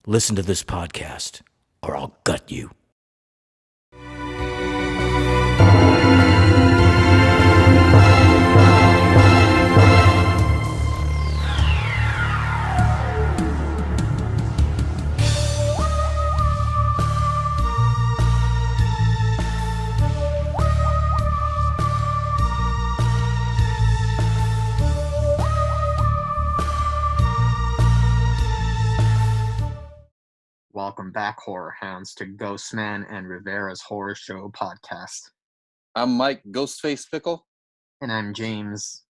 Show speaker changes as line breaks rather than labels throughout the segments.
listen to this podcast, or I'll gut you.
Welcome back, horror hounds, to Ghostman and Rivera's Horror Show podcast.
I'm Mike Ghostface Pickle.
And I'm James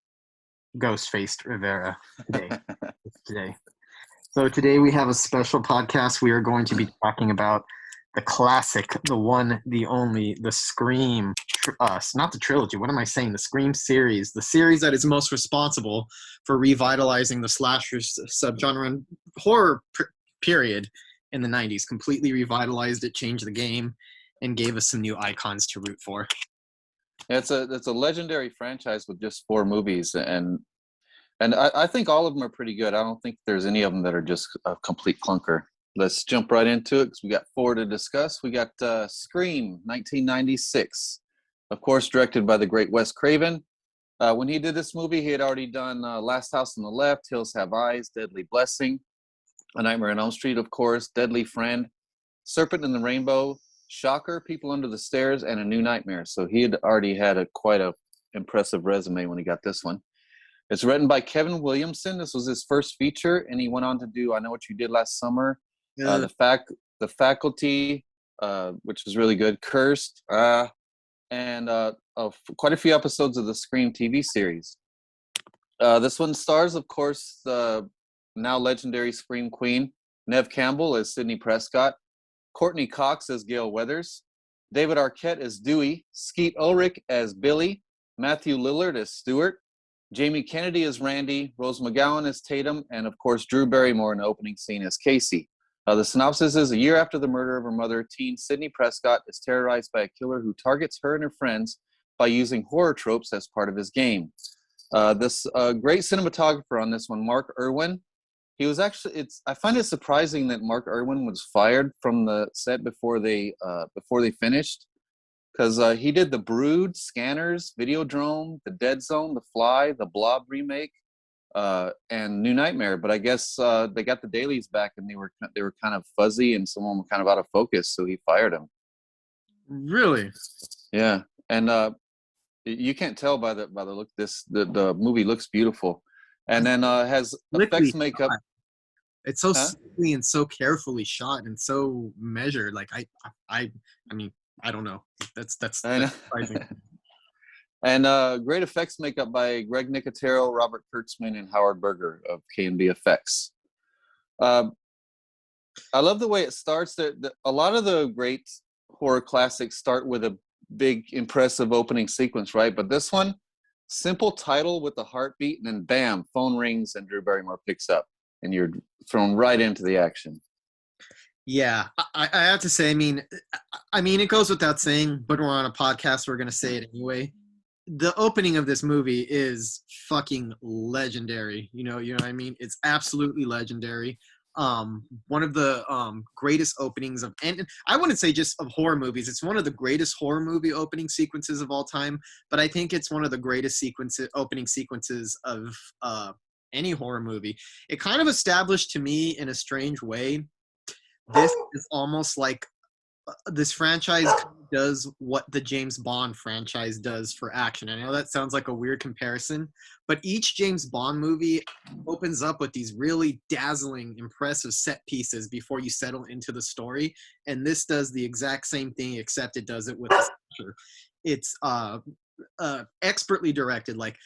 Ghostfaced Rivera today. So today we have a special podcast. We are going to be talking about the classic, the one, the only, the Scream, not the trilogy, what am I saying? The Scream series, the series that is most responsible for revitalizing the slasher subgenre and horror period in the 90s, completely revitalized it, changed the game, and gave us some new icons to root for.
Yeah, it's a legendary franchise with just 4 movies, and I think all of them are pretty good. I don't think there's any of them that are just a complete clunker. Let's jump right into it because we got 4 to discuss. We got Scream, 1996, of course, directed by the great Wes Craven. When he did this movie, he had already done Last House on the Left, Hills Have Eyes, Deadly Blessing, A Nightmare on Elm Street, of course, Deadly Friend, Serpent in the Rainbow, Shocker, People Under the Stairs, and A New Nightmare. So he had already had quite a impressive resume when he got this one. It's written by Kevin Williamson. This was his first feature, and he went on to do I Know What You Did Last Summer, The Faculty, which was really good, Cursed, and quite a few episodes of the Scream TV series. This one stars, of course, the now legendary Scream Queen, Neve Campbell as Sidney Prescott, Courtney Cox as Gail Weathers, David Arquette as Dewey, Skeet Ulrich as Billy, Matthew Lillard as Stuart, Jamie Kennedy as Randy, Rose McGowan as Tatum, and of course Drew Barrymore in the opening scene as Casey. The synopsis is: a year after the murder of her mother, teen Sidney Prescott is terrorized by a killer who targets her and her friends by using horror tropes as part of his game. This great cinematographer on this one, Mark Irwin. He was actually, I find it surprising that Mark Irwin was fired from the set before they finished, because he did The Brood, Scanners, Videodrome, The Dead Zone, The Fly, The Blob remake, and New Nightmare. But I guess they got the dailies back and they were kind of fuzzy and some of them were kind of out of focus, so he fired him.
Really?
Yeah, and you can't tell by the look. The movie looks beautiful, and then has effects makeup.
It's so slickly and so carefully shot and so measured. Like I mean, I don't know. That's surprising.
And great effects makeup by Greg Nicotero, Robert Kurtzman, and Howard Berger of K&B Effects. I love the way it starts. A lot of the great horror classics start with a big, impressive opening sequence, right? But this one, simple title with a heartbeat, and then bam, phone rings and Drew Barrymore picks up, and you're thrown right into the action.
Yeah, I have to say, I mean, it goes without saying, but we're on a podcast, we're going to say it anyway. The opening of this movie is fucking legendary. You know what I mean? It's absolutely legendary. One of the greatest openings of, and I wouldn't say just of horror movies. It's one of the greatest horror movie opening sequences of all time, but I think it's one of the greatest opening sequences of any horror movie. It kind of established to me in a strange way. This is almost like this franchise does what the James Bond franchise does for action. I know that sounds like a weird comparison, but each James Bond movie opens up with these really dazzling, impressive set pieces before you settle into the story. And this does the exact same thing, except it does it with a slasher. It's expertly directed. Like,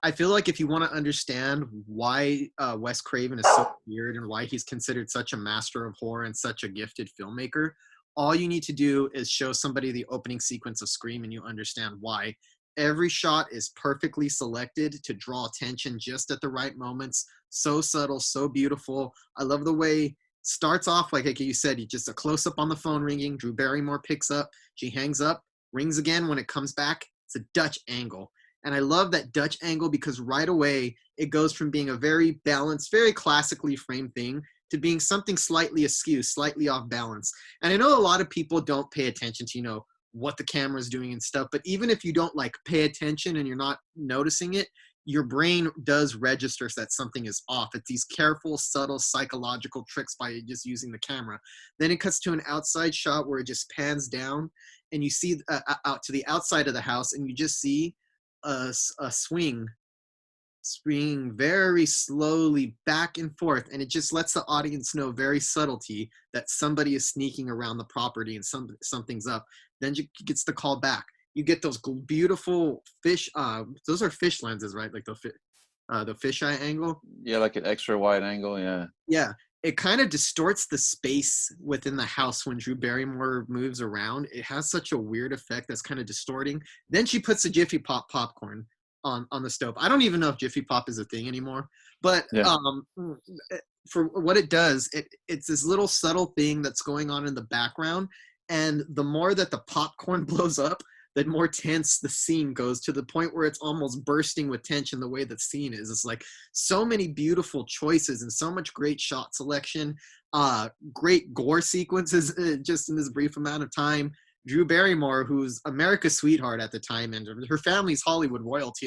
I feel like if you want to understand why Wes Craven is so weird and why he's considered such a master of horror and such a gifted filmmaker, all you need to do is show somebody the opening sequence of Scream and you understand why. Every shot is perfectly selected to draw attention just at the right moments. So subtle, so beautiful. I love the way it starts off, like you said, just a close-up on the phone ringing. Drew Barrymore picks up. She hangs up, rings again. When it comes back, it's a Dutch angle. And I love that Dutch angle because right away it goes from being a very balanced, very classically framed thing to being something slightly askew, slightly off balance. And I know a lot of people don't pay attention to, what the camera's doing and stuff, but even if you don't like pay attention and you're not noticing it, your brain does register that something is off. It's these careful, subtle psychological tricks by just using the camera. Then it cuts to an outside shot where it just pans down and you see out to the outside of the house, and you just see a swing very slowly back and forth, and it just lets the audience know very subtlety that somebody is sneaking around the property and something's up. Then you gets the call back. You get those beautiful fish. Those are fish lenses, right? Like the fisheye angle.
Yeah, like an extra wide angle. Yeah.
Yeah, it kind of distorts the space within the house when Drew Barrymore moves around. It has such a weird effect that's kind of distorting. Then she puts the Jiffy Pop popcorn on the stove. I don't even know if Jiffy Pop is a thing anymore, but
Yeah.
For what it does, it's this little subtle thing that's going on in the background, and the more that the popcorn blows up, the more tense the scene goes, to the point where it's almost bursting with tension the way the scene is. It's like so many beautiful choices and so much great shot selection, great gore sequences just in this brief amount of time. Drew Barrymore, who's America's sweetheart at the time, and her family's Hollywood royalty,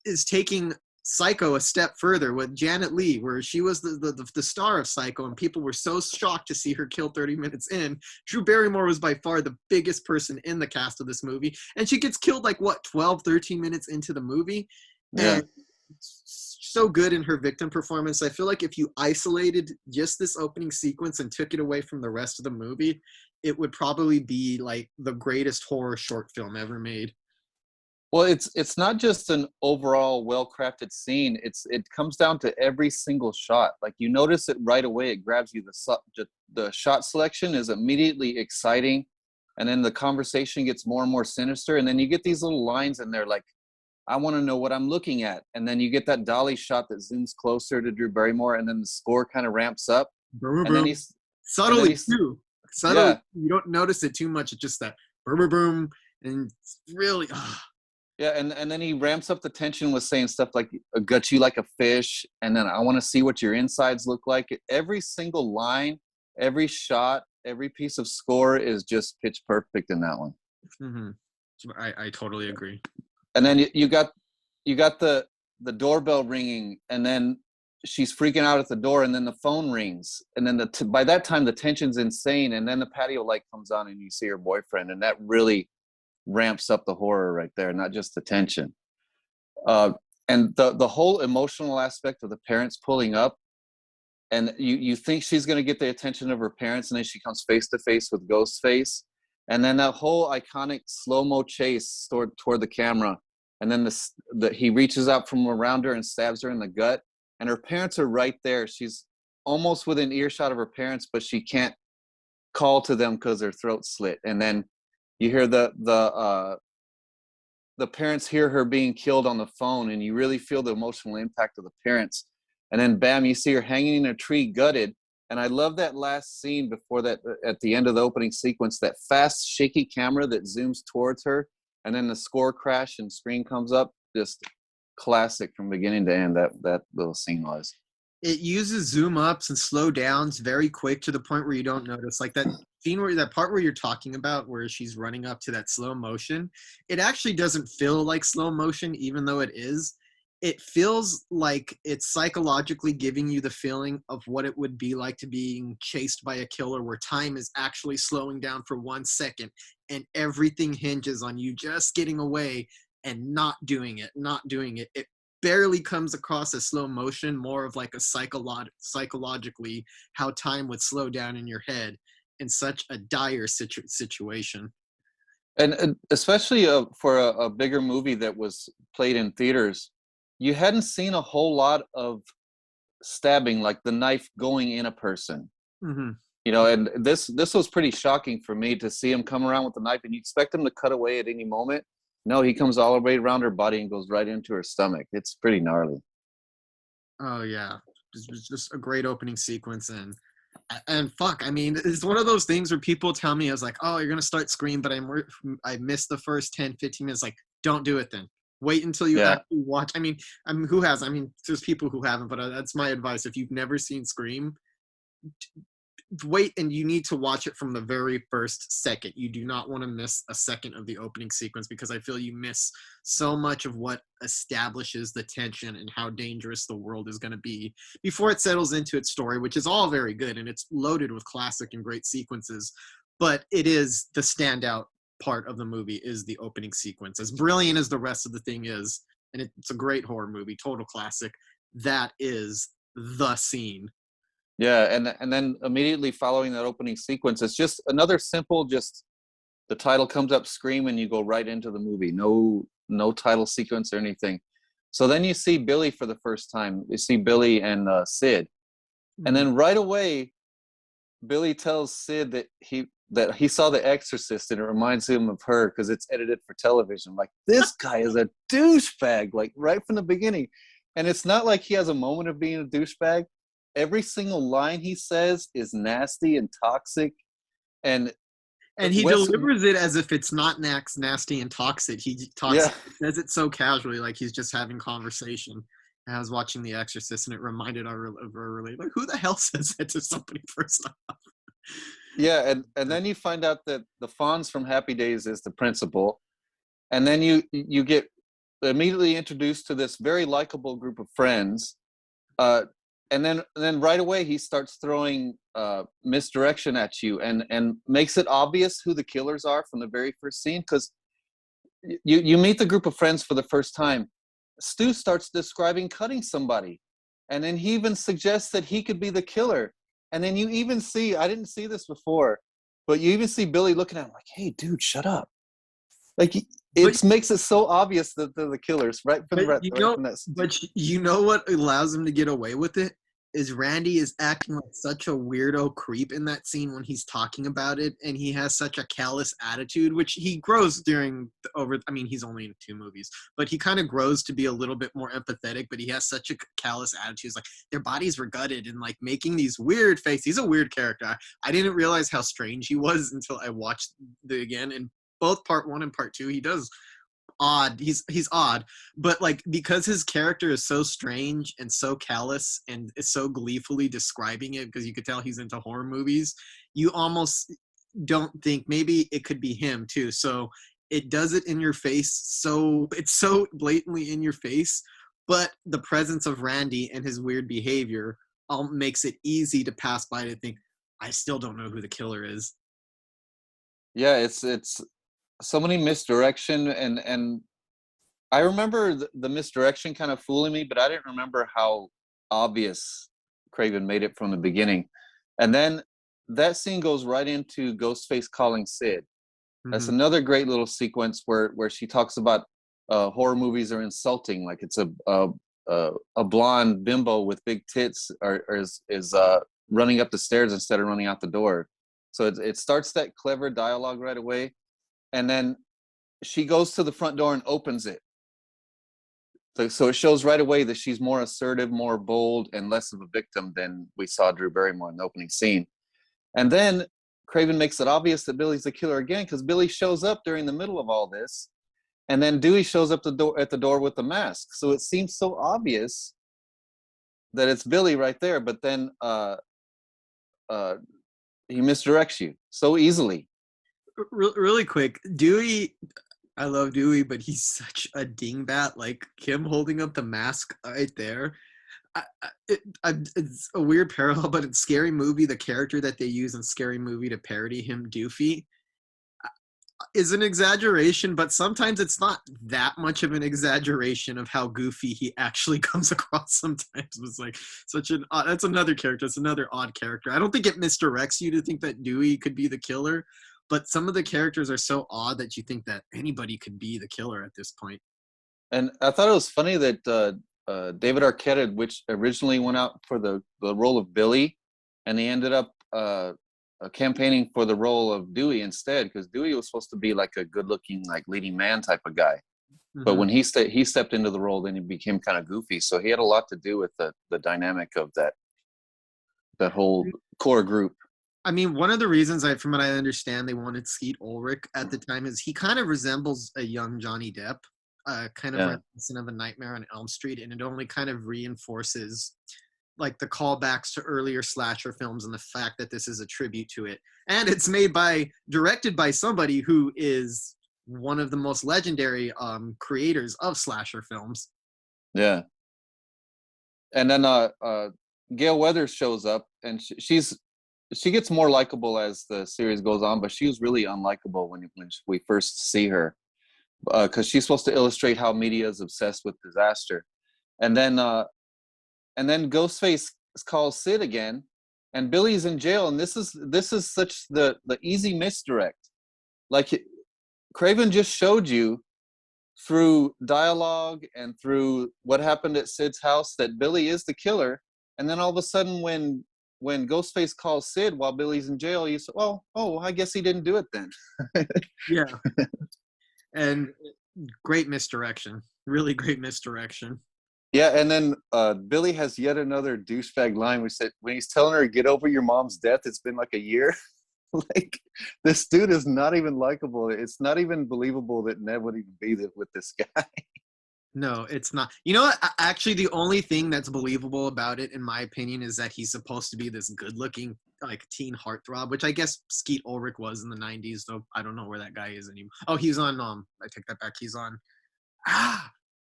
is taking Psycho a step further with Janet Leigh, where she was the star of Psycho, and people were so shocked to see her kill 30 minutes in. Drew Barrymore was by far the biggest person in the cast of this movie, and she gets killed like, 12, 13 minutes into the movie.
Yeah.
And so good in her victim performance. I feel like if you isolated just this opening sequence and took it away from the rest of the movie, it would probably be like the greatest horror short film ever made.
Well, it's not just an overall well-crafted scene. It comes down to every single shot. Like, you notice it right away. It grabs you. The shot selection is immediately exciting, and then the conversation gets more and more sinister. And then you get these little lines in there like, "I want to know what I'm looking at." And then you get that dolly shot that zooms closer to Drew Barrymore, and then the score kind of ramps up.
Boom,
And then
boom. Subtly too. Subtly,
Yeah.
you don't notice it too much. It's just that boom, boom, boom, and it's really.
Yeah, and then he ramps up the tension with saying stuff like, "I gut you like a fish," and then, "I want to see what your insides look like." Every single line, every shot, every piece of score is just pitch perfect in that one.
Mm-hmm. I totally agree.
And then you got the doorbell ringing, and then she's freaking out at the door, and then the phone rings, and then by that time the tension's insane, and then the patio light comes on and you see her boyfriend, and that really ramps up the horror right there, not just the tension. And the whole emotional aspect of the parents pulling up, and you think she's going to get the attention of her parents, and then she comes face to face with Ghostface, and then that whole iconic slow-mo chase toward the camera, and then he reaches out from around her and stabs her in the gut, and her parents are right there. She's almost within earshot of her parents, but she can't call to them because their throat's slit. And then you hear the parents hear her being killed on the phone, and you really feel the emotional impact of the parents. And then bam, you see her hanging in a tree, gutted. And I love that last scene before that, at the end of the opening sequence, that fast, shaky camera that zooms towards her, and then the score crash and screen comes up. Just classic from beginning to end. That little scene was.
It uses zoom ups and slow downs very quick to the point where you don't notice. Like that scene that part where you're talking about, where she's running up to that slow motion, it actually doesn't feel like slow motion, even though it is. It feels like it's psychologically giving you the feeling of what it would be like to being chased by a killer, where time is actually slowing down for 1 second and everything hinges on you just getting away and not doing it. It barely comes across as slow motion, more of like a psychologically how time would slow down in your head in such a dire situation.
And especially for a bigger movie that was played in theaters, you hadn't seen a whole lot of stabbing, like the knife going in a person.
Mm-hmm.
And this was pretty shocking for me to see him come around with the knife, and you expect him to cut away at any moment. No, he comes all the way around her body and goes right into her stomach. It's pretty gnarly.
Oh yeah, it's just a great opening sequence, and fuck, I mean, it's one of those things where people tell me, I was like, oh, you're gonna start Scream, but I missed the first 10-15 minutes. Like, don't do it then. Wait until you actually watch. I mean, who has? I mean, there's people who haven't, but that's my advice. If you've never seen Scream, wait, and you need to watch it from the very first second. You do not want to miss a second of the opening sequence, because I feel you miss so much of what establishes the tension and how dangerous the world is going to be before it settles into its story, which is all very good and it's loaded with classic and great sequences. But it is the standout part of the movie is the opening sequence. As brilliant as the rest of the thing is, and it's a great horror movie, total classic, that is the scene.
Yeah, and then immediately following that opening sequence, it's just another simple, just the title comes up, Scream, and you go right into the movie. No title sequence or anything. So then you see Billy for the first time. You see Billy and Sid, and then right away, Billy tells Sid that he saw The Exorcist, and it reminds him of her because it's edited for television. Like, this guy is a douchebag, like right from the beginning. And it's not like he has a moment of being a douchebag. Every single line he says is nasty and toxic. And
he delivers it as if it's not nasty and toxic. He says it so casually, like he's just having conversation. I was watching The Exorcist, and it reminded of her, like, who the hell says that to somebody first off?
Yeah, and then you find out that the Fonz from Happy Days is the principal, and then you get immediately introduced to this very likable group of friends, and then right away he starts throwing misdirection at you, and makes it obvious who the killers are from the very first scene, because you meet the group of friends for the first time. Stu starts describing cutting somebody, and then he even suggests that he could be the killer. And then you even see, I didn't see this before, but you even see Billy looking at him like, hey, dude, shut up. Like, it makes it so obvious that they're the killers, right? From
But you know what allows him to get away with it? Is Randy is acting like such a weirdo creep in that scene when he's talking about it, and he has such a callous attitude, which he grows he's only in 2 movies, but he kind of grows to be a little bit more empathetic, but he has such a callous attitude. It's like their bodies were gutted and like making these weird faces. He's a weird character. I didn't realize how strange he was until I watched again, and both part 1 and part 2, he does odd. He's odd, but like because his character is so strange and so callous and is so gleefully describing it, because you could tell he's into horror movies, you almost don't think maybe it could be him too. So it does it in your face, so it's so blatantly in your face, but the presence of Randy and his weird behavior makes it easy to pass by to think, I still don't know who the killer is.
Yeah, it's so many misdirection, and I remember the misdirection kind of fooling me, but I didn't remember how obvious Craven made it from the beginning. And then that scene goes right into Ghostface calling Sid. That's another great little sequence where she talks about horror movies are insulting, like it's a blonde bimbo with big tits is running up the stairs instead of running out the door. So it starts that clever dialogue right away. And then she goes to the front door and opens it. So it shows right away that she's more assertive, more bold, and less of a victim than we saw Drew Barrymore in the opening scene. And then Craven makes it obvious that Billy's the killer again, because Billy shows up during the middle of all this, and then Dewey shows up at the door with the mask. So it seems so obvious that it's Billy right there, but then he misdirects you so easily.
Really quick, Dewey, I love Dewey, but he's such a dingbat. Like him holding up the mask right there. It's a weird parallel, but in Scary Movie, the character that they use in Scary Movie to parody him, Doofy, is an exaggeration, but sometimes it's not that much of an exaggeration of how goofy he actually comes across sometimes. It's like that's another character. It's another odd character. I don't think it misdirects you to think that Dewey could be the killer, but some of the characters are so odd that you think that anybody could be the killer at this point.
And I thought it was funny that David Arquette, which originally went out for the role of Billy, and he ended up campaigning for the role of Dewey instead, because Dewey was supposed to be like a good-looking, like leading man type of guy. But when he stepped into the role, then he became kind of goofy. So he had a lot to do with the dynamic of that whole core group.
I mean, one of the reasons, from what I understand, they wanted Skeet Ulrich at the time is he kind of resembles a young Johnny Depp, kind of reminiscent of A Nightmare on Elm Street, and it only kind of reinforces like the callbacks to earlier slasher films and the fact that this is a tribute to it. And it's directed by somebody who is one of the most legendary creators of slasher films.
Yeah. And then Gail Weathers shows up, and she gets more likable as the series goes on, but she was really unlikable when we first see her, because she's supposed to illustrate how media is obsessed with disaster. And then Ghostface calls Sid again, and Billy's in jail, and this is such the easy misdirect. Like, Craven just showed you through dialogue and through what happened at Sid's house that Billy is the killer, and then all of a sudden when Ghostface calls Sid while Billy's in jail, you say, well, oh, I guess he didn't do it then.
Yeah. And great misdirection. Really great misdirection.
Yeah, and then Billy has yet another douchebag line, which said, when he's telling her, get over your mom's death, it's been like a year. Like, this dude is not even likable. It's not even believable that Ned would even be with this guy.
No, it's not. You know what? Actually, the only thing that's believable about it, in my opinion, is that he's supposed to be this good-looking, like, teen heartthrob, which I guess Skeet Ulrich was in the 90s, though I don't know where that guy is anymore. Oh, he's on, I take that back. He's on,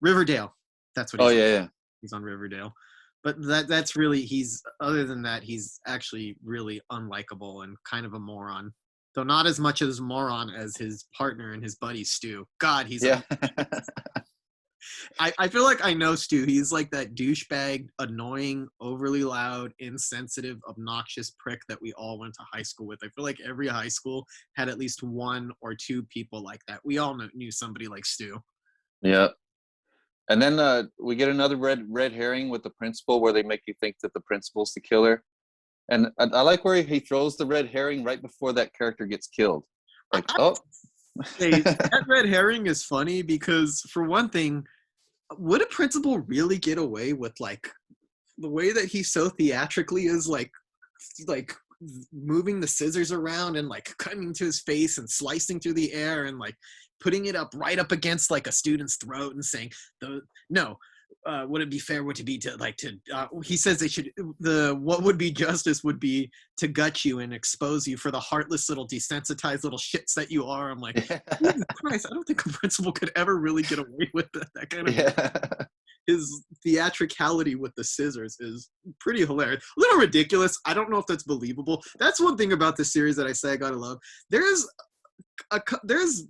Riverdale. That's what he's on.
Yeah.
He's on Riverdale. But that's really, other than that, he's actually really unlikable and kind of a moron. Though not as much as a moron as his partner and his buddy, Stu. God, he's I feel like I know Stu. He's like that douchebag, annoying, overly loud, insensitive, obnoxious prick that we all went to high school with. I feel like every high school had at least one or two people like that. We all knew somebody like Stu.
Yeah. And then we get another red herring with the principal, where they make you think that the principal's the killer. And I like where he throws the red herring right before that character gets killed. Like,
Hey, that red herring is funny because, for one thing, would a principal really get away with, like, the way that he so theatrically is, like moving the scissors around and, like, cutting to his face and slicing through the air and, like, putting it up right up against, like, a student's throat and saying, would it be fair would to be to, like, to he says they should, what would be justice would be to gut you and expose you for the heartless little desensitized little shits that you are. I'm like, Jesus Christ, I don't think a principal could ever really get away with that kind of his theatricality with the scissors is pretty hilarious. A little ridiculous. I don't know if that's believable. That's one thing about this series that I say I gotta love. There's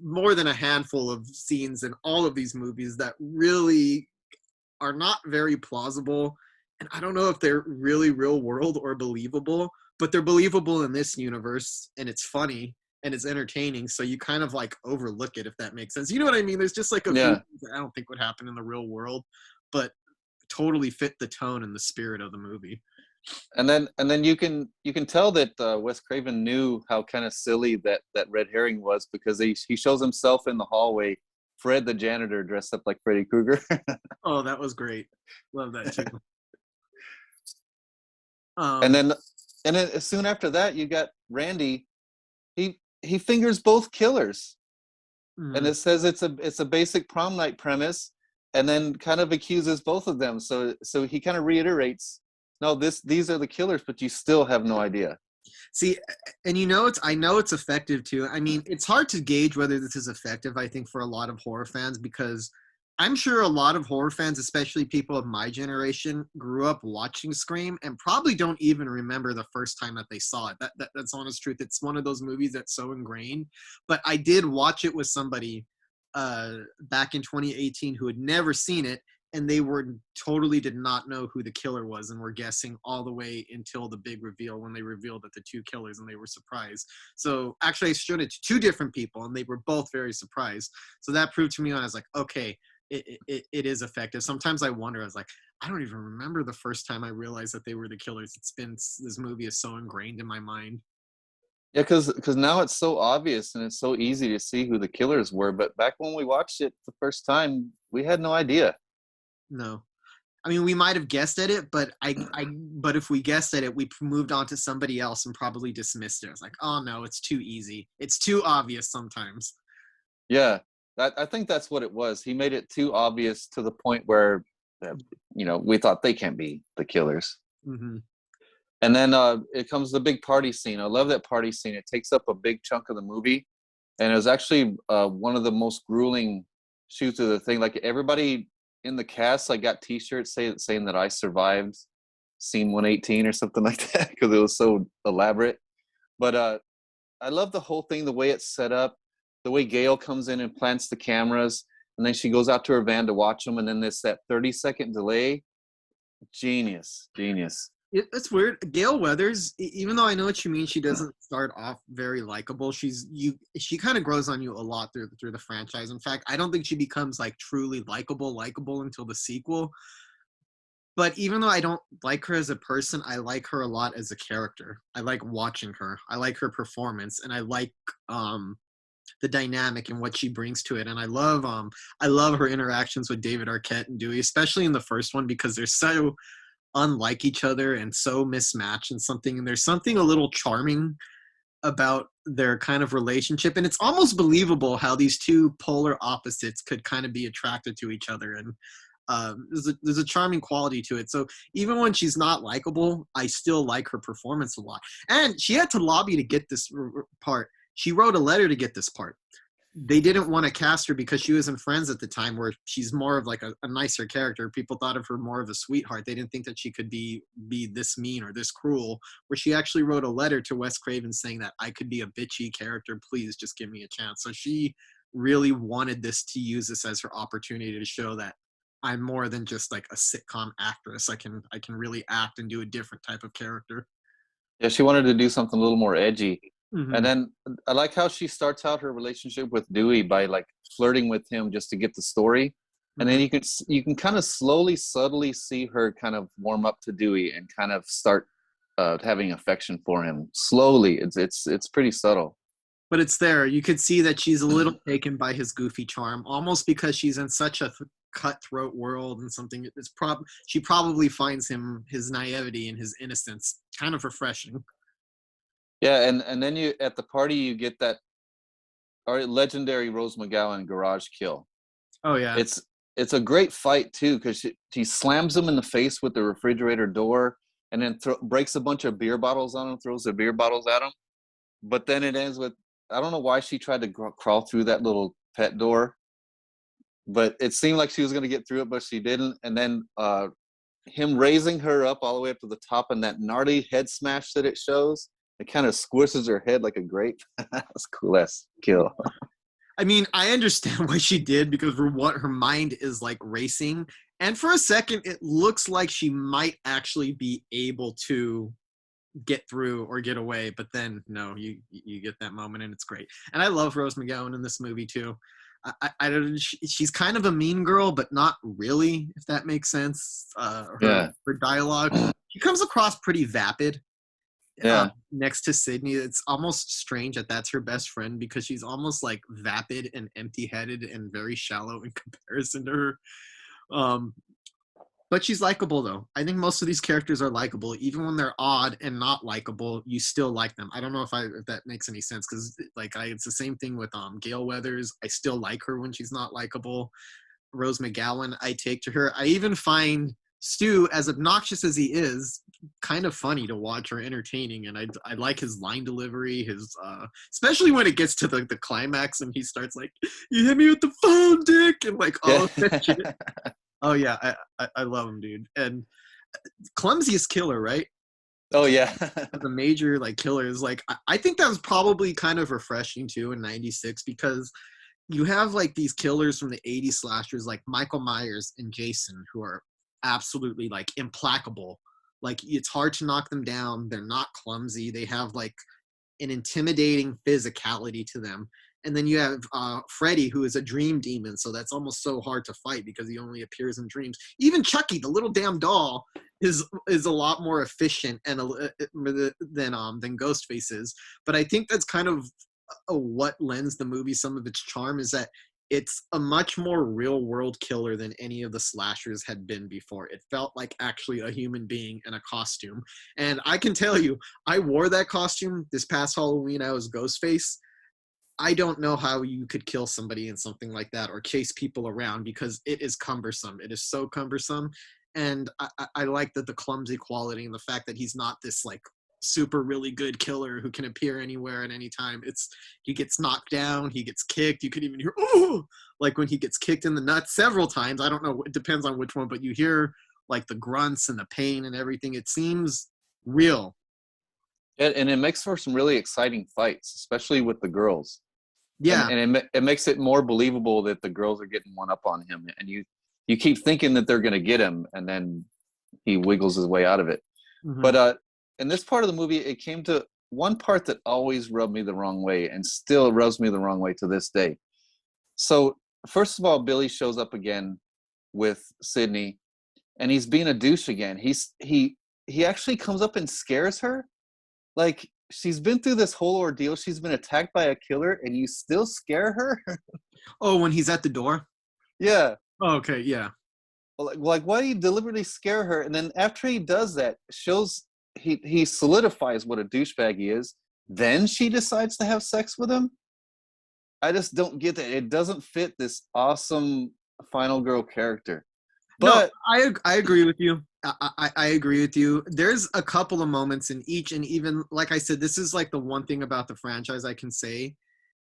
more than a handful of scenes in all of these movies that really are not very plausible, and I don't know if they're really real world or believable, but they're believable in this universe, and it's funny and it's entertaining, so you kind of, like, overlook it, if that makes sense. You know what I mean? There's just, like, a few things that I don't think would happen in the real world, but totally fit the tone and the spirit of the movie.
And then you can tell that Wes Craven knew how kind of silly that red herring was, because he shows himself in the hallway, Fred the janitor dressed up like Freddy Krueger.
Oh, that was great. Love that too.
And then soon after that, you got Randy. He fingers both killers, and it says it's a basic prom night premise, and then kind of accuses both of them. So he kind of reiterates, no, these are the killers, but you still have no idea.
See, and I know it's effective too. I mean, it's hard to gauge whether this is effective, I think, for a lot of horror fans, because I'm sure a lot of horror fans, especially people of my generation, grew up watching Scream and probably don't even remember the first time that they saw it. That's honest truth. It's one of those movies that's so ingrained. But I did watch it with somebody back in 2018 who had never seen it, and they totally did not know who the killer was and were guessing all the way until the big reveal, when they revealed that the two killers, and they were surprised. So actually I showed it to two different people and they were both very surprised. So that proved to me, I was like, okay, it is effective. Sometimes I wonder, I was like, I don't even remember the first time I realized that they were the killers. This movie is so ingrained in my mind.
Yeah, because now it's so obvious and it's so easy to see who the killers were. But back when we watched it the first time, we had no idea.
No, I mean, we might have guessed at it, but but if we guessed at it, we moved on to somebody else and probably dismissed it. It's like, oh no, it's too easy. It's too obvious sometimes.
Yeah, I think that's what it was. He made it too obvious to the point where, we thought they can't be the killers.
Hmm.
And then it comes the big party scene. I love that party scene. It takes up a big chunk of the movie, and it was actually one of the most grueling shoots of the thing. Like everybody in the cast, like got T-shirts saying that I survived scene 118 or something like that because it was so elaborate. But I love the whole thing, the way it's set up, the way Gail comes in and plants the cameras, and then she goes out to her van to watch them, and then that 30-second delay. Genius, genius.
It's weird. Gail Weathers, even though I know what you mean, she doesn't start off very likable. She kind of grows on you a lot through the franchise. In fact, I don't think she becomes like truly likable until the sequel. But even though I don't like her as a person, I like her a lot as a character. I like watching her. I like her performance, and I like the dynamic and what she brings to it. And I love her interactions with David Arquette and Dewey, especially in the first one because they're so unlike each other and so mismatched and something. And there's something a little charming about their kind of relationship, and it's almost believable how these two polar opposites could kind of be attracted to each other. And there's a charming quality to it. So even when she's not likable, I still like her performance a lot. And she had to lobby to get this part. She wrote a letter to get this part. They didn't want to cast her because she was in Friends at the time, where she's more of like a nicer character. People thought of her more of a sweetheart. They didn't think that she could be this mean or this cruel, where she actually wrote a letter to Wes Craven saying that I could be a bitchy character. Please just give me a chance. So she really wanted to use this as her opportunity to show that I'm more than just like a sitcom actress. I can really act and do a different type of character.
Yeah, she wanted to do something a little more edgy. And
Mm-hmm.
then I like how she starts out her relationship with Dewey by like flirting with him just to get the story. And then
Mm-hmm.
you can kind of slowly, subtly see her kind of warm up to Dewey and kind of start having affection for him. Slowly, it's pretty subtle.
But it's there. You could see that she's a little taken by his goofy charm, almost because she's in such a cutthroat world and something. She probably finds his naivety and his innocence kind of refreshing.
Yeah, and then you at the party you get that legendary Rose McGowan garage kill.
Oh yeah.
It's a great fight too because she slams him in the face with the refrigerator door and then breaks a bunch of beer bottles on him, throws the beer bottles at him. But then it ends with I don't know why she tried to crawl through that little pet door, but it seemed like she was going to get through it, but she didn't. And then him raising her up all the way up to the top and that gnarly head smash that it shows, it kind of squishes her head like a grape. That's cool ass kill.
I mean, I understand why she did because for what her mind is like racing. And for a second, it looks like she might actually be able to get through or get away, but then no, you get that moment and it's great. And I love Rose McGowan in this movie too. I don't. She's kind of a mean girl, but not really, if that makes sense. Her dialogue, she comes across pretty vapid.
Yeah.
Next to Sydney, it's almost strange that that's her best friend because she's almost like vapid and empty-headed and very shallow in comparison to her. Um, but she's likable, though. I think most of these characters are likable. Even when they're odd and not likable, you still like them. I don't know if that makes any sense because it's the same thing with Gail Weathers. I still like her when she's not likable. Rose McGowan, I take to her. I even find Stu, as obnoxious as he is, kind of funny to watch or entertaining. And I like his line delivery, especially when it gets to the climax and he starts like, "You hit me with the phone, dick," and like all of that shit. Oh yeah, I love him, dude. And clumsiest killer, right?
Oh yeah.
The major like killers. Like I think that was probably kind of refreshing too in '96 because you have like these killers from the '80s slashers like Michael Myers and Jason who are absolutely like implacable. Like it's hard to knock them down. They're not clumsy. They have like an intimidating physicality to them. And then you have Freddy, who is a dream demon, so that's almost so hard to fight because he only appears in dreams. Even Chucky, the little damn doll, is a lot more efficient and than Ghostface is. But I think that's kind of what lends the movie some of its charm is that it's a much more real world killer than any of the slashers had been before. It felt like actually a human being in a costume. And I can tell you, I wore that costume this past Halloween. I was Ghostface. I don't know how you could kill somebody in something like that or chase people around because it is cumbersome. It is so cumbersome. And I like that the clumsy quality and the fact that he's not this like super really good killer who can appear anywhere at any time. It's he gets knocked down, he gets kicked. You could even hear oh, like when he gets kicked in the nuts several times. I don't know, it depends on which one, but you hear like the grunts and the pain and everything. It seems real.
And it makes for some really exciting fights, especially with the girls.
Yeah.
And it makes it more believable that the girls are getting one up on him, and you keep thinking that they're going to get him, and then he wiggles his way out of it.
Mhm.
But in this part of the movie, it came to one part that always rubbed me the wrong way, and still rubs me the wrong way to this day. So first of all, Billy shows up again with Sydney, and he's being a douche again. He actually comes up and scares her. Like, she's been through this whole ordeal. She's been attacked by a killer, and you still scare her?
Oh, when he's at the door?
Yeah.
Oh, okay, yeah.
Like, why do you deliberately scare her? And then after he does that, shows he solidifies what a douchebag he is. Then she decides to have sex with him. I just don't get that. It doesn't fit this awesome final girl character. But
no, I agree with you. I agree with you. There's a couple of moments in each, and even like I said, this is like the one thing about the franchise I can say.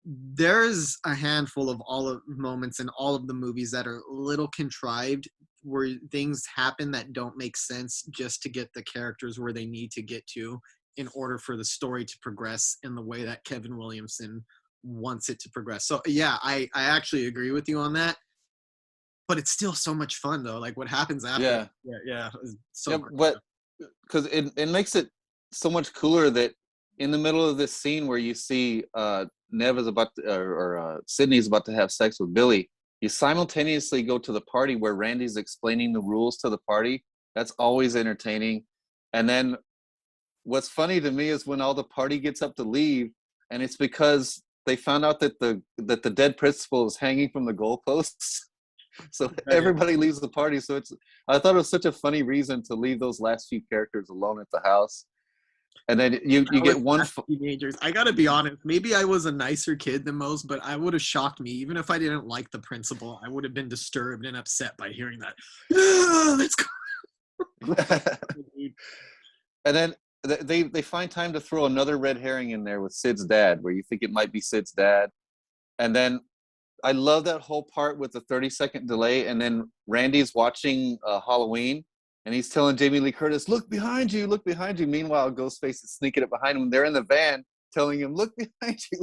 There's a handful of all of moments in all of the movies that are a little contrived, where things happen that don't make sense just to get the characters where they need to get to in order for the story to progress in the way that Kevin Williamson wants it to progress. So yeah, I actually agree with you on that. But it's still so much fun though. Like what happens after? Yeah. It's so great.
but because it makes it so much cooler that in the middle of this scene where you see Nev is about to, or Sydney's about to have sex with Billy, you simultaneously go to the party where Randy's explaining the rules to the party. That's always entertaining. And then what's funny to me is when all the party gets up to leave, and it's because they found out that the dead principal is hanging from the goalposts. So everybody leaves the party. So I thought it was such a funny reason to leave those last few characters alone at the house. And then you get one
teenagers. I gotta be honest. Maybe I was a nicer kid than most, but I would have shocked me. Even if I didn't like the principal, I would have been disturbed and upset by hearing that. Let's go.
And then they find time to throw another red herring in there with Sid's dad, where you think it might be Sid's dad. And then I love that whole part with the 30-second delay, and then Randy's watching Halloween, and he's telling Jamie Lee Curtis, look behind you. Meanwhile, Ghostface is sneaking up behind him. They're in the van telling him, look behind you.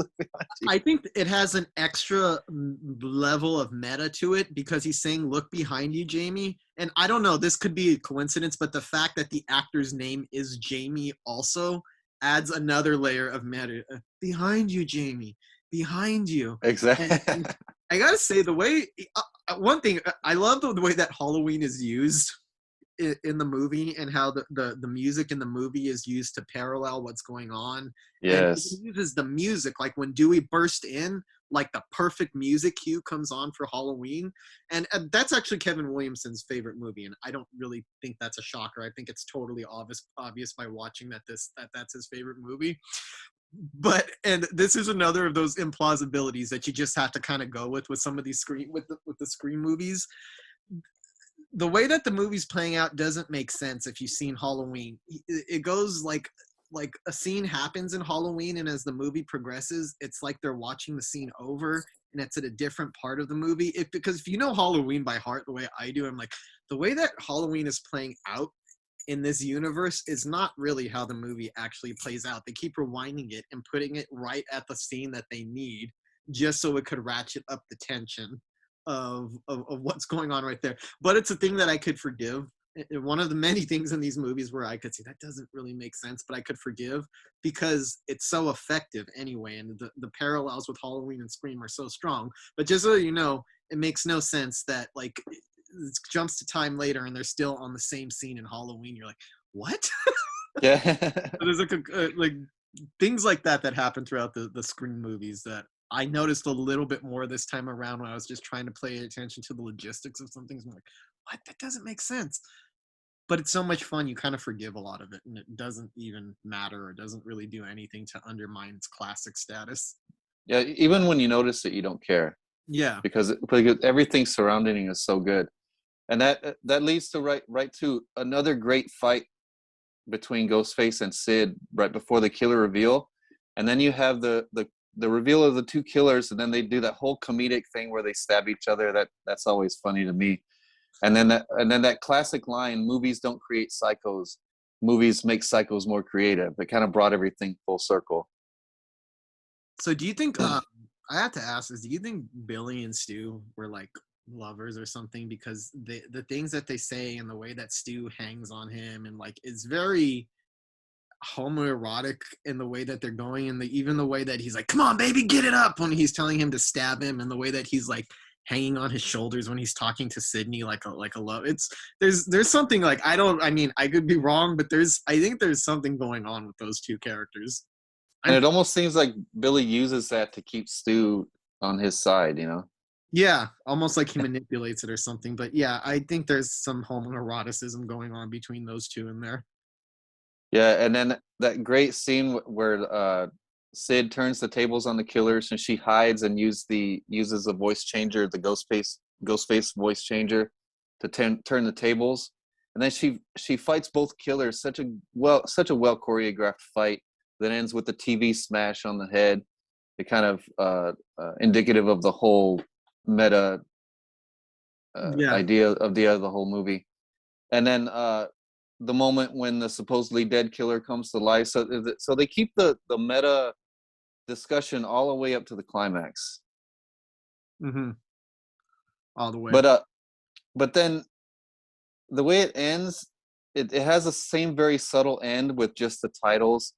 I think it has an extra level of meta to it because he's saying, look behind you, Jamie. And I don't know, this could be a coincidence, but the fact that the actor's name is Jamie also adds another layer of meta. Behind you, Jamie. Behind you.
Exactly.
And I gotta say, the way one thing I love the way that Halloween is used in the movie, and how the music in the movie is used to parallel what's going on.
Yes.
And it uses the music, like when Dewey burst in, like the perfect music cue comes on for Halloween, and that's actually Kevin Williamson's favorite movie, and I don't really think that's a shocker. I think it's totally obvious by watching that's his favorite movie. But and this is another of those implausibilities that you just have to kind of go with some of these the Scream movies. The way that the movie's playing out doesn't make sense if you've seen Halloween. It goes like a scene happens in Halloween, and as the movie progresses, it's like they're watching the scene over, and it's at a different part of the movie. Because if you know Halloween by heart the way I do, I'm like, the way that Halloween is playing out in this universe is not really how the movie actually plays out. They keep rewinding it and putting it right at the scene that they need, just so it could ratchet up the tension of what's going on right there. But it's a thing that I could forgive. One of the many things in these movies where I could see that doesn't really make sense, but I could forgive because it's so effective anyway, and the parallels with Halloween and Scream are so strong. But just so you know, it makes no sense that like it jumps to time later and they're still on the same scene in Halloween. You're like, what?
Yeah.
There's like things like that happen throughout the Scream movies that I noticed a little bit more this time around when I was just trying to pay attention to the logistics of some things. I'm like, what? That doesn't make sense. But it's so much fun, you kind of forgive a lot of it, and it doesn't even matter or doesn't really do anything to undermine its classic status.
Yeah, even when you notice it, you don't care.
Yeah.
Because everything surrounding it is so good. And that leads to right to another great fight between Ghostface and Sid right before the killer reveal. And then you have the reveal of the two killers, and then they do that whole comedic thing where they stab each other. That's always funny to me. And then that classic line, movies don't create psychos, movies make psychos more creative. It kind of brought everything full circle.
So do you think I have to ask this, do you think Billy and Stu were like lovers or something? Because the things that they say and the way that Stu hangs on him and like it's very homoerotic in the way that they're going, and even the way that he's like, come on baby, get it up, when he's telling him to stab him, and the way that he's like hanging on his shoulders when he's talking to Sydney like a love. It's there's something like, I mean I could be wrong, but I think there's something going on with those two characters.
And it almost seems like Billy uses that to keep Stu on his side, you know?
Yeah, almost like he manipulates it or something. But yeah, I think there's some homoeroticism going on between those two in there.
Yeah, and then that great scene where Sid turns the tables on the killers, and she hides and uses a voice changer, the Ghostface voice changer, to turn the tables. And then she fights both killers. Such a well choreographed fight that ends with the TV smash on the head. It kind of indicative of the whole meta idea of the whole movie. And then the moment when the supposedly dead killer comes to life. So they keep the meta discussion all the way up to the climax.
Mm-hmm. All the way.
But then the way it ends, it has the same very subtle end with just the titles,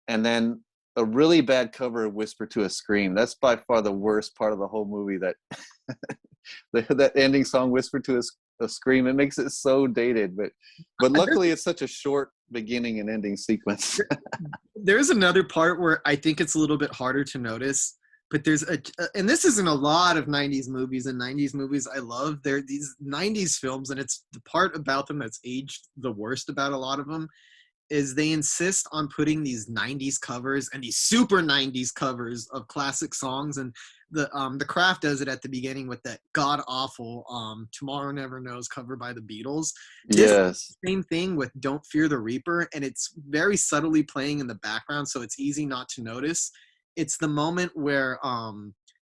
and then a really bad cover of Whisper to a Scream. That's by far the worst part of the whole movie, that that ending song, Whisper to a Scream. It makes it so dated, but luckily it's such a short beginning and ending sequence.
There's another part where I think it's a little bit harder to notice, but there's and this is in a lot of 90s movies, and 90s movies I love. They're these 90s films, and it's the part about them that's aged the worst about a lot of them, is they insist on putting these 90s covers and these super 90s covers of classic songs. And the Craft does it at the beginning with that god awful Tomorrow Never Knows cover by the Beatles.
Yes.
Same thing with Don't Fear the Reaper, and it's very subtly playing in the background, so it's easy not to notice. It's the moment where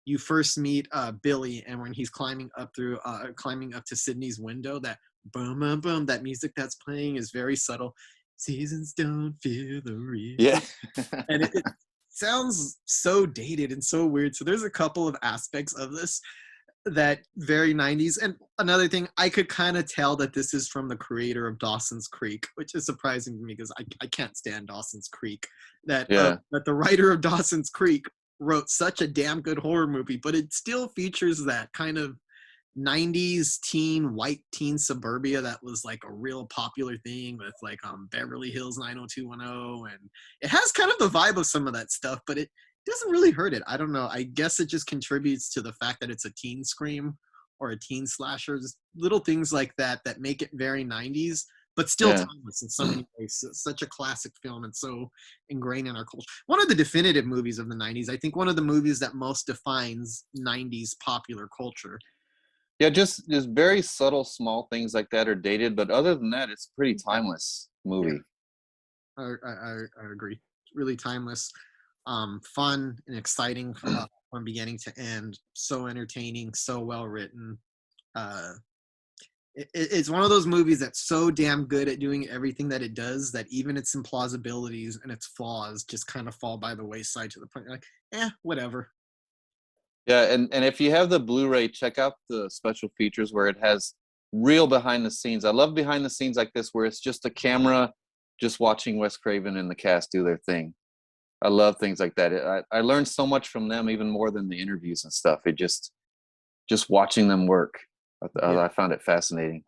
you first meet Billy, and when he's climbing up to Sydney's window, that boom boom boom, that music that's playing is very subtle. Seasons don't fear the reaper.
Yeah.
And it sounds so dated and so weird. So there's a couple of aspects of this that very 90s. And another thing, I could kind of tell that this is from the creator of Dawson's Creek, which is surprising to me because I can't stand Dawson's Creek. That the writer of Dawson's Creek wrote such a damn good horror movie, but it still features that kind of 90s white teen suburbia that was like a real popular thing with like Beverly Hills 90210, and it has kind of the vibe of some of that stuff, but it doesn't really hurt it. I don't know. I guess it just contributes to the fact that it's a teen scream or a teen slasher. Just little things like that make it very 90s, but still timeless in so many ways. It's such a classic film and so ingrained in our culture. One of the definitive movies of the 90s. I think one of the movies that most defines 90s popular culture.
Yeah, just very subtle, small things like that are dated, but other than that, it's a pretty timeless movie.
Yeah. I agree. It's really timeless, fun and exciting from beginning to end. So entertaining, so well written. It's one of those movies that's so damn good at doing everything that it does that even its implausibilities and its flaws just kind of fall by the wayside to the point you're like, whatever.
Yeah, and if you have the Blu-ray, check out the special features where it has real behind the scenes. I love behind the scenes like this where it's just a camera just watching Wes Craven and the cast do their thing. I love things like that. I learned so much from them, even more than the interviews and stuff. It just watching them work. I found it fascinating.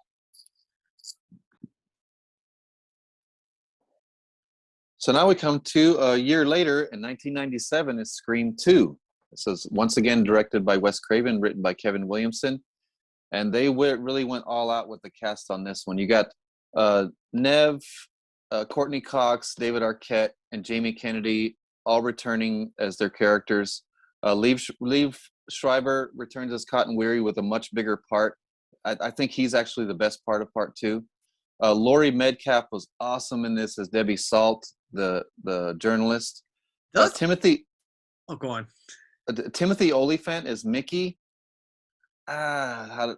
So now we come to a year later in 1997 is Scream 2. This is once again directed by Wes Craven, written by Kevin Williamson. And they really went all out with the cast on this one. You got Nev, Courtney Cox, David Arquette, and Jamie Kennedy all returning as their characters. Liev Schreiber returns as Cotton Weary with a much bigger part. I think he's actually the best part of part two. Laurie Metcalf was awesome in this as Debbie Salt, the journalist.
Does
Timothy
oh, go on.
Timothy Olyphant is Mickey. I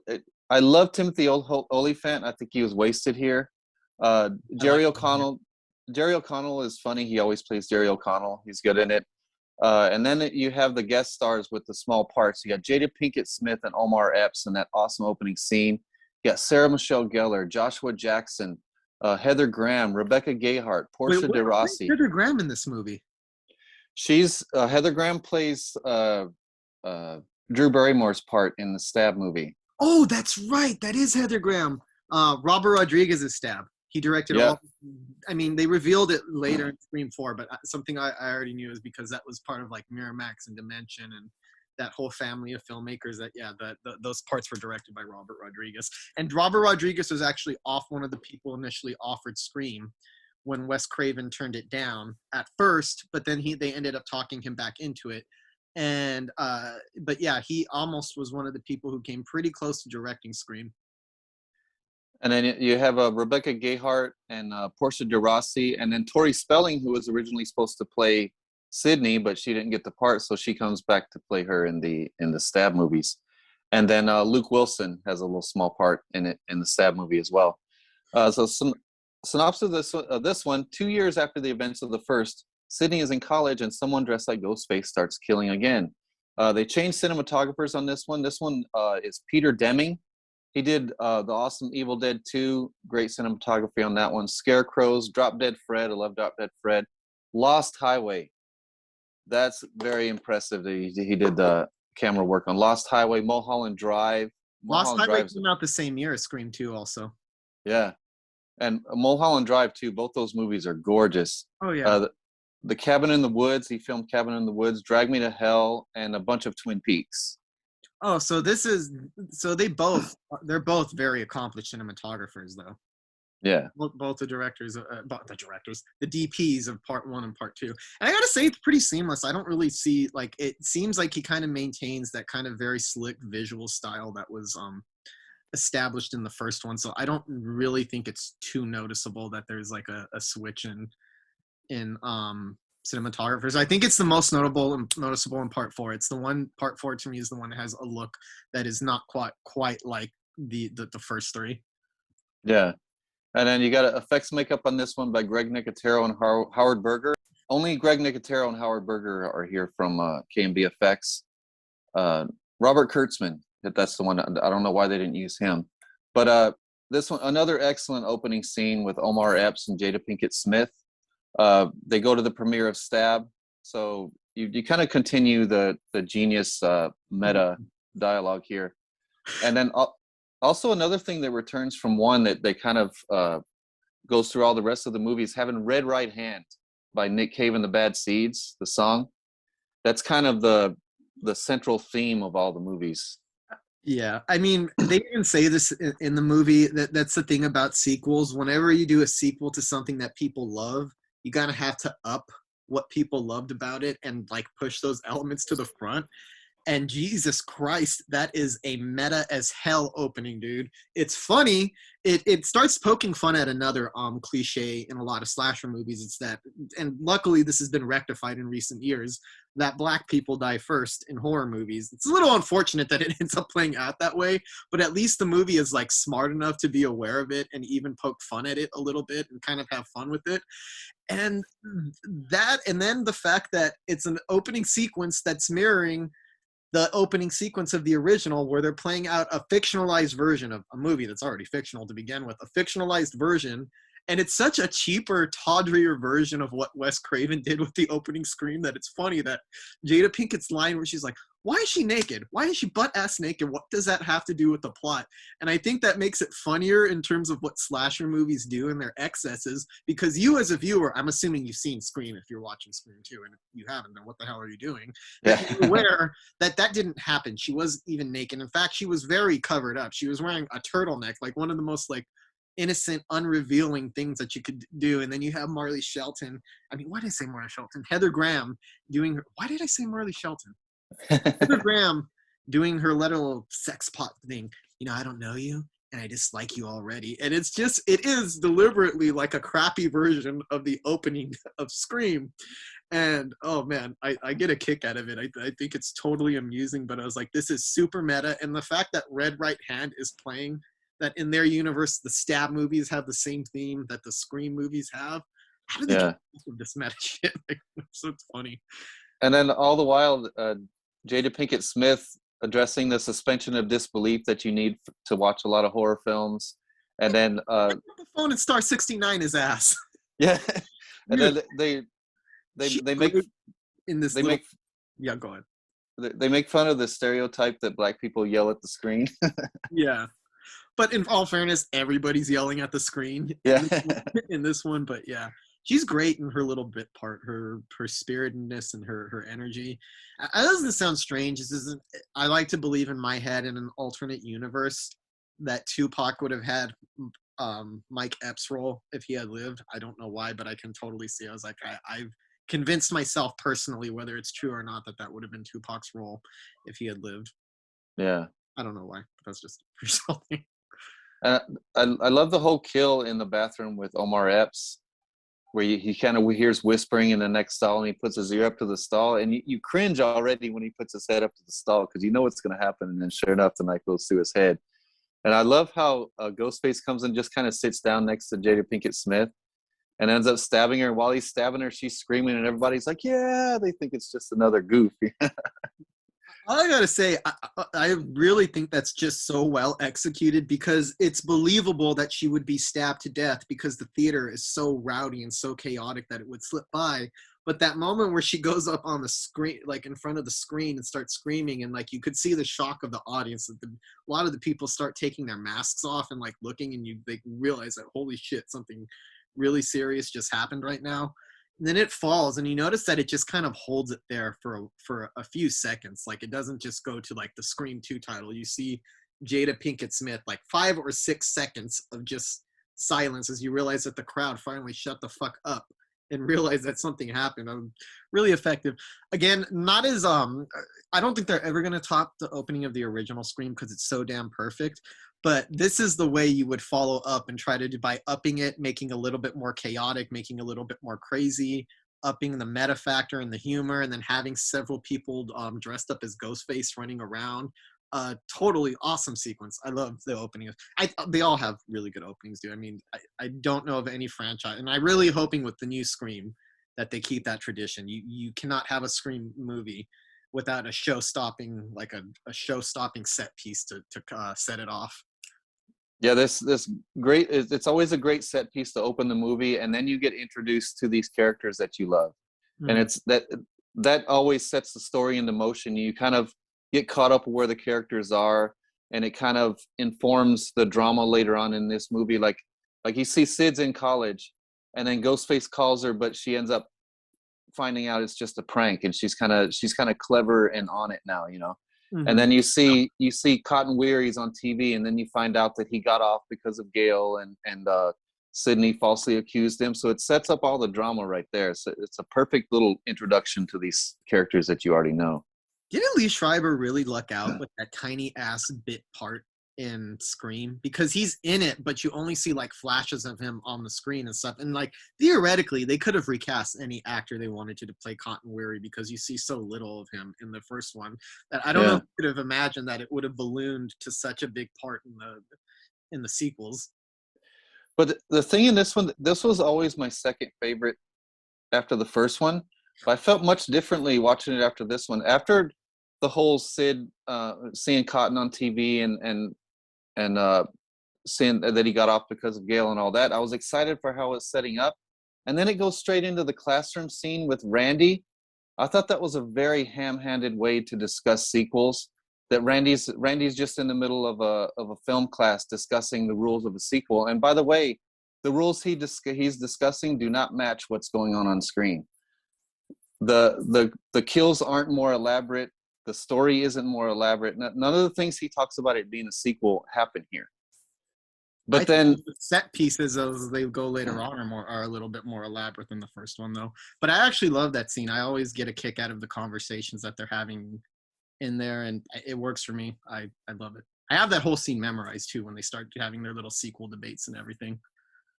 love Timothy Olyphant. I think he was wasted here. Jerry O'Connell. Jerry O'Connell is funny. He always plays Jerry O'Connell. He's good in it. And then you have the guest stars with the small parts. You got Jada Pinkett Smith and Omar Epps in that awesome opening scene. You got Sarah Michelle Gellar, Joshua Jackson, Heather Graham, Rebecca Gayheart, Portia de Rossi.
Heather Graham in this movie?
She's Heather Graham plays Drew Barrymore's part in the Stab movie.
Oh, that's right. That is Heather Graham. Robert Rodriguez's Stab. He directed all. I mean, they revealed it later in Scream 4, but something I already knew is because that was part of like Miramax and Dimension and that whole family of filmmakers. That those parts were directed by Robert Rodriguez. And Robert Rodriguez was actually one of the people initially offered Scream when Wes Craven turned it down at first, but then they ended up talking him back into it. And but yeah, he almost was one of the people who came pretty close to directing Scream.
And then you have Rebecca Gayheart and Portia de Rossi, and then Tori Spelling, who was originally supposed to play Sydney, but she didn't get the part, so she comes back to play her in the Stab movies. And then Luke Wilson has a little small part in it in the Stab movie as well. So some synopsis of this one: 2 years after the events of the first, Sydney is in college, and someone dressed like Ghostface starts killing again. They changed cinematographers on this one. This one is Peter Deming. He did the awesome Evil Dead 2, great cinematography on that one. Scarecrows, Drop Dead Fred, I love Drop Dead Fred. Lost Highway, that's very impressive that he did the camera work on Lost Highway. Mulholland Drive.
Lost Highway came out the same year as Scream 2 also.
Yeah, and Mulholland Drive too, both those movies are gorgeous.
Oh yeah.
The Cabin in the Woods, he filmed Cabin in the Woods, Drag Me to Hell, and a bunch of Twin Peaks.
Oh, they're both very accomplished cinematographers, though.
Yeah.
Both the directors, the DPs of part 1 and part 2. And I gotta say, it's pretty seamless. I don't really see, like, it seems like he kind of maintains that kind of very slick visual style that was established in the first one. So I don't really think it's too noticeable that there's like a switch in cinematographers. I think it's the most noticeable in part 4. It's the one, part 4 to me is the one that has a look that is not quite like the first 3.
Yeah. And then you got effects makeup on this one by Greg Nicotero and Howard Berger. Only Greg Nicotero and Howard Berger are here from K&B Effects. Robert Kurtzman, that's the one. I don't know why they didn't use him. But this one, another excellent opening scene with Omar Epps and Jada Pinkett Smith. They go to the premiere of Stab, so you kind of continue the genius meta dialogue here. And then also another thing that returns from 1 that they kind of goes through all the rest of the movies, having Red Right Hand by Nick Cave and the Bad Seeds, the song. That's kind of the central theme of all the movies.
Yeah, I mean, they even say this in the movie, that's the thing about sequels. Whenever you do a sequel to something that people love, you gotta have to up what people loved about it and like push those elements to the front. And Jesus Christ, that is a meta as hell opening, dude. It's funny. It starts poking fun at another cliche in a lot of slasher movies. It's that, and luckily this has been rectified in recent years, that black people die first in horror movies. It's a little unfortunate that it ends up playing out that way, but at least the movie is like smart enough to be aware of it and even poke fun at it a little bit and kind of have fun with it. And that, and then the fact that it's an opening sequence that's mirroring the opening sequence of the original, where they're playing out a fictionalized version of a movie that's already fictional to begin with, a fictionalized version. And it's such a cheaper, tawdrier version of what Wes Craven did with the opening scream that it's funny that Jada Pinkett's line where she's like, why is she naked? Why is she butt-ass naked? What does that have to do with the plot? And I think that makes it funnier in terms of what slasher movies do in their excesses, because you as a viewer, I'm assuming you've seen Scream if you're watching Scream 2, and if you haven't, then what the hell are you doing?
Yeah.
You're aware that didn't happen. She wasn't even naked. In fact, she was very covered up. She was wearing a turtleneck, like one of the most like innocent, unrevealing things that you could do. And then you have Marley Shelton. I mean, why did I say Marley Shelton? Heather Graham doing her. Why did I say Marley Shelton? Heather Graham doing her little sex pot thing. I don't know you, and I dislike you already. And it is deliberately like a crappy version of the opening of Scream. And oh man, I get a kick out of it. I think it's totally amusing, but I was like, this is super meta. And the fact that Red Right Hand is playing, that in their universe, the Stab movies have the same theme that the Scream movies have. How do they get this meta shit? Like, so it's funny.
And then all the while, Jada Pinkett Smith addressing the suspension of disbelief that you need to watch a lot of horror films. And then
the phone and star 69 his ass.
Yeah. And
Dude,
then they make
in this
they
little,
make
yeah, go ahead.
they make fun of the stereotype that black people yell at the screen.
Yeah. But in all fairness, everybody's yelling at the screen
Yeah.
in this one. But yeah, she's great in her little bit part, her spiritedness and her energy. It doesn't sound strange. This isn't. I like to believe in my head in an alternate universe that Tupac would have had Mike Epps' role if he had lived. I don't know why, but I can totally see. I was like, I've convinced myself personally, whether it's true or not, that would have been Tupac's role if he had lived.
Yeah.
I don't know why, but that's just something.
I love the whole kill in the bathroom with Omar Epps, where he kind of hears whispering in the next stall, and he puts his ear up to the stall, and you cringe already when he puts his head up to the stall because you know what's going to happen, and then sure enough, the knife goes through his head. And I love how Ghostface comes and just kind of sits down next to Jada Pinkett Smith and ends up stabbing her. And while he's stabbing her, she's screaming, and everybody's like, yeah, they think it's just another goof.
All I gotta say, I really think that's just so well executed, because it's believable that she would be stabbed to death because the theater is so rowdy and so chaotic that it would slip by. But that moment where she goes up on the screen, like in front of the screen, and starts screaming, and like you could see the shock of the audience. That a lot of the people start taking their masks off and like looking, and they realize that holy shit, something really serious just happened right now. And then it falls, and you notice that it just kind of holds it there for a few seconds. Like it doesn't just go to like the Scream 2 title. You see Jada Pinkett Smith, like 5 or 6 seconds of just silence as you realize that the crowd finally shut the fuck up and realize that something happened. Really effective. Again, not as I don't think they're ever going to top the opening of the original Scream because it's so damn perfect. But this is the way you would follow up and try to do, by upping it, making a little bit more chaotic, making a little bit more crazy, upping the meta factor and the humor, and then having several people dressed up as Ghostface running around. Totally awesome sequence. I love the opening. They all have really good openings, dude. I mean, I don't know of any franchise, and I'm really hoping with the new Scream that they keep that tradition. You cannot have a Scream movie without a show-stopping, like a show-stopping set piece to set it off.
Yeah, this great. It's always a great set piece to open the movie, and then you get introduced to these characters that you love, and it's that always sets the story into motion. You kind of get caught up where the characters are, and it kind of informs the drama later on in this movie. Like you see Sid's in college, and then Ghostface calls her, but she ends up finding out it's just a prank, and she's kind of clever and on it now, you know. Mm-hmm. And then you see Cotton Weary's on TV, and then you find out that he got off because of Gail, and Sydney falsely accused him. So it sets up all the drama right there. So it's a perfect little introduction to these characters that you already know.
Didn't Lee Schreiber really luck out with that tiny ass bit part in Scream? Because he's in it, but you only see like flashes of him on the screen and stuff. And like theoretically, they could have recast any actor they wanted to play Cotton Weary, because you see so little of him in the first one that I don't know if you could have imagined that it would have ballooned to such a big part in the sequels.
But the thing in this one, this was always my second favorite after the first one. But I felt much differently watching it after this one. After the whole Sid seeing Cotton on TV and seeing that he got off because of Gail and all that, I was excited for how it's setting up. And then it goes straight into the classroom scene with Randy. I thought that was a very ham-handed way to discuss sequels. That Randy's just in the middle of a film class discussing the rules of a sequel. And by the way, the rules he's discussing do not match what's going on screen. The kills aren't more elaborate. The story isn't more elaborate. None of the things he talks about it being a sequel happen here. But then
the set pieces as they go later on are a little bit more elaborate than the first one, though. But I actually love that scene. I always get a kick out of the conversations that they're having in there, and it works for me. I love it. I have that whole scene memorized too when they start having their little sequel debates and everything.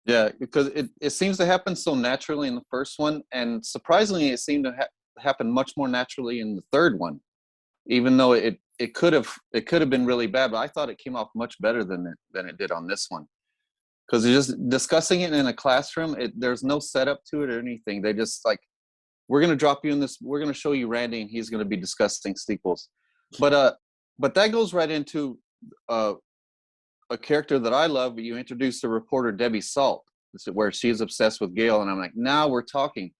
Yeah, because it seems to happen so naturally in the first one, and surprisingly, it seemed to happen much more naturally in the third one. Even though it could have been really bad, but I thought it came off much better than it did on this one. Because just discussing it in a classroom, there's no setup to it or anything. They just like, we're gonna drop you in this. We're gonna show you Randy, and he's gonna be discussing sequels. But that goes right into a character that I love. But you introduced the reporter Debbie Salt, where she's obsessed with Gail, and I'm like, now we're talking.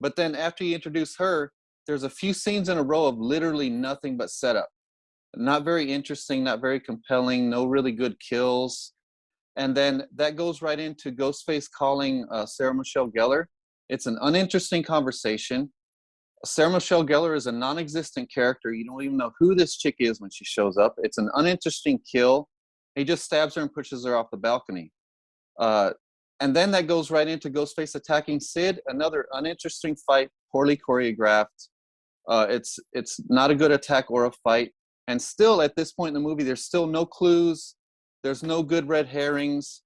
But then after you introduce her, there's a few scenes in a row of literally nothing but setup. Not very interesting, not very compelling, no really good kills. And then that goes right into Ghostface calling Sarah Michelle Gellar. It's an uninteresting conversation. Sarah Michelle Gellar is a non-existent character. You don't even know who this chick is when she shows up. It's an uninteresting kill. He just stabs her and pushes her off the balcony. And then that goes right into Ghostface attacking Sid. Another uninteresting fight, poorly choreographed. It's not a good attack or a fight. And still, at this point in the movie, there's still no clues. There's no good red herrings.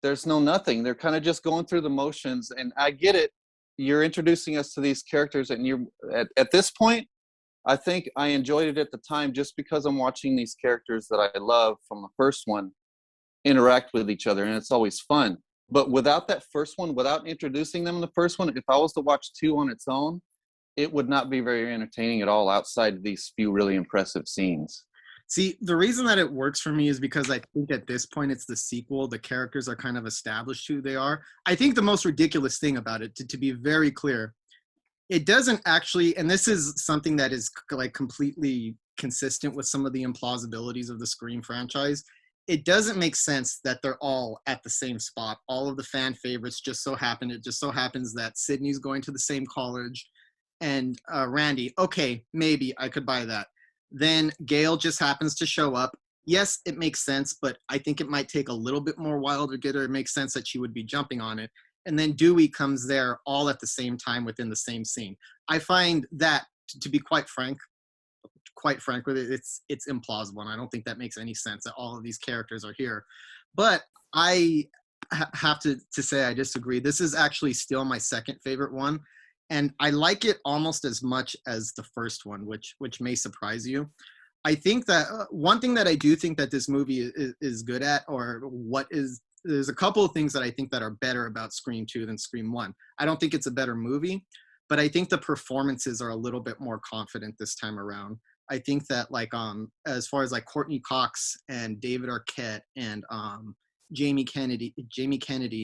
There's no nothing. They're kind of just going through the motions. And I get it. You're introducing us to these characters, and you're at this point, I think I enjoyed it at the time just because I'm watching these characters that I love from the first one interact with each other, and it's always fun. But without that first one, without introducing them in the first one, if I was to watch two on its own, it would not be very entertaining at all outside of these few really impressive scenes.
See, the reason that it works for me is because I think at this point it's the sequel. The characters are kind of established who they are. I think the most ridiculous thing about it, to be very clear, it doesn't actually, and this is something that is like completely consistent with some of the implausibilities of the Scream franchise. It doesn't make sense that they're all at the same spot. All of the fan favorites just so happen. It just so happens that Sydney's going to the same college, and Randy. Okay, maybe I could buy that. Then Gail just happens to show up. Yes, it makes sense, but I think it might take a little bit more while to get her. It makes sense that she would be jumping on it. And then Dewey comes there all at the same time within the same scene. I find that, to be quite frank with it, it's implausible, and I don't think that makes any sense that all of these characters are here. But I have to say I disagree. This is actually still my second favorite one, and I like it almost as much as the first one, which may surprise you. I think that one thing that I do think that this movie is good at, or there's a couple of things that I think that are better about Scream 2 than Scream 1. I don't think it's a better movie, but I think the performances are a little bit more confident this time around. I think that as far as like Courtney Cox and David Arquette and Jamie Kennedy,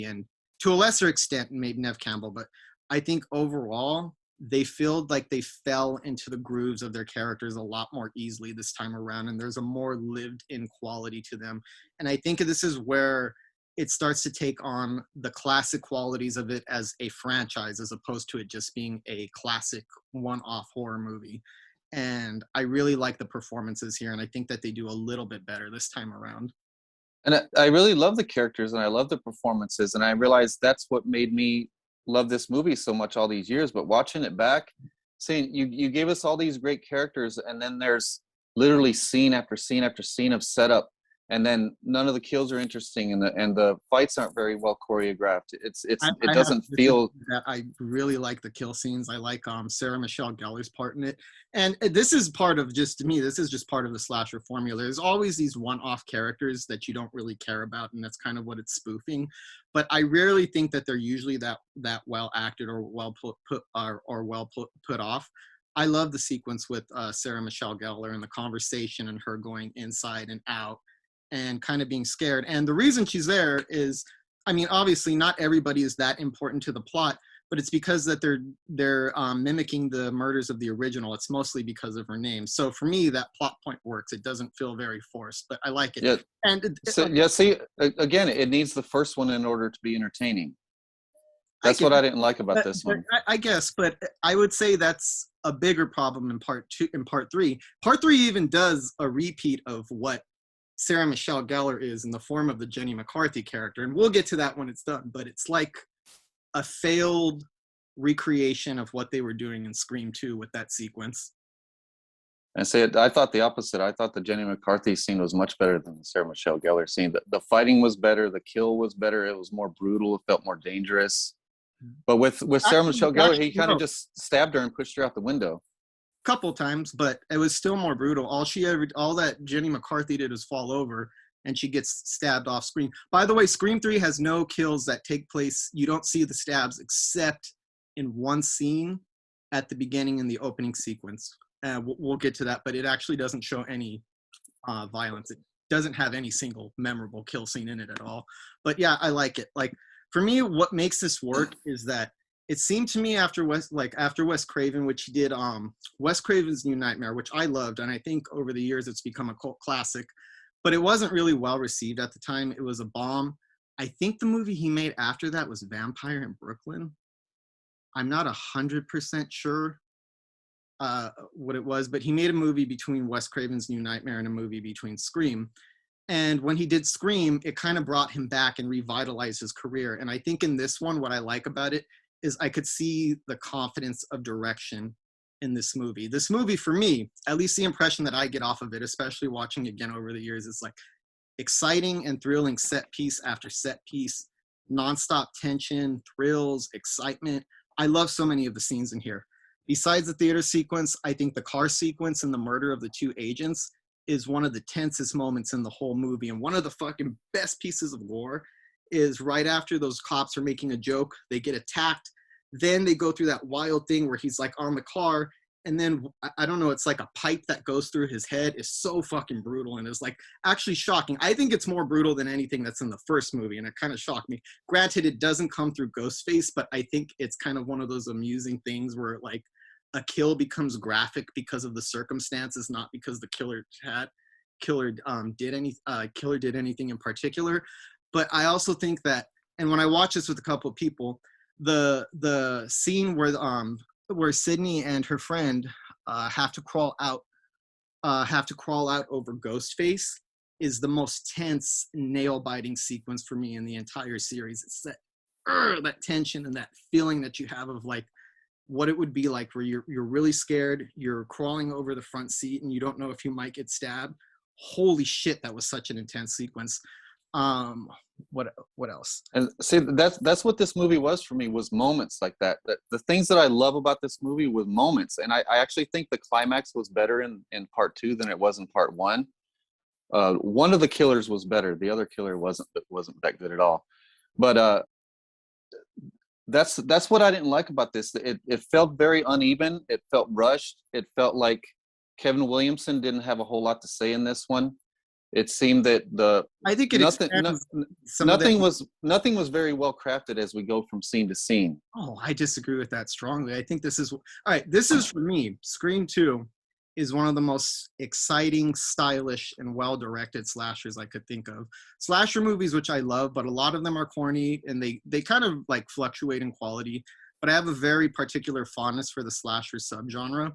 and to a lesser extent maybe Nev Campbell, but I think overall they feel like they fell into the grooves of their characters a lot more easily this time around, and there's a more lived-in quality to them. And I think this is where it starts to take on the classic qualities of it as a franchise, as opposed to it just being a classic one-off horror movie. And I really like the performances here, and I think that they do a little bit better this time around.
And I really love the characters, and I love the performances, and I realized that's what made me love this movie so much all these years. But watching it back, saying you gave us all these great characters, and then there's literally scene after scene after scene of setup, and then none of the kills are interesting, and the fights aren't very well choreographed. It doesn't feel
that. I really like the kill scenes. I like Sarah Michelle Gellar's part in it, and this is part of, just to me, this is just part of the slasher formula. There's always these one-off characters that you don't really care about, and that's kind of what it's spoofing. But I rarely think that they're usually that well acted or well put off. I love the sequence with Sarah Michelle Gellar and the conversation and her going inside and out and kind of being scared. And the reason she's there is, I mean, obviously not everybody is that important to the plot, but it's because that they're mimicking the murders of the original. It's mostly because of her name. So for me, that plot point works. It doesn't feel very forced, but I like it.
Yeah.
And
see, again, it needs the first one in order to be entertaining. That's what I didn't like about this one.
I guess, but I would say that's a bigger problem in part two. In part three, part three even does a repeat of what Sarah Michelle Gellar is in the form of the Jenny McCarthy character, and we'll get to that when it's done. But it's like a failed recreation of what they were doing in Scream 2 with that sequence.
And say I thought the opposite. I thought the Jenny McCarthy scene was much better than the Sarah Michelle Gellar scene. The fighting was better. The kill was better. It was more brutal. It felt more dangerous. But with Sarah Michelle Gellar, he kind of just stabbed her and pushed her out the window.
Couple times, but it was still more brutal. All that Jenny McCarthy did was fall over, and she gets stabbed off screen. By the way, Scream 3 has no kills that take place. You don't see the stabs except in one scene at the beginning in the opening sequence. We'll get to that, but it actually doesn't show any violence. It doesn't have any single memorable kill scene in it at all. But yeah, I like it. Like, for me, what makes this work is that it seemed to me after Wes Craven, which he did Wes Craven's New Nightmare, which I loved, and I think over the years it's become a cult classic, but it wasn't really well received at the time. It was a bomb. I think the movie he made after that was Vampire in Brooklyn. I'm not 100% sure what it was, but he made a movie between Wes Craven's New Nightmare and a movie between Scream. And when he did Scream, it kind of brought him back and revitalized his career. And I think in this one, what I like about it is I could see the confidence of direction in this movie. This movie, for me, at least the impression that I get off of it, especially watching it again over the years, is like exciting and thrilling set piece after set piece, nonstop tension, thrills, excitement. I love so many of the scenes in here. Besides the theater sequence, I think the car sequence and the murder of the two agents is one of the tensest moments in the whole movie. And one of the fucking best pieces of gore is right after those cops are making a joke, they get attacked. Then they go through that wild thing where he's like on the car. And then, I don't know, it's like a pipe that goes through his head. Is so fucking brutal and is like actually shocking. I think it's more brutal than anything that's in the first movie. And it kind of shocked me. Granted, it doesn't come through Ghostface, but I think it's kind of one of those amusing things where like a kill becomes graphic because of the circumstances, not because the killer did anything in particular. But I also think that, and when I watch this with a couple of people, the scene where Sydney and her friend have to crawl out over Ghostface is the most tense, nail-biting sequence for me in the entire series. It's that tension and that feeling that you have of like what it would be like where you're really scared, you're crawling over the front seat and you don't know if you might get stabbed. Holy shit, that was such an intense sequence. What else?
And see, that's what this movie was for me, was moments like that. The things that I love about this movie was moments. And I actually think the climax was better in part 2 than it was in part 1. One of the killers was better. The other killer wasn't that good at all. But that's what I didn't like about this. It felt very uneven. It felt rushed. It felt like Kevin Williamson didn't have a whole lot to say in this one. It seemed that nothing was very well crafted as we go from scene to scene.
Oh, I disagree with that strongly. I think this is all right. This is, for me, Scream 2 is one of the most exciting, stylish, and well-directed slashers I could think of. Slasher movies, which I love, but a lot of them are corny and they kind of like fluctuate in quality. But I have a very particular fondness for the slasher subgenre.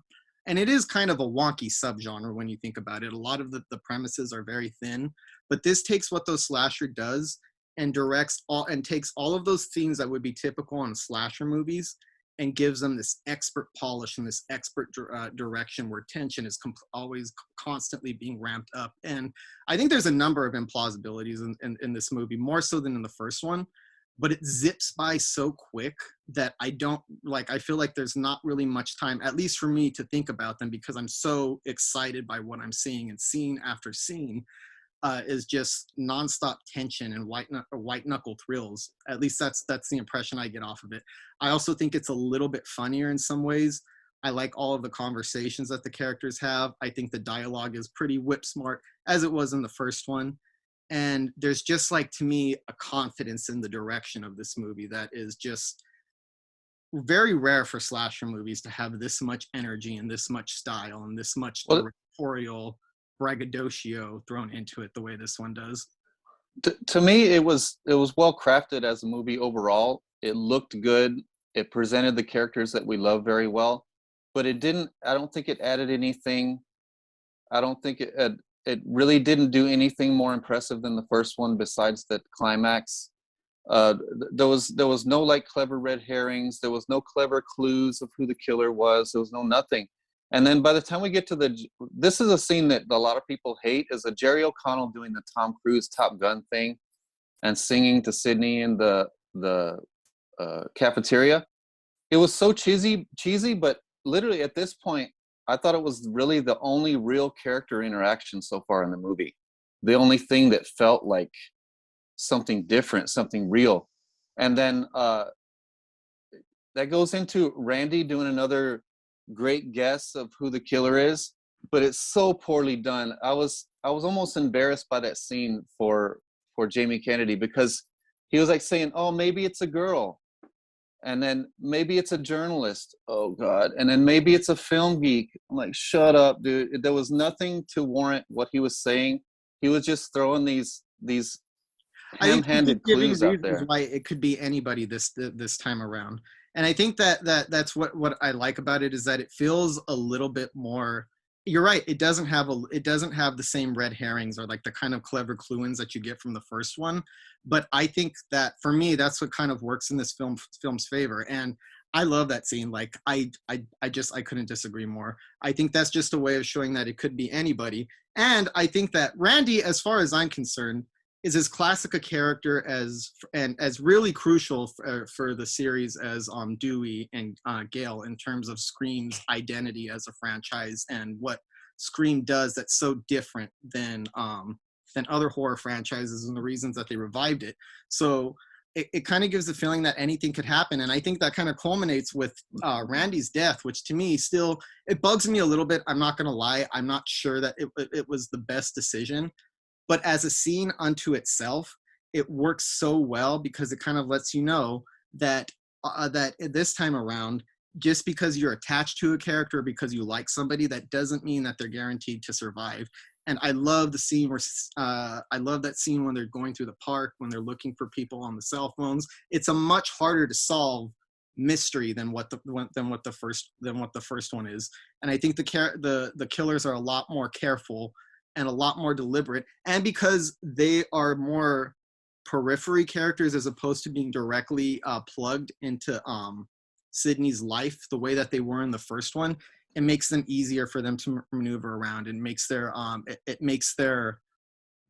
And it is kind of a wonky subgenre when you think about it. A lot of the premises are very thin, but this takes what those slasher does and takes all of those themes that would be typical in slasher movies and gives them this expert polish and this expert direction where tension is always constantly being ramped up. And I think there's a number of implausibilities in this movie, more so than in the first one, but it zips by so quick that I feel like there's not really much time, at least for me, to think about them because I'm so excited by what I'm seeing, and scene after scene is just nonstop tension and white knuckle thrills. At least that's the impression I get off of it. I also think it's a little bit funnier in some ways. I like all of the conversations that the characters have. I think the dialogue is pretty whip smart, as it was in the first one. And there's just, like, to me, a confidence in the direction of this movie that is just very rare for slasher movies to have this much energy and this much style and this much directorial braggadocio thrown into it the way this one does.
To me, it was well crafted as a movie overall. It looked good. It presented the characters that we love very well, but I don't think it added anything. I don't think it really didn't do anything more impressive than the first one besides that climax. There was no like clever red herrings. There was no clever clues of who the killer was. There was no nothing. And then by the time we get to this is a scene that a lot of people hate, is a Jerry O'Connell doing the Tom Cruise Top Gun thing and singing to Sydney in the cafeteria. It was so cheesy, but literally at this point, I thought it was really the only real character interaction so far in the movie. The only thing that felt like something different, something real. And then that goes into Randy doing another great guess of who the killer is, but it's so poorly done. I was almost embarrassed by that scene for Jamie Kennedy, because he was like saying, oh, maybe it's a girl, and then maybe it's a journalist, oh god, and then maybe it's a film geek. I'm like, shut up, dude. There was nothing to warrant what he was saying. He was just throwing these ham-handed clues out there.
Why it could be anybody this time around. And I think that's what I like about it, is that it feels a little bit more. You're right. It doesn't have the same red herrings or like the kind of clever clue-ins that you get from the first one. But I think that for me, that's what kind of works in this film's favor. And I love that scene. Like I couldn't disagree more. I think that's just a way of showing that it could be anybody. And I think that Randy, as far as I'm concerned, is as classic a character as really crucial for the series as Dewey and Gale, in terms of Scream's identity as a franchise and what Scream does that's so different than other horror franchises, and the reasons that they revived it. So it kind of gives the feeling that anything could happen, and I think that kind of culminates with Randy's death, which to me still, it bugs me a little bit. I'm not gonna lie. I'm not sure that it was the best decision. But as a scene unto itself, it works so well, because it kind of lets you know that that this time around, just because you're attached to a character, because you like somebody, that doesn't mean that they're guaranteed to survive. And I love the scene where I love that scene when they're going through the park, when they're looking for people on the cell phones. It's a much harder to solve mystery than what the first one is. And I think the killers are a lot more careful and a lot more deliberate, and because they are more periphery characters as opposed to being directly plugged into Sydney's life the way that they were in the first one, it makes them easier for them to maneuver around, and makes their it makes their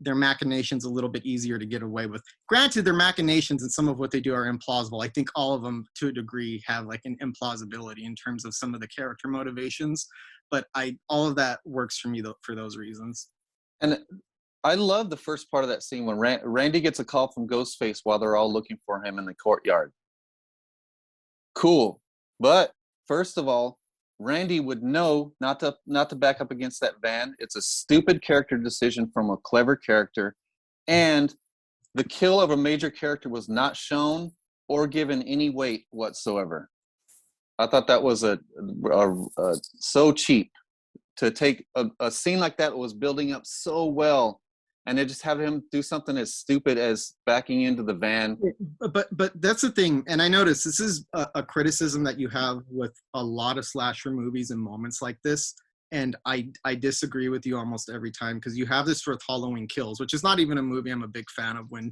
machinations a little bit easier to get away with. Granted, their machinations and some of what they do are implausible. I think all of them, to a degree, have like an implausibility in terms of some of the character motivations, but all of that works for me for those reasons.
And I love the first part of that scene when Randy gets a call from Ghostface while they're all looking for him in the courtyard. Cool. But first of all, Randy would know not to back up against that van. It's a stupid character decision from a clever character. And the kill of a major character was not shown or given any weight whatsoever. I thought that was so cheap. To take a scene like that was building up so well, and they just have him do something as stupid as backing into the van.
But that's the thing, and I notice this is a criticism that you have with a lot of slasher movies and moments like this, and I disagree with you almost every time, because you have this with Halloween Kills, which is not even a movie I'm a big fan of, when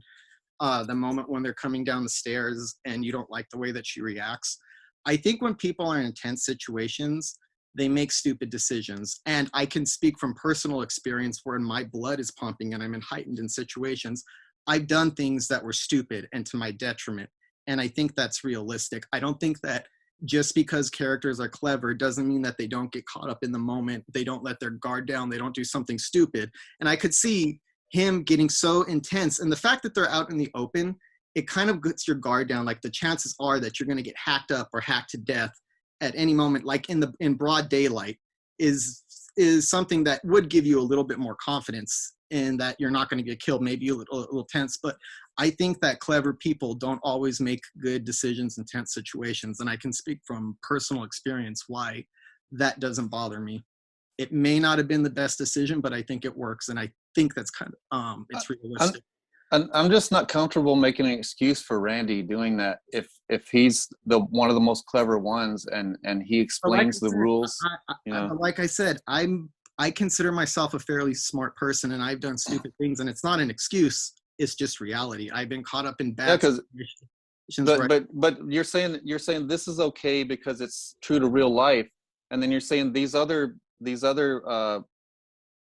the moment when they're coming down the stairs and you don't like the way that she reacts. I think when people are in tense situations, they make stupid decisions. And I can speak from personal experience where my blood is pumping and I'm in heightened situations. I've done things that were stupid and to my detriment. And I think that's realistic. I don't think that just because characters are clever doesn't mean that they don't get caught up in the moment. They don't let their guard down. They don't do something stupid. And I could see him getting so intense. And the fact that they're out in the open, it kind of gets your guard down. Like the chances are that you're going to get hacked up or hacked to death at any moment, like in broad daylight, is something that would give you a little bit more confidence in that you're not going to get killed, maybe a little tense. But I think that clever people don't always make good decisions in tense situations. And I can speak from personal experience why that doesn't bother me. It may not have been the best decision, but I think it works. And I think that's kind of, it's realistic.
I'm just not comfortable making an excuse for Randy doing that if he's one of the most clever ones and he explains the rules.
Like I said, I consider myself a fairly smart person, and I've done stupid things, and it's not an excuse. It's just reality. I've been caught up in bad situations.
But you're saying this is okay because it's true to real life. and then you're saying these other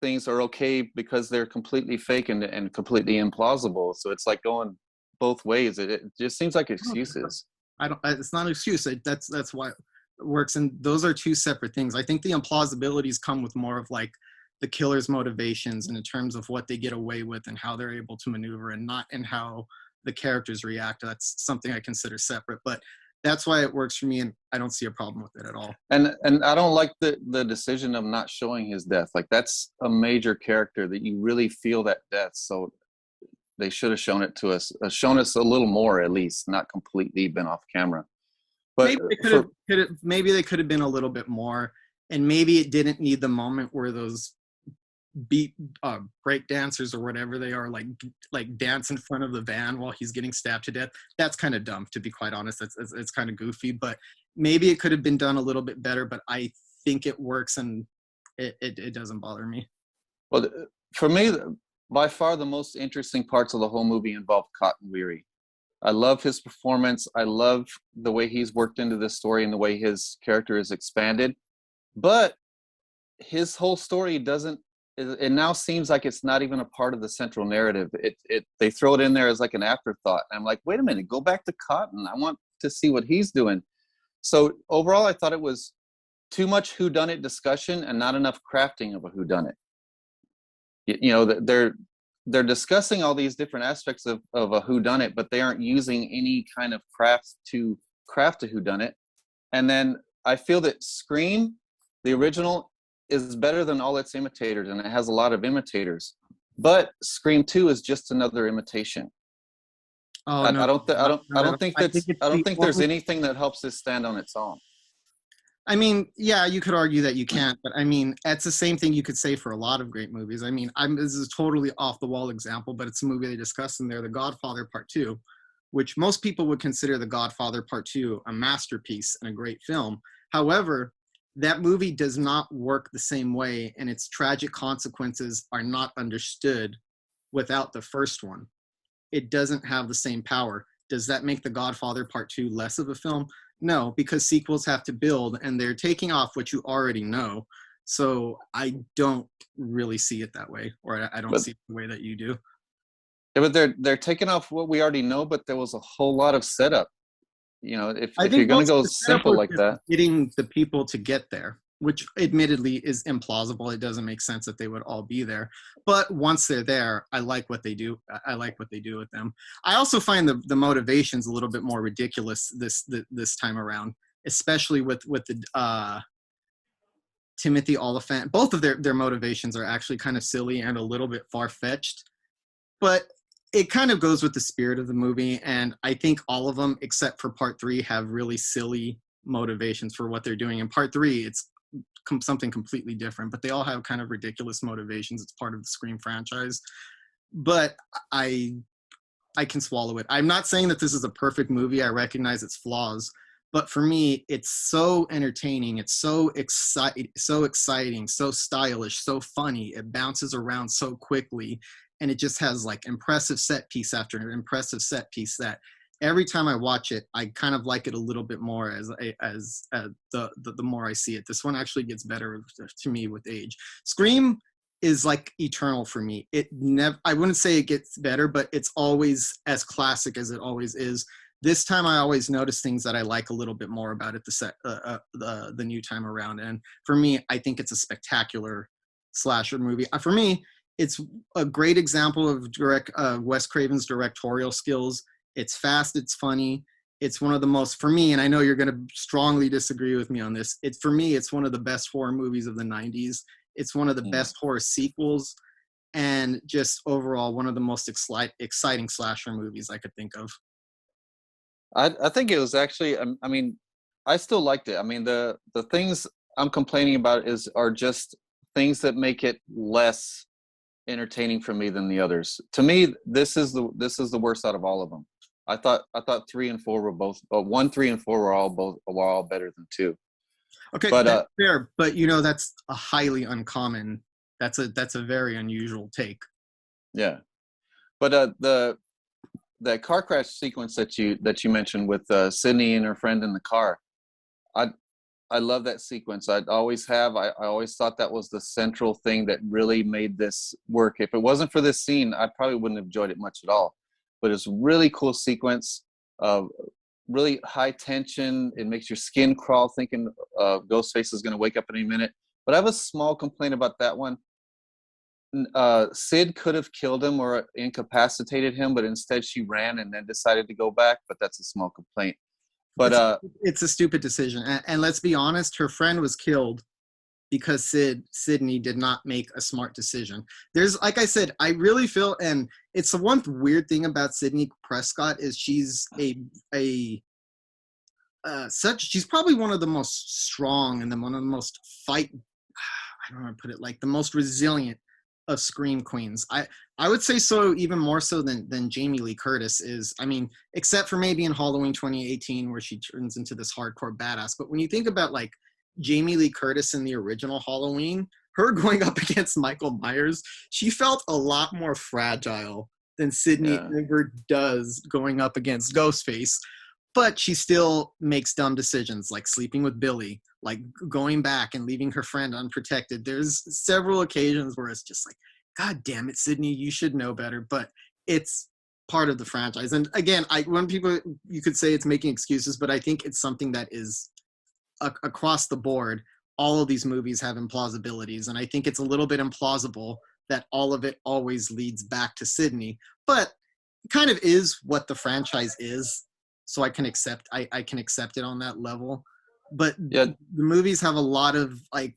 things are okay because they're completely fake and completely implausible. So it's like going both ways. It just seems like excuses.
It's not an excuse. That's why it works. And those are two separate things. I think the implausibilities come with more of like the killer's motivations and in terms of what they get away with and how they're able to maneuver, and not in how the characters react. That's something I consider separate, but that's why it works for me, and I don't see a problem with it at all.
And I don't like the decision of not showing his death. Like, that's a major character that you really feel that death. So they should have shown it to us, shown us a little more at least, not completely been off camera. But
maybe they could have been a little bit more, and maybe it didn't need the moment where those break dancers or whatever they are like dance in front of the van while he's getting stabbed to death. That's kind of dumb, to be quite honest. It's kind of goofy, but maybe it could have been done a little bit better. But I think it works, and it doesn't bother me.
Well, for me, by far the most interesting parts of the whole movie involve Cotton Weary. I love his performance. I love the way he's worked into this story and the way his character is expanded. But his whole story it now seems like it's not even a part of the central narrative. They throw it in there as like an afterthought. And I'm like, wait a minute, go back to Cotton. I want to see what he's doing. So overall, I thought it was too much whodunit discussion and not enough crafting of a whodunit. You know, they're discussing all these different aspects of a whodunit, but they aren't using any kind of craft to craft a whodunit. And then I feel that Scream, the original, is better than all its imitators, and it has a lot of imitators. But Scream 2 is just another imitation.
Oh,
I
no,
don't think there's anything that helps this stand on its own.
I mean, yeah, you could argue that you can't, but I mean, it's the same thing you could say for a lot of great movies. I mean, this is a totally off the wall example, but it's a movie they discussed in there, The Godfather Part 2, which most people would consider The Godfather Part 2 a masterpiece and a great film. However, that movie does not work the same way, and its tragic consequences are not understood without the first one. It doesn't have the same power. Does that make The Godfather Part 2 less of a film? No, because sequels have to build, and they're taking off what you already know. So I don't really see it that way, or I don't see it the way that you do.
Yeah, but they're taking off what we already know, but there was a whole lot of setup. You know, if you're going to go simple like that.
Getting the people to get there, which admittedly is implausible. It doesn't make sense that they would all be there. But once they're there, I like what they do. I like what they do with them. I also find the motivations a little bit more ridiculous this time around, especially with the Timothy Olyphant. Both of their motivations are actually kind of silly and a little bit far-fetched. But it kind of goes with the spirit of the movie, and I think all of them, except for Part 3, have really silly motivations for what they're doing. In Part 3, it's something completely different, but they all have kind of ridiculous motivations. It's part of the Scream franchise. But I can swallow it. I'm not saying that this is a perfect movie. I recognize its flaws. But for me, it's so entertaining. It's so exciting, so stylish, so funny. It bounces around so quickly. And it just has like impressive set piece after impressive set piece that every time I watch it, I kind of like it a little bit more as the more I see it. This one actually gets better to me with age. Scream is like eternal for me. I wouldn't say it gets better, but it's always as classic as it always is. This time I always notice things that I like a little bit more about it the new time around. And for me, I think it's a spectacular slasher movie. For me, it's a great example of Wes Craven's directorial skills. It's fast, it's funny. It's one of the most, for me, and I know you're going to strongly disagree with me on this, for me, it's one of the best horror movies of the 90s. It's one of the best horror sequels, and just overall one of the most exciting slasher movies I could think of.
I think it was actually, I mean, I still liked it. I mean, the things I'm complaining about are just things that make it less entertaining for me than the others. To me, this is the worst out of all of them. I thought 3 and 4 were both 1, 3, and 4 were all better than 2.
Okay, but that's fair. But that's a highly uncommon. That's a very unusual take.
Yeah, but that car crash sequence that you mentioned with Sydney and her friend in the car, I love that sequence. I always have. I always thought that was the central thing that really made this work. If it wasn't for this scene, I probably wouldn't have enjoyed it much at all. But it's a really cool sequence, really high tension. It makes your skin crawl thinking Ghostface is going to wake up any minute. But I have a small complaint about that one. Sid could have killed him or incapacitated him, but instead she ran and then decided to go back. But that's a small complaint. But
it's a stupid decision. And let's be honest, her friend was killed because Sydney did not make a smart decision. There's, like I said, I really feel, and it's the one weird thing about Sydney Prescott is she's she's probably one of the most strong and one of the most I don't know how to put it, like the most resilient of scream queens. I would say so, even more so than Jamie Lee Curtis is. I mean, except for maybe in Halloween 2018 where she turns into this hardcore badass. But when you think about like Jamie Lee Curtis in the original Halloween, her going up against Michael Myers, she felt a lot more fragile than Sydney ever does going up against Ghostface. But she still makes dumb decisions, like sleeping with Billy, like going back and leaving her friend unprotected. There's several occasions where it's just like, God damn it, Sydney, you should know better. But it's part of the franchise. And again, when people, you could say it's making excuses, but I think it's something that is across the board. All of these movies have implausibilities. And I think it's a little bit implausible that all of it always leads back to Sydney. But it kind of is what the franchise is. So I can accept it on that level. But the movies have a lot of like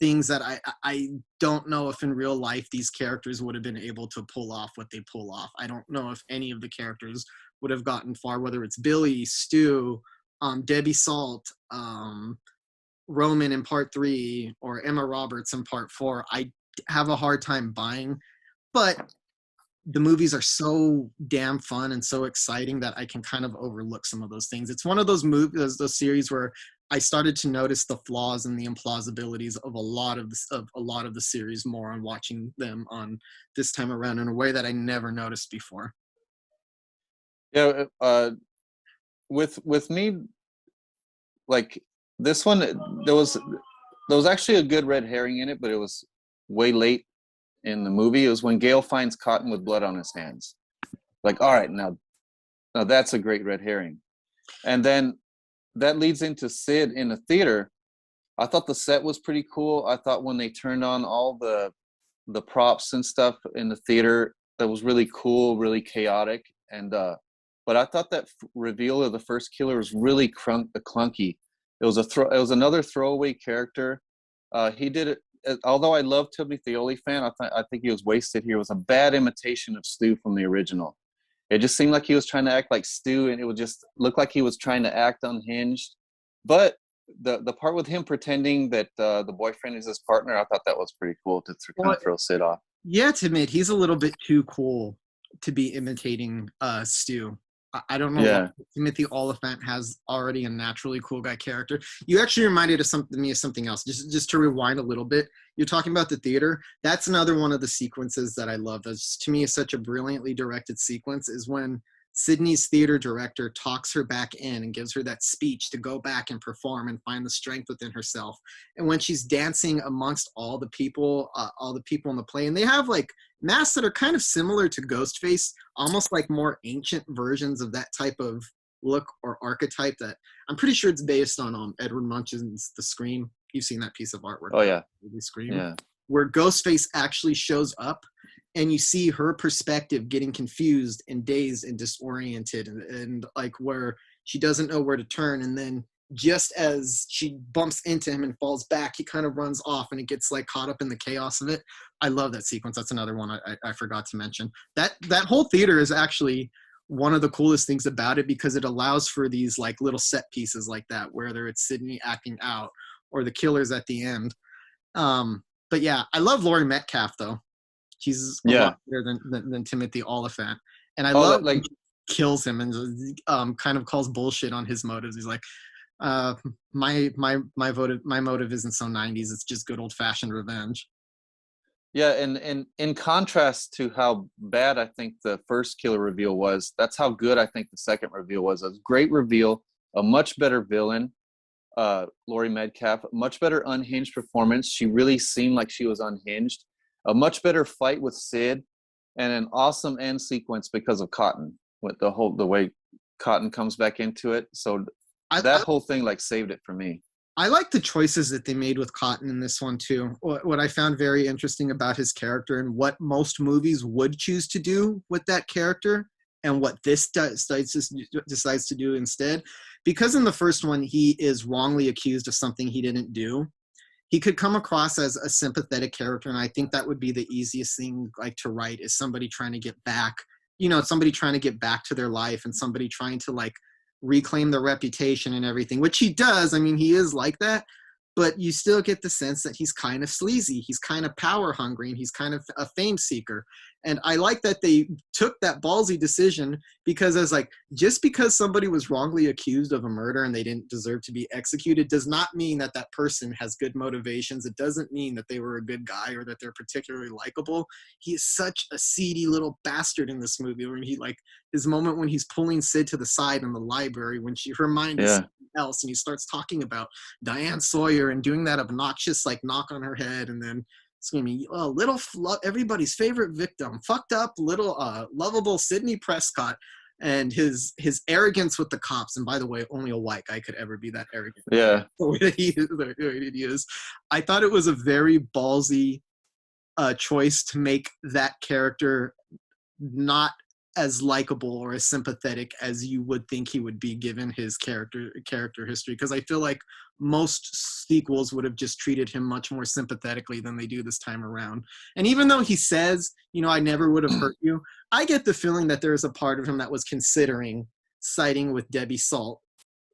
things that I don't know if in real life these characters would have been able to pull off what they pull off. I don't know if any of the characters would have gotten far, whether it's Billy, Stu, Debbie Salt, Roman in part 3, or Emma Roberts in part 4. I have a hard time buying, but the movies are so damn fun and so exciting that I can kind of overlook some of those things. It's one of those movies, those series where I started to notice the flaws and the implausibilities of a lot of the series more on watching them on this time around in a way that I never noticed before.
Yeah, with me, like this one, there was actually a good red herring in it, but it was way late in the movie. It was when Gale finds Cotton with blood on his hands. Like, all right, now that's a great red herring. And then that leads into Sid in the theater. I thought the set was pretty cool. I thought when they turned on all the props and stuff in the theater, that was really cool, really chaotic. And but I thought that reveal of the first killer was really clunky. It was another throwaway character. He did it. Although I love Timothy Olyphant, I think he was wasted here. It was a bad imitation of Stu from the original. It just seemed like he was trying to act like Stu, and it would just look like he was trying to act unhinged. But the part with him pretending that the boyfriend is his partner, I thought that was pretty cool to kind of throw Sid off.
Yeah, to admit, he's a little bit too cool to be imitating Stu. I don't know.
Yeah.
Timothy Olyphant has already a naturally cool guy character. You actually reminded me of something else. Just to rewind a little bit, you're talking about the theater. That's another one of the sequences that I love. That's, to me, is such a brilliantly directed sequence. Is when Sydney's theater director talks her back in and gives her that speech to go back and perform and find the strength within herself. And when she's dancing amongst all the people in the play, and they have like masks that are kind of similar to Ghostface, almost like more ancient versions of that type of look or archetype that I'm pretty sure it's based on Edward Munch's The Scream. You've seen that piece of artwork.
Oh yeah.
The Scream.
Yeah.
Where Ghostface actually shows up and you see her perspective getting confused and dazed and disoriented and like where she doesn't know where to turn. And then just as she bumps into him and falls back, he kind of runs off and it gets like caught up in the chaos of it. I love that sequence. That's another one I forgot to mention. That whole theater is actually one of the coolest things about it because it allows for these like little set pieces like that, whether it's Sydney acting out or the killers at the end. But yeah, I love Laurie Metcalf though. She's a lot better than Timothy Olyphant. And I love like kills him and kind of calls bullshit on his motives. He's like, my motive isn't so 90s. It's just good old fashioned revenge.
Yeah, and in contrast to how bad I think the first killer reveal was, that's how good I think the second reveal was. A great reveal, a much better villain. Laurie Metcalf. Much better unhinged performance. She really seemed like she was unhinged. A much better fight with Sid, and an awesome end sequence because of Cotton. With the way Cotton comes back into it. So that whole thing like saved it for me.
I like the choices that they made with Cotton in this one too. What I found very interesting about his character and what most movies would choose to do with that character, and what this decides to do instead. Because in the first one, he is wrongly accused of something he didn't do. He could come across as a sympathetic character, and I think that would be the easiest thing like to write, is somebody trying to get back, somebody trying to get back to their life, and somebody trying to like reclaim their reputation and everything, which he does. I mean, he is like that, but you still get the sense that he's kind of sleazy. He's kind of power hungry, and he's kind of a fame seeker. And I like that they took that ballsy decision, because I was like, just because somebody was wrongly accused of a murder and they didn't deserve to be executed does not mean that that person has good motivations. It doesn't mean that they were a good guy or that they're particularly likable. He is such a seedy little bastard in this movie, where he like his moment when he's pulling Sid to the side in the library when her mind is something else, and he starts talking about Diane Sawyer and doing that obnoxious like knock on her head, and then screaming, "Oh, everybody's favorite victim, fucked up little lovable Sidney Prescott," and his arrogance with the cops. And by the way, only a white guy could ever be that arrogant.
Yeah,
The way that he is. I thought it was a very ballsy choice to make that character not as likable or as sympathetic as you would think he would be given his character history, because I feel like most sequels would have just treated him much more sympathetically than they do this time around. And even though he says, I never would have hurt you, I get the feeling that there's a part of him that was considering siding with Debbie Salt,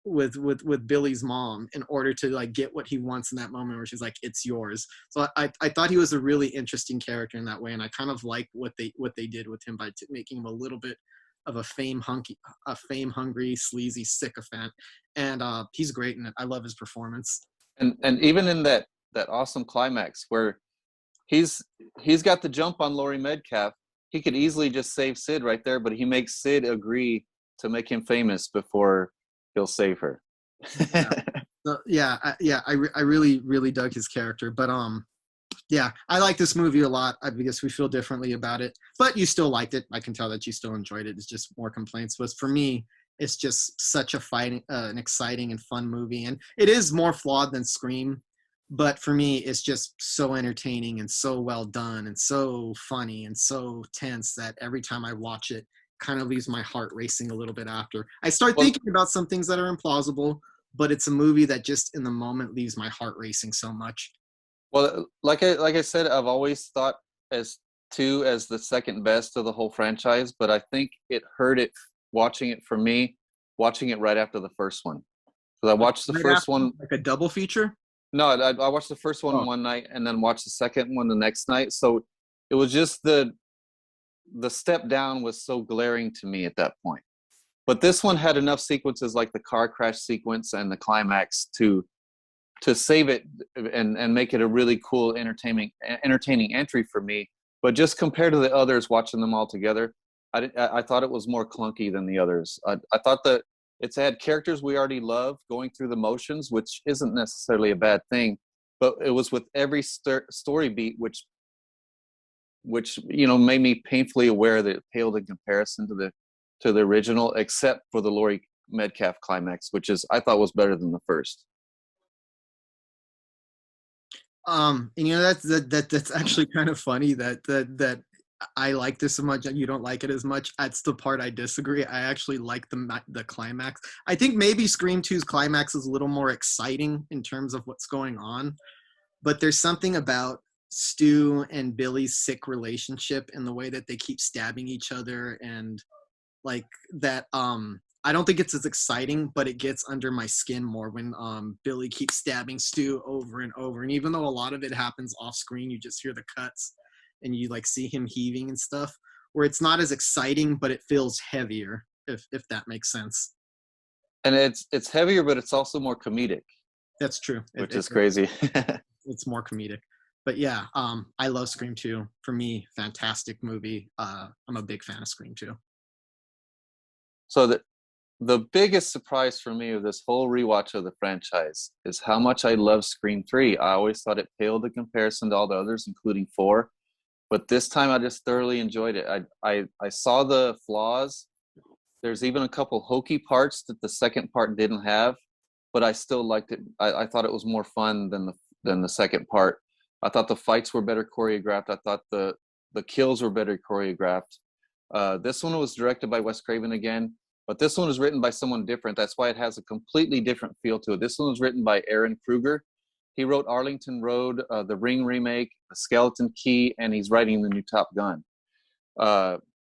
with Billy's mom, in order to like get what he wants in that moment where she's like, it's yours. So I thought he was a really interesting character in that way, and I kind of like what they did with him by making him a little bit of a fame hungry, sleazy sycophant. And he's great in it. I love his performance.
And even in that awesome climax where he's got the jump on Laurie Metcalf, he could easily just save Sid right there, but he makes Sid agree to make him famous before he'll save her.
I really, really dug his character. But yeah, I like this movie a lot. I guess we feel differently about it, but you still liked it. I can tell that you still enjoyed it. It's just more complaints. But for me, it's just such an exciting and fun movie, and it is more flawed than Scream. But for me, it's just so entertaining and so well done and so funny and so tense that every time I watch it, kind of leaves my heart racing a little bit after. I start thinking about some things that are implausible, but it's a movie that just in the moment leaves my heart racing so much.
Well, like I said, I've always thought as 2 as the second best of the whole franchise, but I think it hurt it watching it right after the first one. Because I watched the first one
like a double feature.
No, I watched the first one one night and then watched the second one the next night. So it was just the step down was so glaring to me at that point. But this one had enough sequences like the car crash sequence and the climax to save it and make it a really cool, entertaining entry for me. But just compared to the others, watching them all together, I thought it was more clunky than the others. I thought that it's had characters we already love going through the motions, which isn't necessarily a bad thing, but it was with every story beat, which made me painfully aware that it paled in comparison to the original, except for the Laurie Metcalf climax, which I thought was better than the first.
And that's actually kind of funny that I like this so much and you don't like it as much. That's the part I disagree. I actually like the climax. I think maybe Scream 2's climax is a little more exciting in terms of what's going on, but there's something about Stu and Billy's sick relationship and the way that they keep stabbing each other and like that. I don't think it's as exciting, but it gets under my skin more when Billy keeps stabbing Stu over and over. And even though a lot of it happens off screen, you just hear the cuts and you like see him heaving and stuff, where it's not as exciting, but it feels heavier, if that makes sense.
And it's heavier, but it's also more comedic.
That's true.
Which is crazy.
It's more comedic. But yeah, I love Scream 2. For me, fantastic movie. I'm a big fan of Scream 2.
So The biggest surprise for me of this whole rewatch of the franchise is how much I love Scream 3. I always thought it paled in comparison to all the others, including 4. But this time I just thoroughly enjoyed it. I saw the flaws. There's even a couple hokey parts that the second part didn't have, but I still liked it. I thought it was more fun than the second part. I thought the fights were better choreographed. I thought the kills were better choreographed. This one was directed by Wes Craven again, but this one was written by someone different. That's why it has a completely different feel to it. This one was written by Aaron Kruger. He wrote Arlington Road, the Ring remake, The Skeleton Key, and he's writing the new Top Gun.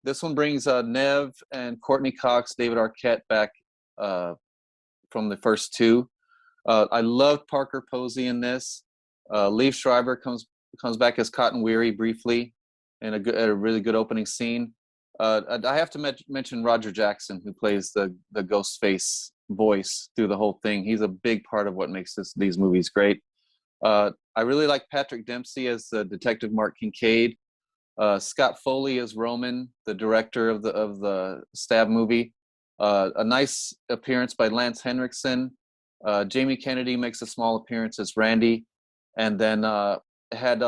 This one brings Nev and Courtney Cox, David Arquette back from the first two. I loved Parker Posey in this. Liev Schreiber comes back as Cotton Weary briefly in a really good opening scene. I have to mention Roger Jackson, who plays the Ghostface voice through the whole thing. He's a big part of what makes these movies great. I really like Patrick Dempsey as Detective Mark Kincaid. Scott Foley as Roman, the director of the Stab movie. A nice appearance by Lance Henriksen. Jamie Kennedy makes a small appearance as Randy, and then had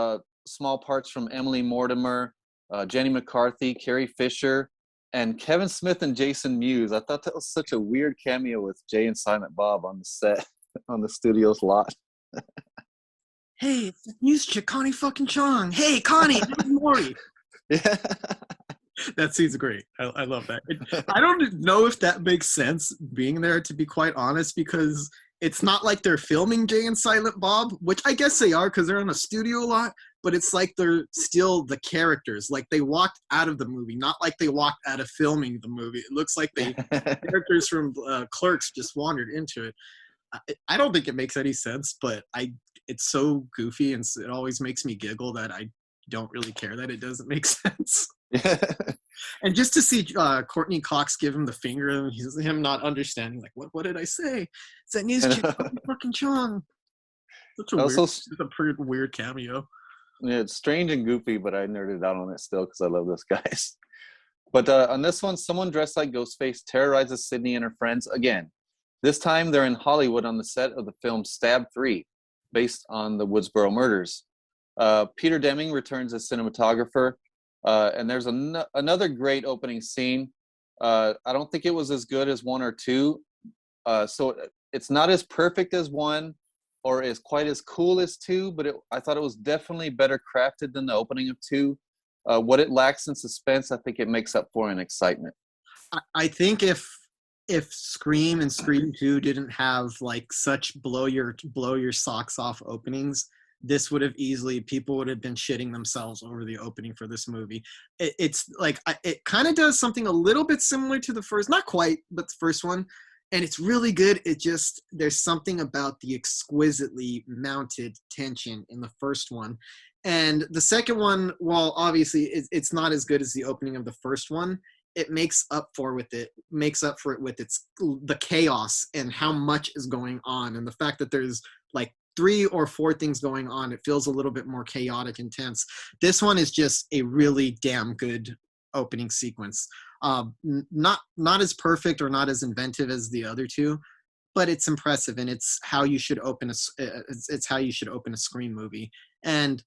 small parts from Emily Mortimer, Jenny McCarthy, Carrie Fisher, and Kevin Smith and Jason Mewes. I thought that was such a weird cameo with Jay and Silent Bob on the set on the studio's lot.
Hey, it's the news chick, Connie fucking Chong. Hey, Connie, this is Maury.
Yeah.
That scene's great. I love that. I don't know if that makes sense being there, to be quite honest, because it's not like they're filming Jay and Silent Bob, which I guess they are because they're in a studio a lot, but it's like they're still the characters. Like they walked out of the movie, not like they walked out of filming the movie. It looks like the characters from Clerks just wandered into it. I don't think it makes any sense, but it's so goofy and it always makes me giggle that I don't really care that it doesn't make sense. And just to see Courtney Cox give him the finger and him not understanding, like, what did I say? It's that news chick, fucking Chong. Such a pretty weird cameo.
Yeah, it's strange and goofy, but I nerded out on it still because I love those guys. But on this one, someone dressed like Ghostface terrorizes Sydney and her friends again. This time they're in Hollywood on the set of the film Stab 3, based on the Woodsboro murders. Peter Deming returns as cinematographer, and there's another great opening scene. I don't think it was as good as 1 or 2, so it's not as perfect as 1 or is quite as cool as 2, but I thought it was definitely better crafted than the opening of 2. What it lacks in suspense, I think it makes up for in excitement.
I think if Scream and Scream 2 didn't have like such blow your socks off openings, this would have people would have been shitting themselves over the opening for this movie. It's like it kind of does something a little bit similar to the first, not quite, but the first one, and it's really good. It just, there's something about the exquisitely mounted tension in the first one, and the second one, while obviously it's not as good as the opening of the first one, it makes up for it with the chaos and how much is going on, and the fact that there's like 3 or 4 things going on. It feels a little bit more chaotic, intense. This one is just a really damn good opening sequence. Not as perfect or not as inventive as the other 2, but it's impressive, and it's how you should open a Scream movie. And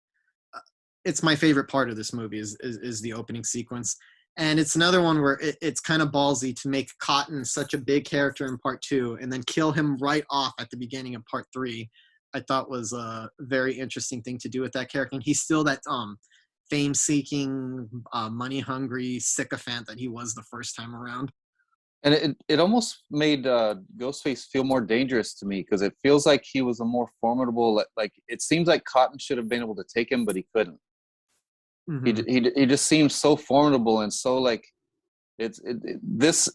it's my favorite part of this movie is the opening sequence. And it's another one where it's kind of ballsy to make Cotton such a big character in part 2 and then kill him right off at the beginning of part 3. I thought was a very interesting thing to do with that character. And he's still that fame-seeking, money-hungry sycophant that he was the first time around.
And it almost made Ghostface feel more dangerous to me, because it feels like he was a more formidable, like it seems like Cotton should have been able to take him, but he couldn't. Mm-hmm. He just seems so formidable, and so like in this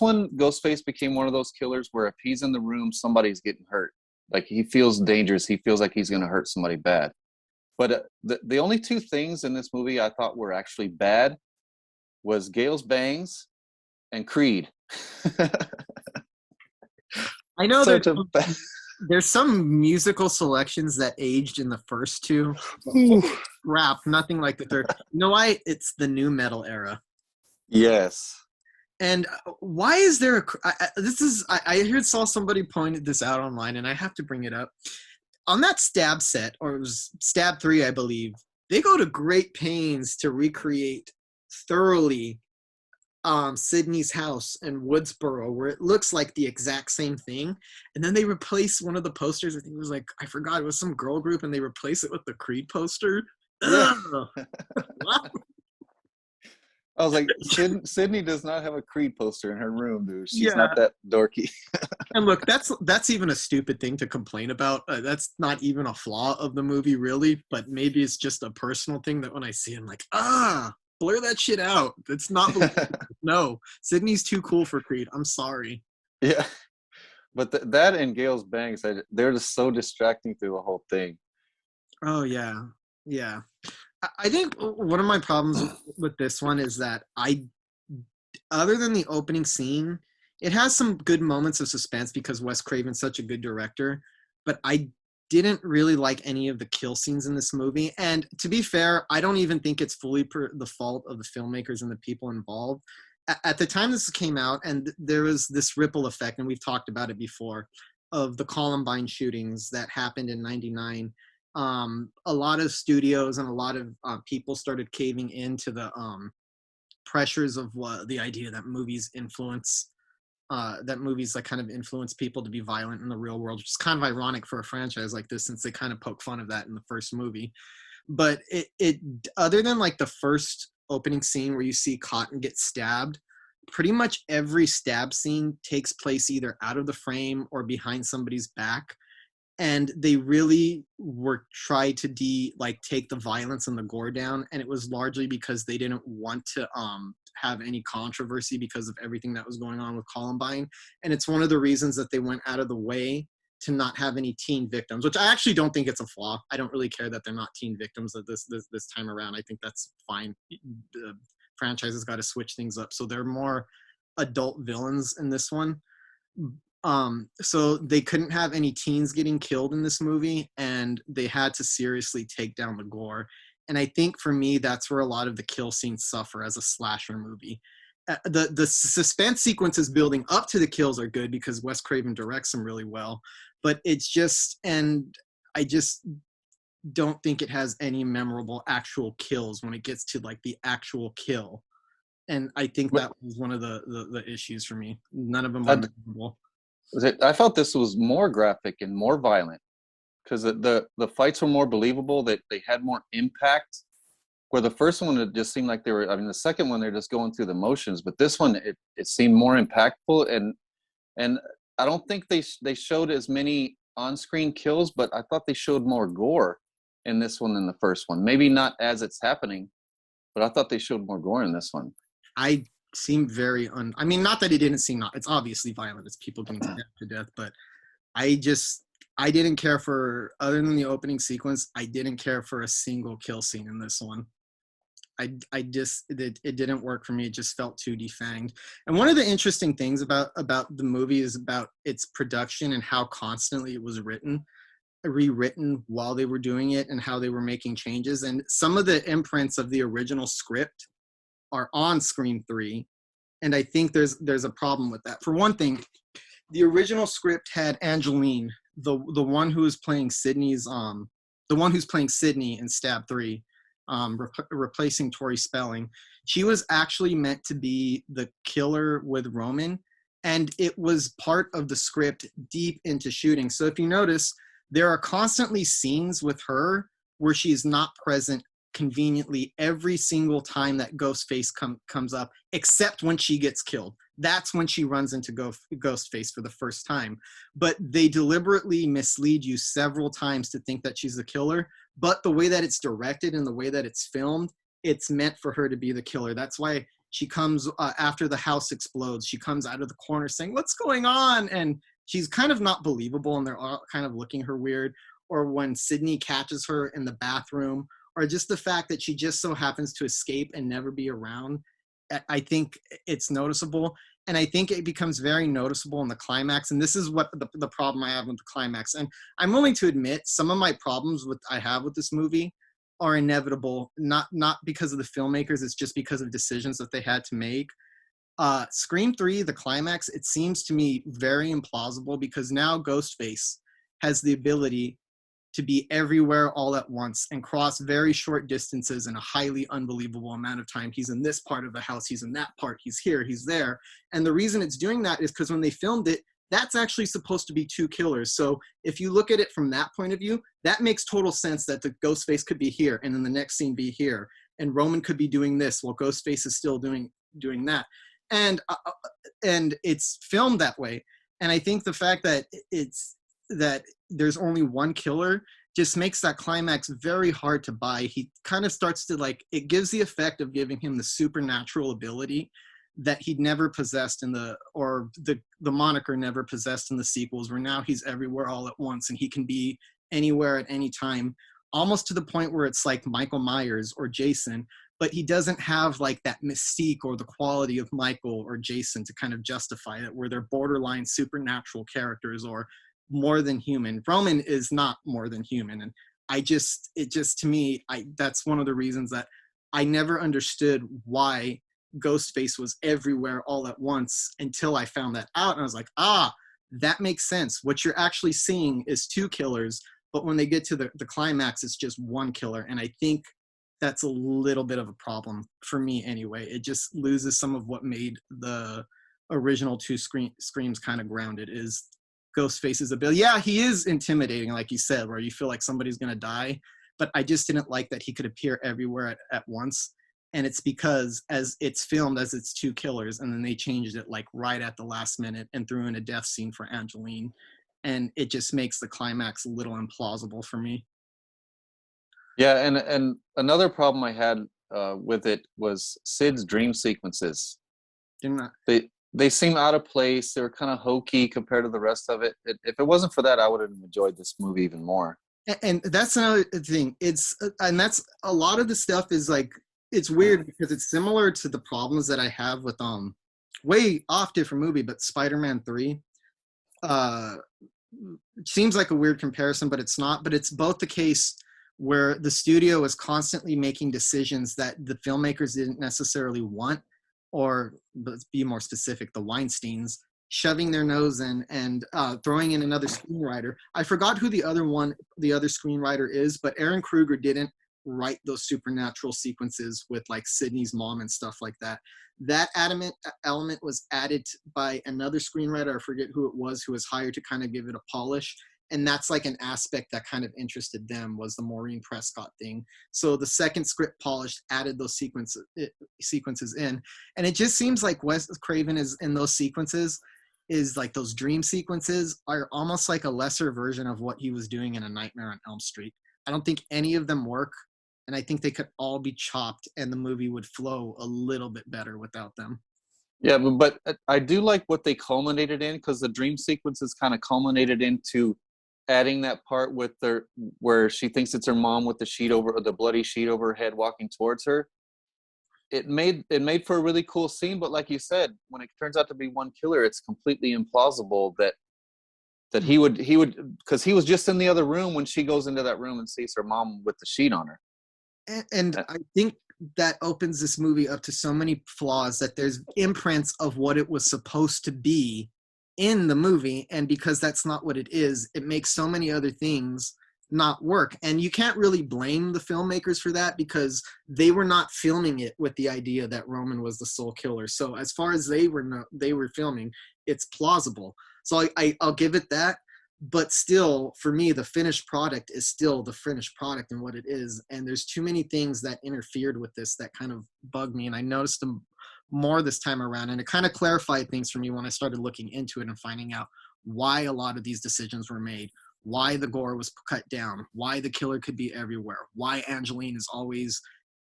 one, Ghostface became one of those killers where if he's in the room, somebody's getting hurt. Like he feels dangerous. He feels like he's going to hurt somebody bad. But the only 2 things in this movie I thought were actually bad was Gale's bangs and Creed.
I know there's some musical selections that aged in the first 2. Rap, nothing like the third. You know why? It's the new metal era.
Yes.
And why is there I saw somebody pointed this out online, and I have to bring it up. On that Stab set, or it was Stab 3, I believe, they go to great pains to recreate thoroughly Sydney's house in Woodsboro, where it looks like the exact same thing. And then they replace one of the posters. I think it was like, I forgot, it was some girl group, and they replace it with the Creed poster.
Yeah.
Wow.
I was like, Sydney does not have a Creed poster in her room, dude. She's
Yeah.
not that dorky.
And look, that's even a stupid thing to complain about. That's not even a flaw of the movie, really. But maybe it's just a personal thing that when I see it, I'm like, blur that shit out. It's not. No, Sydney's too cool for Creed. I'm sorry.
Yeah, but that and Gail's bangs, they're just so distracting through the whole thing.
Oh yeah, yeah. I think one of my problems with this one is that other than the opening scene, it has some good moments of suspense because Wes Craven's such a good director, but I didn't really like any of the kill scenes in this movie. And to be fair, I don't even think it's fully the fault of the filmmakers and the people involved. At the time this came out, and there was this ripple effect, and we've talked about it before, of the Columbine shootings that happened in '99. A lot of studios and a lot of people started caving into the pressures of the idea that movies like kind of influence people to be violent in the real world, which is kind of ironic for a franchise like this, since they kind of poke fun of that in the first movie. But it other than like the first opening scene where you see Cotton get stabbed, pretty much every stab scene takes place either out of the frame or behind somebody's back. And they really were tried to take the violence and the gore down, and it was largely because they didn't want to have any controversy because of everything that was going on with Columbine. And it's one of the reasons that they went out of the way to not have any teen victims, which I actually don't think it's a flaw. I don't really care that they're not teen victims at this time around. I think that's fine. The franchise has got to switch things up, so they're more adult villains in this one. So they couldn't have any teens getting killed in this movie, and they had to seriously take down the gore. And I think for me, that's where a lot of the kill scenes suffer as a slasher movie. The suspense sequences building up to the kills are good because Wes Craven directs them really well, but it's just, and I just don't think it has any memorable actual kills when it gets to like the actual kill. And I think that was one of the issues for me. None of them are memorable.
I felt this was more graphic and more violent because the fights were more believable, that they had more impact. Where the first one, it just seemed like the second one, they're just going through the motions, but this one, it seemed more impactful. And I don't think they showed as many on-screen kills, but I thought they showed more gore in this one than the first one. Maybe not as it's happening, but I thought they showed more gore in this one.
I seem very I mean, not that it didn't seem it's obviously violent. It's people getting to death, but I didn't care for, other than the opening sequence, I didn't care for a single kill scene in this one. It didn't work for me. It just felt too defanged. And one of the interesting things about the movie is about its production and how constantly it was rewritten while they were doing it, and how they were making changes. And some of the imprints of the original script are on Scream 3, and I think there's a problem with that. For one thing, the original script had Angeline, the one who is playing Sydney's the one who's playing Sydney in Stab 3, replacing Tori Spelling. She was actually meant to be the killer with Roman, and it was part of the script deep into shooting. So if you notice, there are constantly scenes with her where she is not present conveniently every single time that Ghostface comes up, except when she gets killed. That's when she runs into Ghostface for the first time. But they deliberately mislead you several times to think that she's the killer. But the way that it's directed and the way that it's filmed, it's meant for her to be the killer. That's why she comes after the house explodes. She comes out of the corner saying, "What's going on?" And she's kind of not believable, and they're all kind of looking her weird. Or when Sydney catches her in the bathroom, or just the fact that she just so happens to escape and never be around, I think it's noticeable. And I think it becomes very noticeable in the climax. And this is what the problem I have with the climax. And I'm willing to admit some of my problems I have with this movie are inevitable, not because of the filmmakers, it's just because of decisions that they had to make. Scream 3, the climax, it seems to me very implausible because now Ghostface has the ability to be everywhere all at once and cross very short distances in a highly unbelievable amount of time. He's in this part of the house, he's in that part, he's here, he's there. And the reason it's doing that is because when they filmed it, that's actually supposed to be two killers. So if you look at it from that point of view, that makes total sense that the Ghostface could be here and then the next scene be here. And Roman could be doing this while Ghostface is still doing that. And it's filmed that way. And I think the fact that that there's only one killer just makes that climax very hard to buy. He kind of starts to it gives the effect of giving him the supernatural ability that he'd never possessed the moniker never possessed in the sequels, where now he's everywhere all at once and he can be anywhere at any time, almost to the point where it's like Michael Myers or Jason, but he doesn't have that mystique or the quality of Michael or Jason to kind of justify it, where they're borderline supernatural characters or more than human. Roman is not more than human. And to me, that's one of the reasons that I never understood why Ghostface was everywhere all at once until I found that out. And I was like, that makes sense. What you're actually seeing is two killers, but when they get to the climax, it's just one killer. And I think that's a little bit of a problem for me anyway. It just loses some of what made the original two Screams kind of grounded, is Ghostface's ability. Yeah, he is intimidating, like you said, where you feel like somebody's going to die, but I just didn't like that he could appear everywhere at once. And it's because as it's filmed as it's two killers, and then they changed it right at the last minute and threw in a death scene for Angeline. And it just makes the climax a little implausible for me.
Yeah, and another problem I had with it was Sid's dream sequences. They seem out of place. They were kind of hokey compared to the rest of it. If it wasn't for that, I would have enjoyed this movie even more.
And that's another thing. And that's a lot of the stuff is it's weird because it's similar to the problems that I have with way off different movie, but Spider-Man 3. Seems like a weird comparison, but it's not. But it's both the case where the studio is constantly making decisions that the filmmakers didn't necessarily want, or let's be more specific, the Weinsteins shoving their nose in and throwing in another screenwriter. I forgot who the other screenwriter is, but Aaron Kruger didn't write those supernatural sequences with Sydney's mom and stuff like that. That element was added by another screenwriter. I forget who it was, who was hired to kind of give it a polish. And that's an aspect that kind of interested them, was the Maureen Prescott thing. So the second script polished added those sequences in. And it just seems like Wes Craven is in those sequences is those dream sequences are almost a lesser version of what he was doing in A Nightmare on Elm Street. I don't think any of them work. And I think they could all be chopped and the movie would flow a little bit better without them.
Yeah, but I do like what they culminated in, because the dream sequences kind of culminated into adding that part where she thinks it's her mom with the bloody sheet over her head walking towards her. It made for a really cool scene, but like you said, when it turns out to be one killer, it's completely implausible that he would, because he was just in the other room when she goes into that room and sees her mom with the sheet on her.
And I think that opens this movie up to so many flaws, that there's imprints of what it was supposed to be in the movie, and because that's not what it is, it makes so many other things not work. And you can't really blame the filmmakers for that, because they were not filming it with the idea that Roman was the sole killer. So as far as they were filming, it's plausible. So I'll give it that. But still, for me, the finished product is still the finished product and what it is. And there's too many things that interfered with this that kind of bugged me. And I noticed them more this time around. And it kind of clarified things for me when I started looking into it and finding out why a lot of these decisions were made, why the gore was cut down, why the killer could be everywhere, why Angeline is always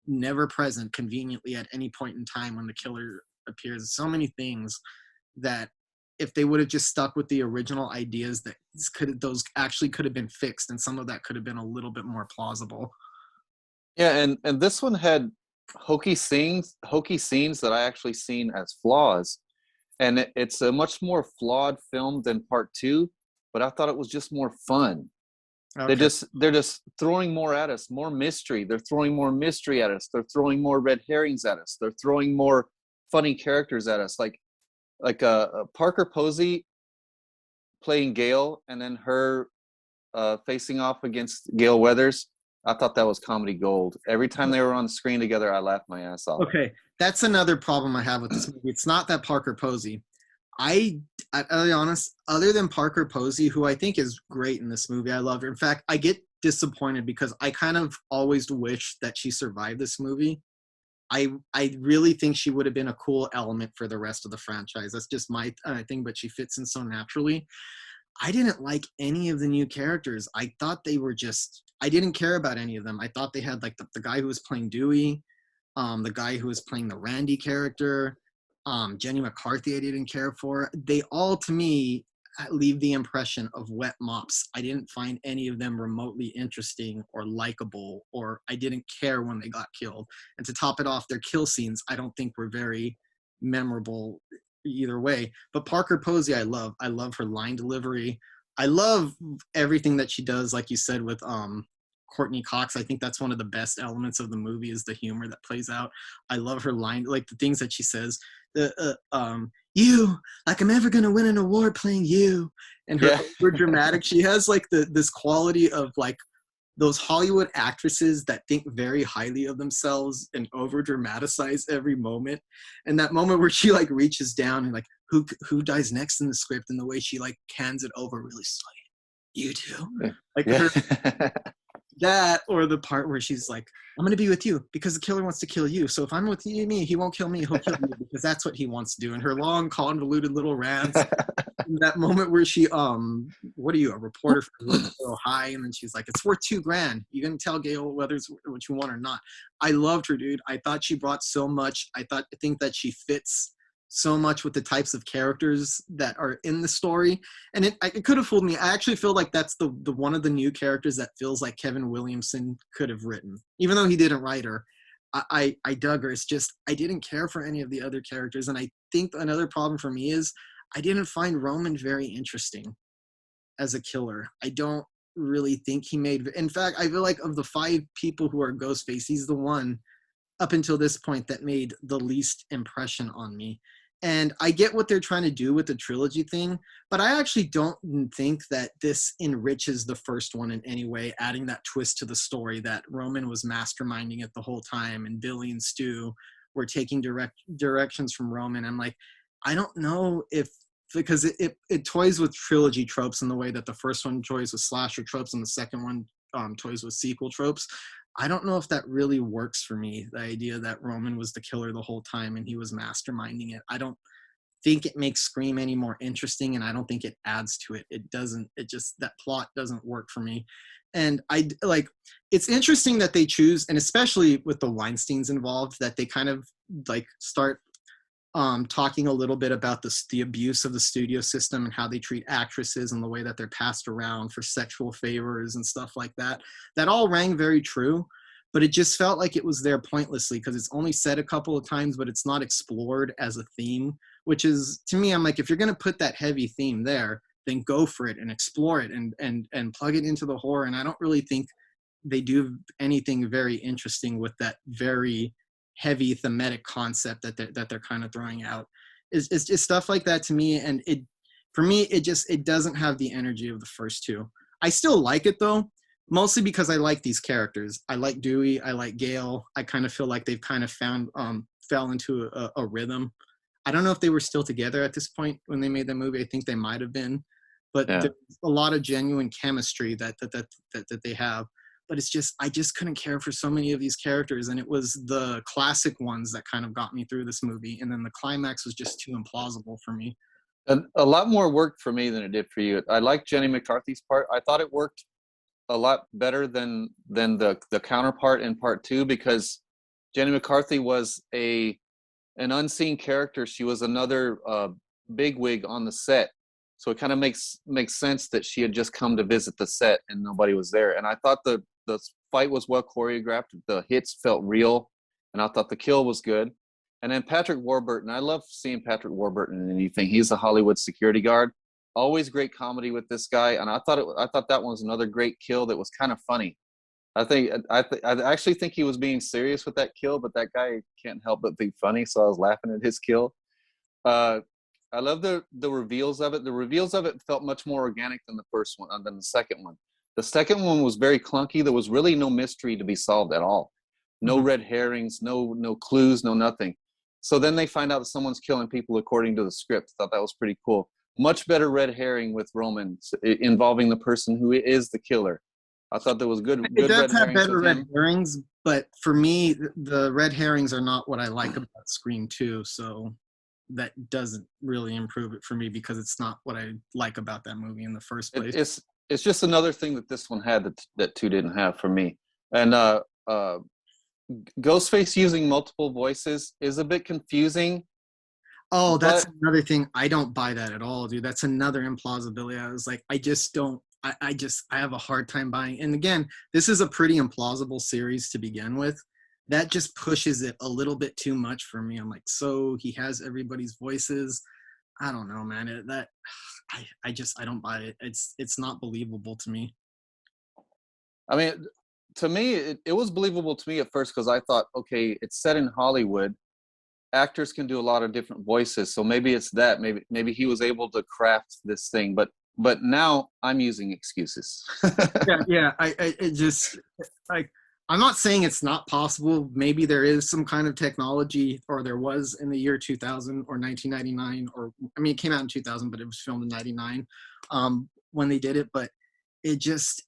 never present conveniently at any point in time when the killer appears. So many things that, if they would have just stuck with the original ideas, that those actually could have been fixed, and some of that could have been a little bit more plausible.
Yeah, and this one had hokey scenes that I actually seen as flaws, and it's a much more flawed film than part 2, but I thought it was just more fun. Okay. They're just throwing more at us, more mystery. They're throwing more mystery at us. They're throwing more red herrings at us. They're throwing more funny characters at us, like Parker Posey playing Gail, and then her facing off against Gail Weathers. I thought that was comedy gold. Every time they were on the screen together, I laughed my ass off.
Okay, that's another problem I have with this movie. It's not that Parker Posey. I'll be honest, other than Parker Posey, who I think is great in this movie, I love her. In fact, I get disappointed because I kind of always wish that she survived this movie. I really think she would have been a cool element for the rest of the franchise. That's just my thing, but she fits in so naturally. I didn't like any of the new characters. I thought they were just, I didn't care about any of them. I thought they had like the guy who was playing Dewey, the guy who was playing the Randy character, Jenny McCarthy I didn't care for. They all, to me, leave the impression of wet mops. I didn't find any of them remotely interesting or likable, or I didn't care when they got killed. And to top it off, their kill scenes I don't think were very memorable either way. But Parker Posey, I love. I love her line delivery. I love everything that she does, like you said, with Courtney Cox. I think that's one of the best elements of the movie is the humor that plays out. I love her line, like the things that she says. You, like I'm ever gonna win an award playing you, and her over dramatic. She has like this quality of like those Hollywood actresses that think very highly of themselves and over dramatize every moment. And that moment where she like reaches down and like who dies next in the script, and the way she like cans it over really slowly. You too. Like her, that, or the part where she's like, I'm going to be with you because the killer wants to kill you. So if I'm with you, me, he won't kill me. He'll kill you because that's what he wants to do. And her long, convoluted little rants. That moment where she, what are you, a reporter for High? And then she's like, it's worth $2,000. You going to tell Gail whether it's what you want or not? I loved her, dude. I thought she brought so much. I think that she fits so much with the types of characters that are in the story. And it could have fooled me. I actually feel like that's the one of the new characters that feels like Kevin Williamson could have written. Even though he didn't write her, I dug her. It's just, I didn't care for any of the other characters. And I think another problem for me is I didn't find Roman very interesting as a killer. I don't really think he made, in fact, I feel like of the 5 people who are Ghostface, he's the one up until this point that made the least impression on me. And I get what they're trying to do with the trilogy thing, but I actually don't think that this enriches the first one in any way, adding that twist to the story that Roman was masterminding it the whole time and Billy and Stu were taking directions from Roman. I'm like, I don't know if, because it toys with trilogy tropes in the way that the first one toys with slasher tropes and the second one toys with sequel tropes. I don't know if that really works for me, the idea that Roman was the killer the whole time and he was masterminding it. I don't think it makes Scream any more interesting, and I don't think it adds to it. It doesn't, it just, that plot doesn't work for me. And I like, it's interesting that they choose, and especially with the Weinsteins involved, that they kind of like start talking a little bit about the abuse of the studio system and how they treat actresses and the way that they're passed around for sexual favors and stuff like that. That all rang very true, but it just felt like it was there pointlessly because it's only said a couple of times, but it's not explored as a theme, which is, to me, I'm like, if you're going to put that heavy theme there, then go for it and explore it and plug it into the horror. And I don't really think they do anything very interesting with that very heavy thematic concept that they're kind of throwing out. It's just stuff like that to me, and it, for me, it doesn't have the energy of the first 2. I still like it though, mostly because I like these characters. I like Dewey, I like Gail. I kind of feel like they've kind of fell into a rhythm. I don't know if they were still together at this point when they made the movie. I think they might have been, but there's a lot of genuine chemistry that they have. But it's just, I just couldn't care for so many of these characters. And it was the classic ones that kind of got me through this movie. And then the climax was just too implausible for me.
A lot more worked for me than it did for you. I like Jenny McCarthy's part. I thought it worked a lot better than the counterpart in part 2, because Jenny McCarthy was an unseen character. She was another bigwig on the set. So it kind of makes sense that she had just come to visit the set and nobody was there. And I thought the fight was well choreographed. The hits felt real, and I thought the kill was good. And then Patrick Warburton, I love seeing Patrick Warburton in anything. He's a Hollywood security guard. Always great comedy with this guy, and I thought that one was another great kill that was kind of funny. I actually think he was being serious with that kill, but that guy can't help but be funny, so I was laughing at his kill. Uh, I love the reveals of it. The reveals of it felt much more organic than the first one, than the second one. The second one was very clunky. There was really no mystery to be solved at all. No
Mhm.
red herrings, no clues, no nothing. So then they find out that someone's killing people according to the script. Thought that was pretty cool. Much better red herring with Roman involving the person who is the killer. I thought there was
It
good
does
red
have
herrings
better
with
red
him.
herrings, but for me, the red herrings are not what I like about Scream 2. So that doesn't really improve it for me because it's not what I like about that movie in the first
It,
place.
it's just another thing that this one had that two didn't have for me. And Ghostface using multiple voices is a bit confusing,
Oh, that's
but
another thing. I don't buy that at all, dude. That's another implausibility. I was like, I just don't. I have a hard time buying. And again, this is a pretty implausible series to begin with. That just pushes it a little bit too much for me. I'm like, so he has everybody's voices. I don't know, man. I don't buy it. It's not believable to me.
I mean, to me, it was believable to me at first because I thought, okay, it's set in Hollywood. Actors can do a lot of different voices, so maybe it's that. Maybe he was able to craft this thing, but now I'm using excuses.
Yeah. I it just like I'm not saying it's not possible. Maybe there is some kind of technology, or there was in the year 2000 or 1999, or I mean, it came out in 2000, but it was filmed in 99 when they did it. But it just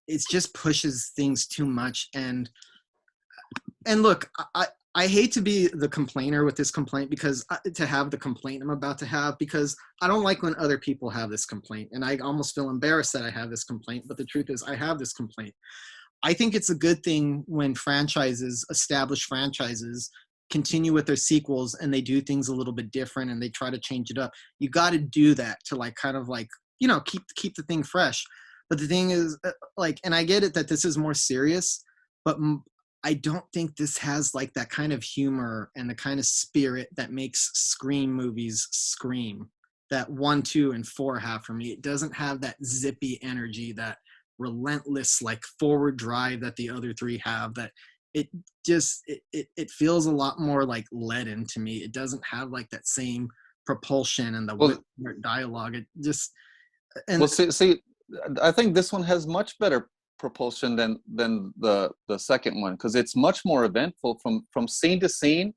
pushes things too much. And look, I hate to be the complainer with this complaint because to have the complaint I'm about to have, because I don't like when other people have this complaint, and I almost feel embarrassed that I have this complaint. But the truth is, I have this complaint. I think it's a good thing when established franchises, continue with their sequels and they do things a little bit different and they try to change it up. You got to do that to like kind of like, keep the thing fresh. But the thing is, like, and I get it that this is more serious, but I don't think this has like that kind of humor and the kind of spirit that makes Scream movies scream. That 1, 2, and 4 have for me. It doesn't have that zippy energy, that relentless like forward drive that the other three have. That it just it feels a lot more like leaden to me. It doesn't have like that same propulsion and the
well,
dialogue. It just and
well, see, I think this one has much better propulsion than the second one because it's much more eventful from scene to scene.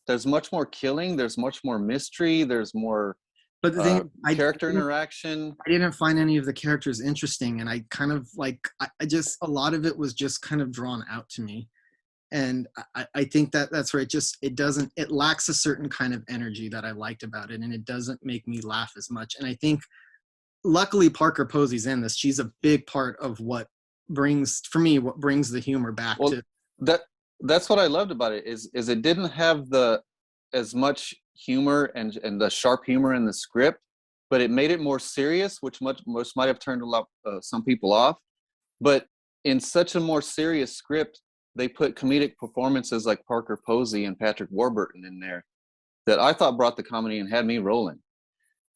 There's much more killing. There's much more mystery. There's more
but the thing
character interaction.
I didn't find any of the characters interesting, and I kind of like I just a lot of it was just kind of drawn out to me. And I think that's where it lacks a certain kind of energy that I liked about it, and it doesn't make me laugh as much. And I think luckily Parker Posey's in this. She's a big part of what brings the humor back
Well,
to.
that that's what I loved about it is it didn't have the as much humor and the sharp humor in the script, but it made it more serious, which might have turned a lot some people off. But in such a more serious script, they put comedic performances like Parker Posey and Patrick Warburton in there that I thought brought the comedy and had me rolling.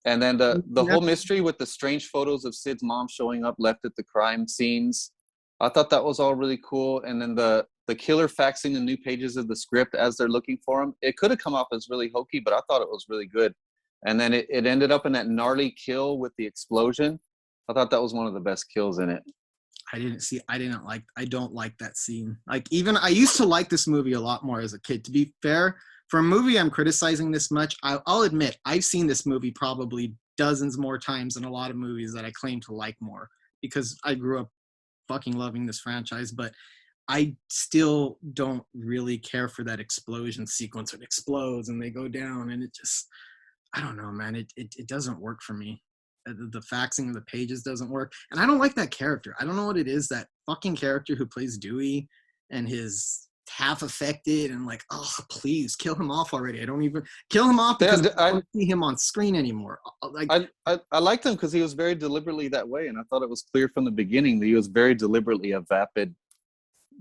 And then the whole mystery with the strange photos of Sid's mom showing up left at the crime scenes, I thought that was all really cool. And then the killer faxing the new pages of the script as they're looking for him, it could have come off as really hokey, but I thought it was really good. And then it ended up in that gnarly kill with the explosion. I thought that was one of the best kills in it.
I don't like that scene. Like, even I used to like this movie a lot more as a kid. To be fair, for a movie I'm criticizing this much, I'll admit I've seen this movie probably dozens more times than a lot of movies that I claim to like more, because I grew up fucking loving this franchise. But I still don't really care for that explosion sequence. It explodes and they go down, and it just, I don't know, man. It doesn't work for me. The faxing of the pages doesn't work, and I don't like that character. I don't know what it is, that fucking character who plays Dewey, and his half affected, and like, oh, please kill him off already. I don't even kill him off because I don't see him on screen anymore. Like,
I liked him because he was very deliberately that way, and I thought it was clear from the beginning that he was very deliberately a vapid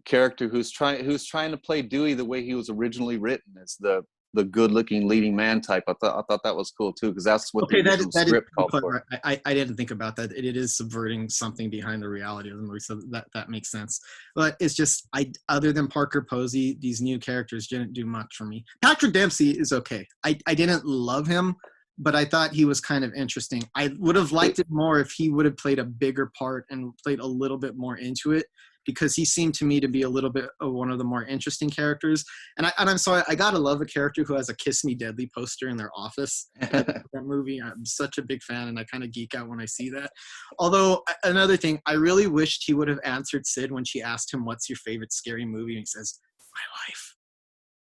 character who's trying to play Dewey the way he was originally written, as the the good-looking leading man type. I thought that was cool too, because that's what the original script called for.
I didn't think about that. It is subverting something behind the reality of the movie, so that makes sense. But it's just other than Parker Posey, these new characters didn't do much for me. Patrick Dempsey is okay. I didn't love him, but I thought he was kind of interesting. I would have liked it more if he would have played a bigger part and played a little bit more into it, because he seemed to me to be a little bit of one of the more interesting characters. And I'm sorry, I gotta love a character who has a "Kiss Me Deadly" poster in their office. That movie, I'm such a big fan, and I kind of geek out when I see that. Although, another thing, I really wished he would have answered Sid when she asked him, "What's your favorite scary movie?" And he says, "My life."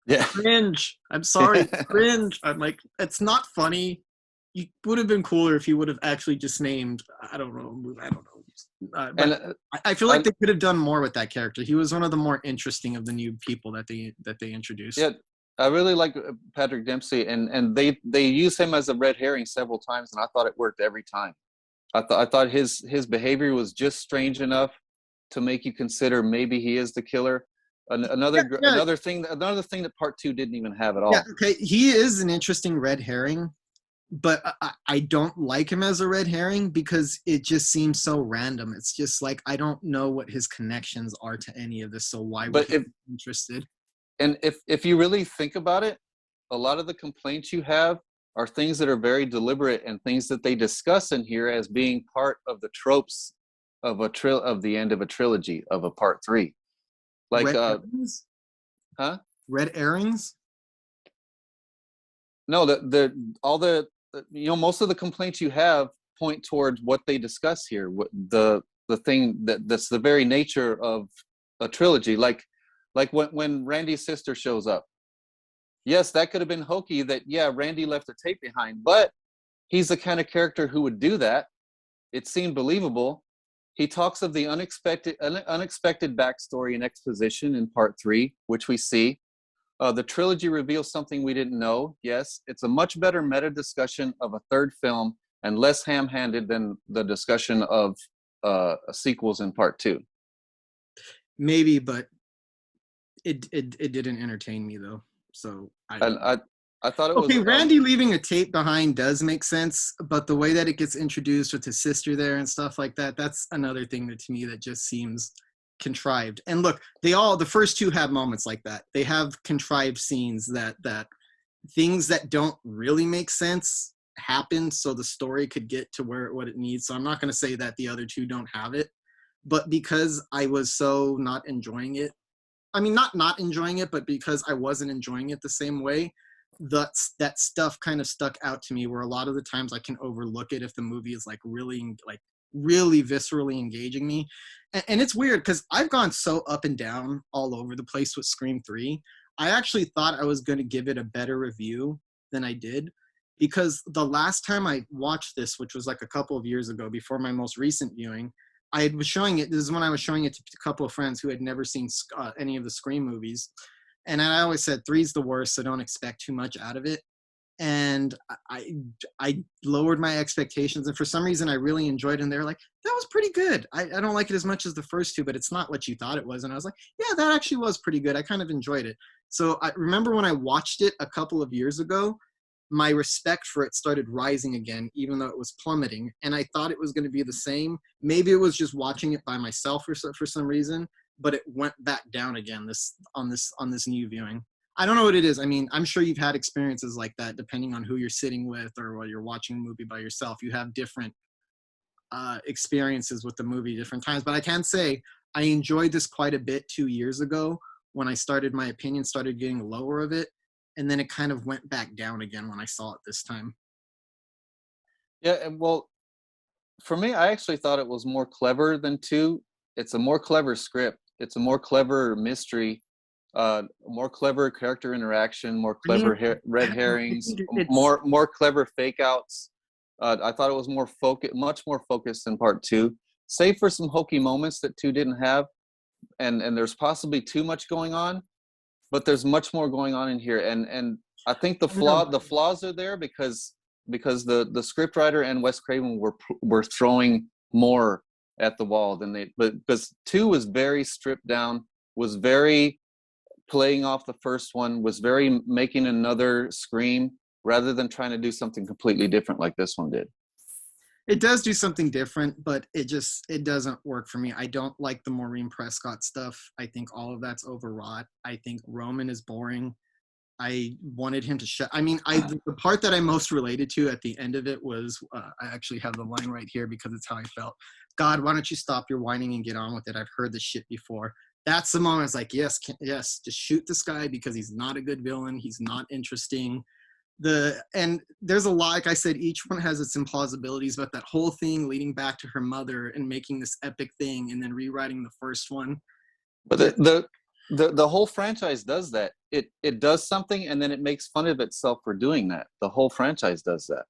Yeah.
Cringe. I'm sorry, cringe. I'm like, it's not funny. You would have been cooler if you would have actually just named, I don't know. But I feel like they could have done more with that character. He was one of the more interesting of the new people that they introduced.
Yeah, I really like Patrick Dempsey, and they use him as a red herring several times, and I thought it worked every time. I thought his behavior was just strange enough to make you consider maybe he is the killer. Another thing that part 2 didn't even have at all.
Yeah, okay, he is an interesting red herring, but I don't like him as a red herring because it just seems so random. It's just like, I don't know what his connections are to any of this, so why would he be interested?
And if you really think about it, a lot of the complaints you have are things that are very deliberate and things that they discuss in here as being part of the tropes of of the end of a trilogy, of a part 3. Like
Red herrings?
Huh?
Red herrings?
No, most of the complaints you have point towards what they discuss here. What the thing that's the very nature of a trilogy. Like when Randy's sister shows up. Yes, that could have been hokey. That Randy left a tape behind, but he's the kind of character who would do that. It seemed believable. He talks of the unexpected backstory and exposition in part 3, which we see. The trilogy reveals something we didn't know. Yes, it's a much better meta discussion of a third film and less ham-handed than the discussion of sequels in part 2.
Maybe, but it didn't entertain me though. So
I thought it was
okay. Randy leaving a tape behind does make sense, but the way that it gets introduced with his sister there and stuff like that—that's another thing that to me that just seems contrived. And look, the first 2 have moments like that. They have contrived scenes that things that don't really make sense happen so the story could get to what it needs. So I'm not going to say that the other 2 don't have it, but because I was so not enjoying it, I mean, not enjoying it, but because I wasn't enjoying it the same way, that stuff kind of stuck out to me, where a lot of the times I can overlook it if the movie is really viscerally engaging me. And it's weird because I've gone so up and down all over the place with Scream 3. I actually thought I was going to give it a better review than I did, because the last time I watched this, which was like a couple of years ago before my most recent viewing, this is when I was showing it to a couple of friends who had never seen any of the Scream movies. And I always said 3's the worst, so don't expect too much out of it. And I lowered my expectations, and for some reason I really enjoyed it, and they were like, that was pretty good. I don't like it as much as the first 2, but it's not what you thought it was. And I was like, yeah, that actually was pretty good. I kind of enjoyed it. So I remember when I watched it a couple of years ago, my respect for it started rising again, even though it was plummeting. And I thought it was going to be the same. Maybe it was just watching it by myself for some reason, but it went back down again on this new viewing. I don't know what it is. I mean, I'm sure you've had experiences like that, depending on who you're sitting with or while you're watching a movie by yourself. You have different experiences with the movie different times. But I can say I enjoyed this quite a bit 2 years ago when my opinion started getting lower of it. And then it kind of went back down again when I saw it this time.
Yeah, and well, for me, I actually thought it was more clever than 2. It's a more clever script. It's a more clever mystery, more clever character interaction, more clever red herrings, more clever fake outs. I thought it was much more focused than part 2, save for some hokey moments that 2 didn't have. And there's possibly too much going on, but there's much more going on in here. And I think the flaws are there because the scriptwriter and Wes Craven were throwing more at the wall than because 2 was very stripped down, was very playing off the first one, was very making another Scream rather than trying to do something completely different like this one did.
It does do something different, but it doesn't work for me. I don't like the Maureen Prescott stuff. I think all of that's overwrought. I think Roman is boring. I wanted him to shut. I mean, the part that I most related to at the end of it was I actually have the line right here because it's how I felt. God, why don't you stop your whining and get on with it? I've heard this shit before. That's the moment I was like, yes, just shoot this guy because he's not a good villain. He's not interesting. And there's a lot, like I said, each one has its implausibilities, but that whole thing leading back to her mother and making this epic thing and then rewriting the first one.
But the whole franchise does that. It does something and then it makes fun of itself for doing that. The whole franchise does that.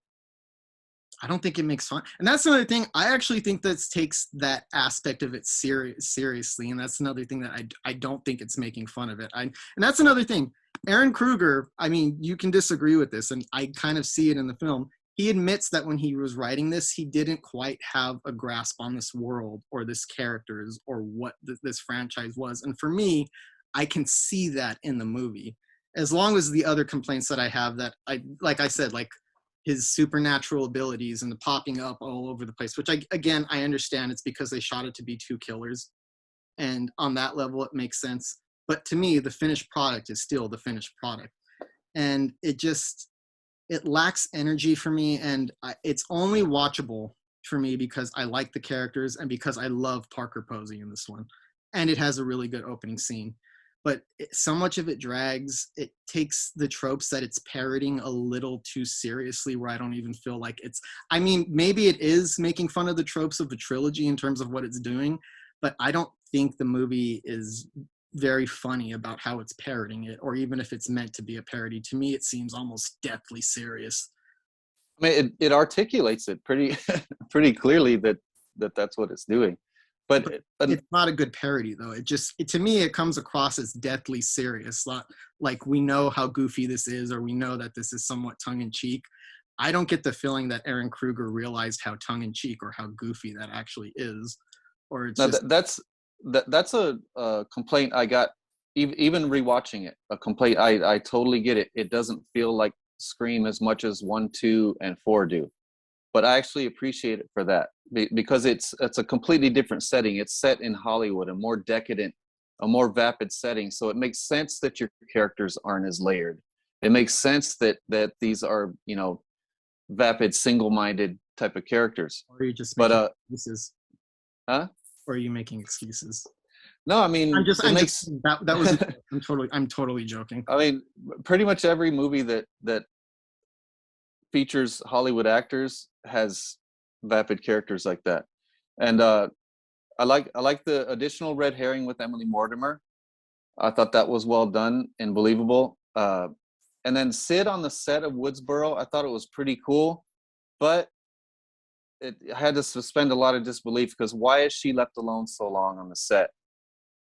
I don't think it makes fun. And that's another thing. I actually think that takes that aspect of it seriously. And that's another thing that I don't think it's making fun of it. And that's another thing. Aaron Kruger, I mean, you can disagree with this, and I kind of see it in the film. He admits that when he was writing this, he didn't quite have a grasp on this world or this characters or what this franchise was. And for me, I can see that in the movie. As long as the other complaints that I have that like I said, like his supernatural abilities and the popping up all over the place, which I understand it's because they shot it to be two killers. And on that level, it makes sense. But to me, the finished product is still the finished product. And it lacks energy for me. And it's only watchable for me because I like the characters and because I love Parker Posey in this one. And it has a really good opening scene. But so much of it drags. It takes the tropes that it's parroting a little too seriously, where I don't even feel like I mean, maybe it is making fun of the tropes of the trilogy in terms of what it's doing, but I don't think the movie is very funny about how it's parroting it, or even if it's meant to be a parody. To me, it seems almost deathly serious.
I mean, it articulates it pretty pretty clearly that's what it's doing. But
it's not a good parody, though. To me, it comes across as deathly serious. Like we know how goofy this is, or we know that this is somewhat tongue-in-cheek. I don't get the feeling that Aaron Kruger realized how tongue-in-cheek or how goofy that actually is. Or it's
that's a complaint I got even rewatching it. A complaint I totally get it. It doesn't feel like Scream as much as 1, 2, and 4 do. But I actually appreciate it for that because it's a completely different setting. It's set in Hollywood, a more decadent, a more vapid setting. So it makes sense that your characters aren't as layered. It makes sense that these are, vapid, single-minded type of characters.
Or are you just making excuses?
Huh?
Or are you making excuses?
No, I mean,
that was. I'm totally joking.
I mean, pretty much every movie that features Hollywood actors has vapid characters like that, and I like the additional red herring with Emily Mortimer. I thought that was well done and believable. And then Sid on the set of Woodsboro, I thought it was pretty cool, but I had to suspend a lot of disbelief because why is she left alone so long on the set?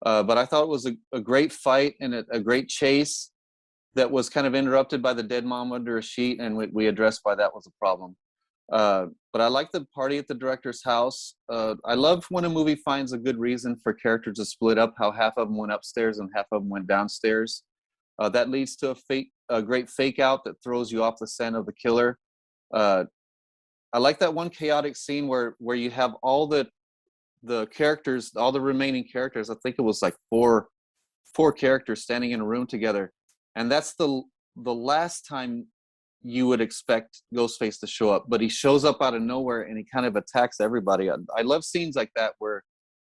But I thought it was a great fight and a great chase that was kind of interrupted by the dead mom under a sheet, and we addressed why that was a problem. But I like the party at the director's house. I love when a movie finds a good reason for characters to split up, how half of them went upstairs and half of them went downstairs. That leads to a great fake out that throws you off the scent of the killer. I like that one chaotic scene where you have all the characters, all the remaining characters. I think it was like four characters standing in a room together, and that's the last time you would expect Ghostface to show up, but he shows up out of nowhere and he kind of attacks everybody. I love scenes like that where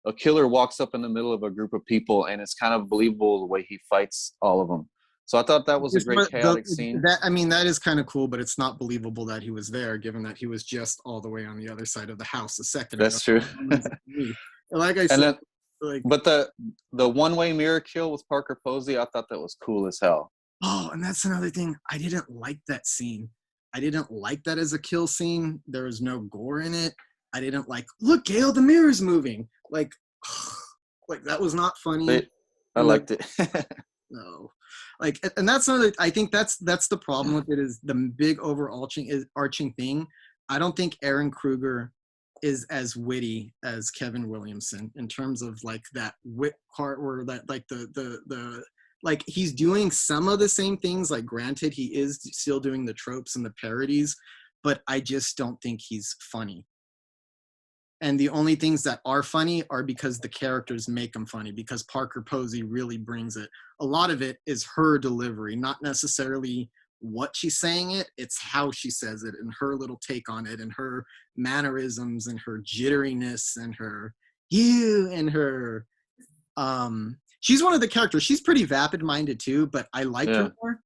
a killer walks up in the middle of a group of people and it's kind of believable the way he fights all of them. So I thought that was a great chaotic scene.
That is kind of cool, but it's not believable that he was there, given that he was just all the way on the other side of the house a second ago.
That's true.
Like I said,
but the one-way mirror kill with Parker Posey, I thought that was cool as hell.
Oh, and that's another thing. I didn't like that scene. I didn't like that as a kill scene. There was no gore in it. I didn't like, look, Gail, the mirror's moving. Like that was not funny.
I liked it.
No. And that's another, I think that's the problem with it, is the big arching thing. I don't think Aaron Kruger is as witty as Kevin Williamson in terms of like that wit part where that like the Like, he's doing some of the same things. Like, granted, he is still doing the tropes and the parodies, but I just don't think he's funny. And the only things that are funny are because the characters make them funny, because Parker Posey really brings it. A lot of it is her delivery, not necessarily what she's saying it's how she says it and her little take on it and her mannerisms and her jitteriness and her her she's one of the characters. She's pretty vapid-minded too, but I liked her more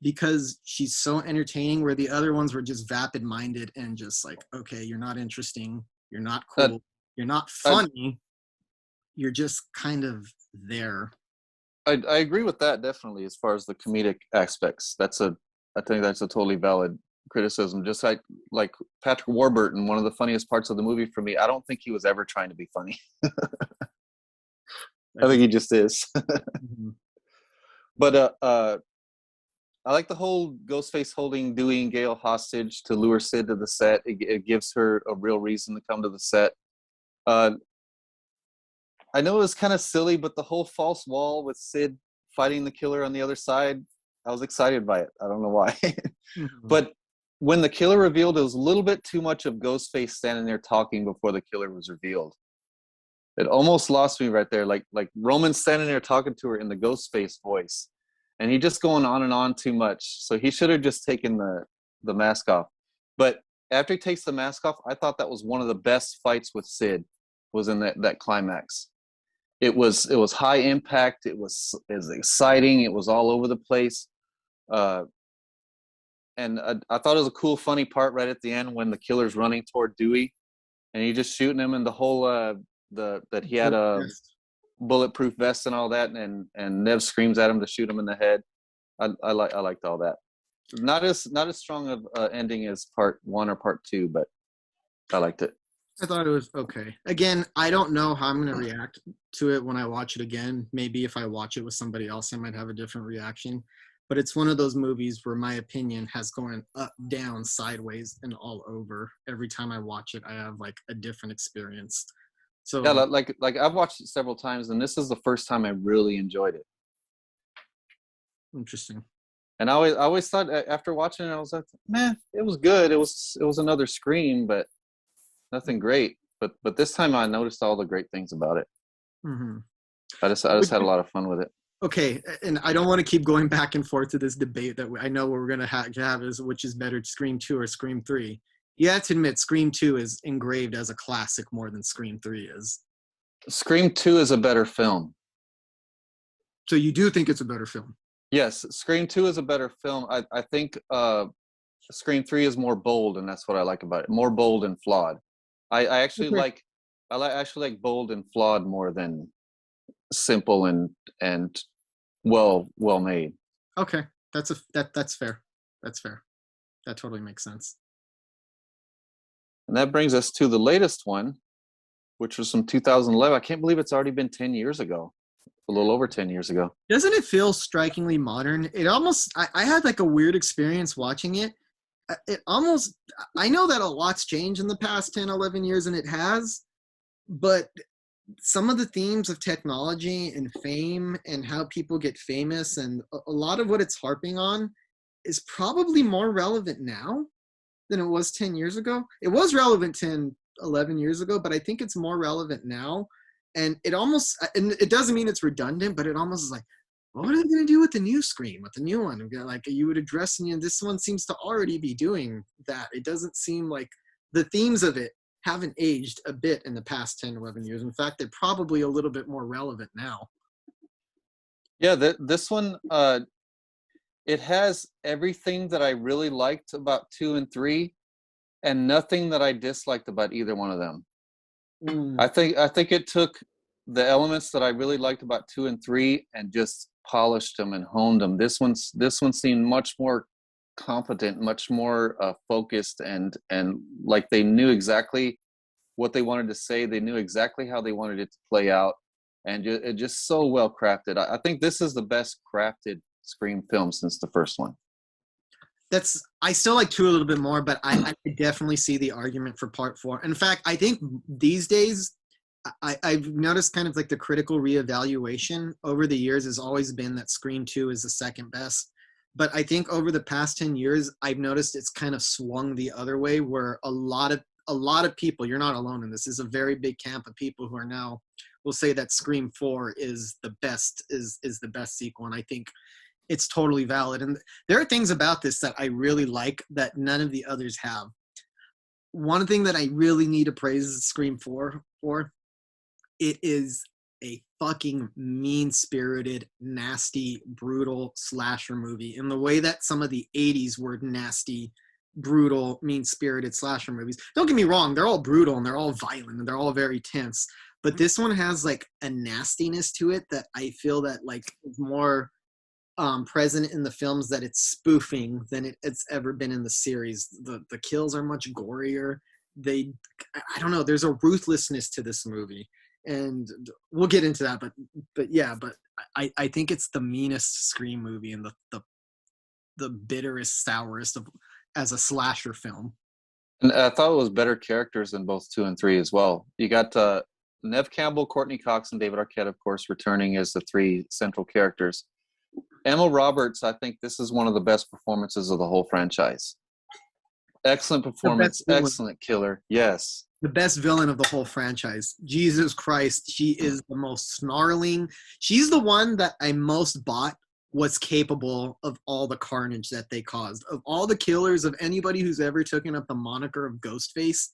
because she's so entertaining, where the other ones were just vapid-minded and just like, okay, you're not interesting, you're not cool, you're not funny, you're just kind of there.
I agree with that, definitely, as far as the comedic aspects. I think that's a totally valid criticism. Just like Patrick Warburton, one of the funniest parts of the movie for me, I don't think he was ever trying to be funny. I think he just is.
Mm-hmm.
But I like the whole Ghostface holding Dewey and Gale hostage to lure Sid to the set. It gives her a real reason to come to the set. I know it was kind of silly, but the whole false wall with Sid fighting the killer on the other side, I was excited by it. I don't know why.
Mm-hmm.
But when the killer revealed, it was a little bit too much of Ghostface standing there talking before the killer was revealed. It almost lost me right there. Like Roman standing there talking to her in the Ghostface voice, and he just going on and on too much. So he should have just taken the mask off. But after he takes the mask off, I thought that was one of the best fights with Sid, was in that climax. It was high impact. It was exciting. It was all over the place. And I thought it was a cool, funny part right at the end when the killer's running toward Dewey, and he just shooting him, and the whole that he had a bulletproof vest and all that, and Nev screams at him to shoot him in the head. I liked all that. Not as strong of ending as part 1 or part 2, but I liked it.
I thought it was okay. Again, I don't know how I'm going to react to it when I watch it again. Maybe if I watch it with somebody else, I might have a different reaction. But it's one of those movies where my opinion has gone up, down, sideways, and all over. Every time I watch it, I have like a different experience. So
yeah, like I've watched it several times, and this is the first time I really enjoyed it.
Interesting.
And I always thought after watching it, I was like, man, it was good. It was another Scream, but nothing great. But this time I noticed all the great things about it.
Mm-hmm.
I just had a lot of fun with it.
Okay, and I don't want to keep going back and forth to this debate that I know we're going to have is which is better, Scream 2 or Scream 3. You have to admit, Scream 2 is engraved as a classic more than Scream 3 is.
Scream 2 is a better film.
So you do think it's a better film?
Yes, Scream 2 is a better film. I think Scream 3 is more bold, and that's what I like about it. More bold and flawed. I actually like bold and flawed more than simple and well made.
Okay, that's fair. That's fair. That totally makes sense.
And that brings us to the latest one, which was from 2011. I can't believe it's already been 10 years ago. A little over 10 years ago.
Doesn't it feel strikingly modern? It almost, I had like a weird experience watching it. It almost, I know that a lot's changed in the past 10, 11 years, and it has, but some of the themes of technology and fame and how people get famous and a lot of what it's harping on is probably more relevant now than it was 10 years ago. It was relevant 10, 11 years ago, but I think it's more relevant now. And it almost, and it doesn't mean it's redundant, but it almost is like, what are they going to do with the new Scream, with the new one? Like you would address, and this one seems to already be doing that. It doesn't seem like the themes of it haven't aged a bit in the past 10, 11 years. In fact, they're probably a little bit more relevant now.
Yeah, this one, it has everything that I really liked about 2 and 3, and nothing that I disliked about either one of them. I think it took the elements that I really liked about 2 and 3 and just polished them and honed them. This one seemed much more competent, much more focused, and like they knew exactly what they wanted to say. They knew exactly how they wanted it to play out, and it just so well crafted. I think this is the best crafted Scream film since the first one.
I still like 2 a little bit more, but I definitely see the argument for part 4. In fact, I think these days I've noticed kind of like the critical reevaluation over the years has always been that Scream 2 is the second best. But I think over the past 10 years, I've noticed it's kind of swung the other way where a lot of people, you're not alone in this, is a very big camp of people who are now will say that Scream 4 is the best sequel. And I think it's totally valid. And there are things about this that I really like that none of the others have. One thing that I really need to praise Scream 4 for, it is a fucking mean-spirited, nasty, brutal slasher movie in the way that some of the 80s were nasty, brutal, mean-spirited slasher movies. Don't get me wrong, they're all brutal and they're all violent and they're all very tense, but this one has like a nastiness to it that I feel that like is more present in the films that it's spoofing than it's ever been in the series. The kills are much gorier. I don't know, there's a ruthlessness to this movie. And we'll get into that, but I think it's the meanest Scream movie and the bitterest, sourest of as a slasher film.
And I thought it was better characters than both 2 and 3 as well. You got Nev Campbell, Courtney Cox, and David Arquette, of course, returning as the 3 central characters. Emma Roberts, I think this is one of the best performances of the whole franchise. Excellent performance, excellent killer. Yes.
The best villain of the whole franchise. Jesus Christ, she is the most snarling. She's the one that I most bought was capable of all the carnage that they caused. Of all the killers, of anybody who's ever taken up the moniker of Ghostface,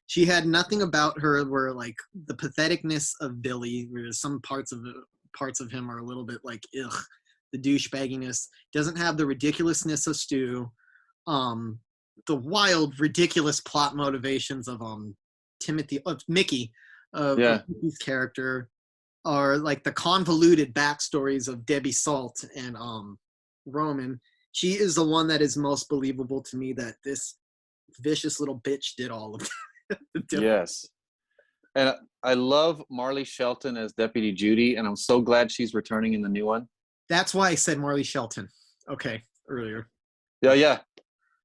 she had nothing about her where like the patheticness of Billy, where some parts of him are a little bit like, ugh, the douchebagginess. Doesn't have the ridiculousness of Stu. The wild, ridiculous plot motivations of Mickey, of Mickey's character, are like the convoluted backstories of Debbie Salt and Roman. She is the one that is most believable to me that this vicious little bitch did all of it.
Yes. And I love Marley Shelton as Deputy Judy, and I'm so glad she's returning in the new one.
That's why I said Marley Shelton. Okay, earlier.
Yeah.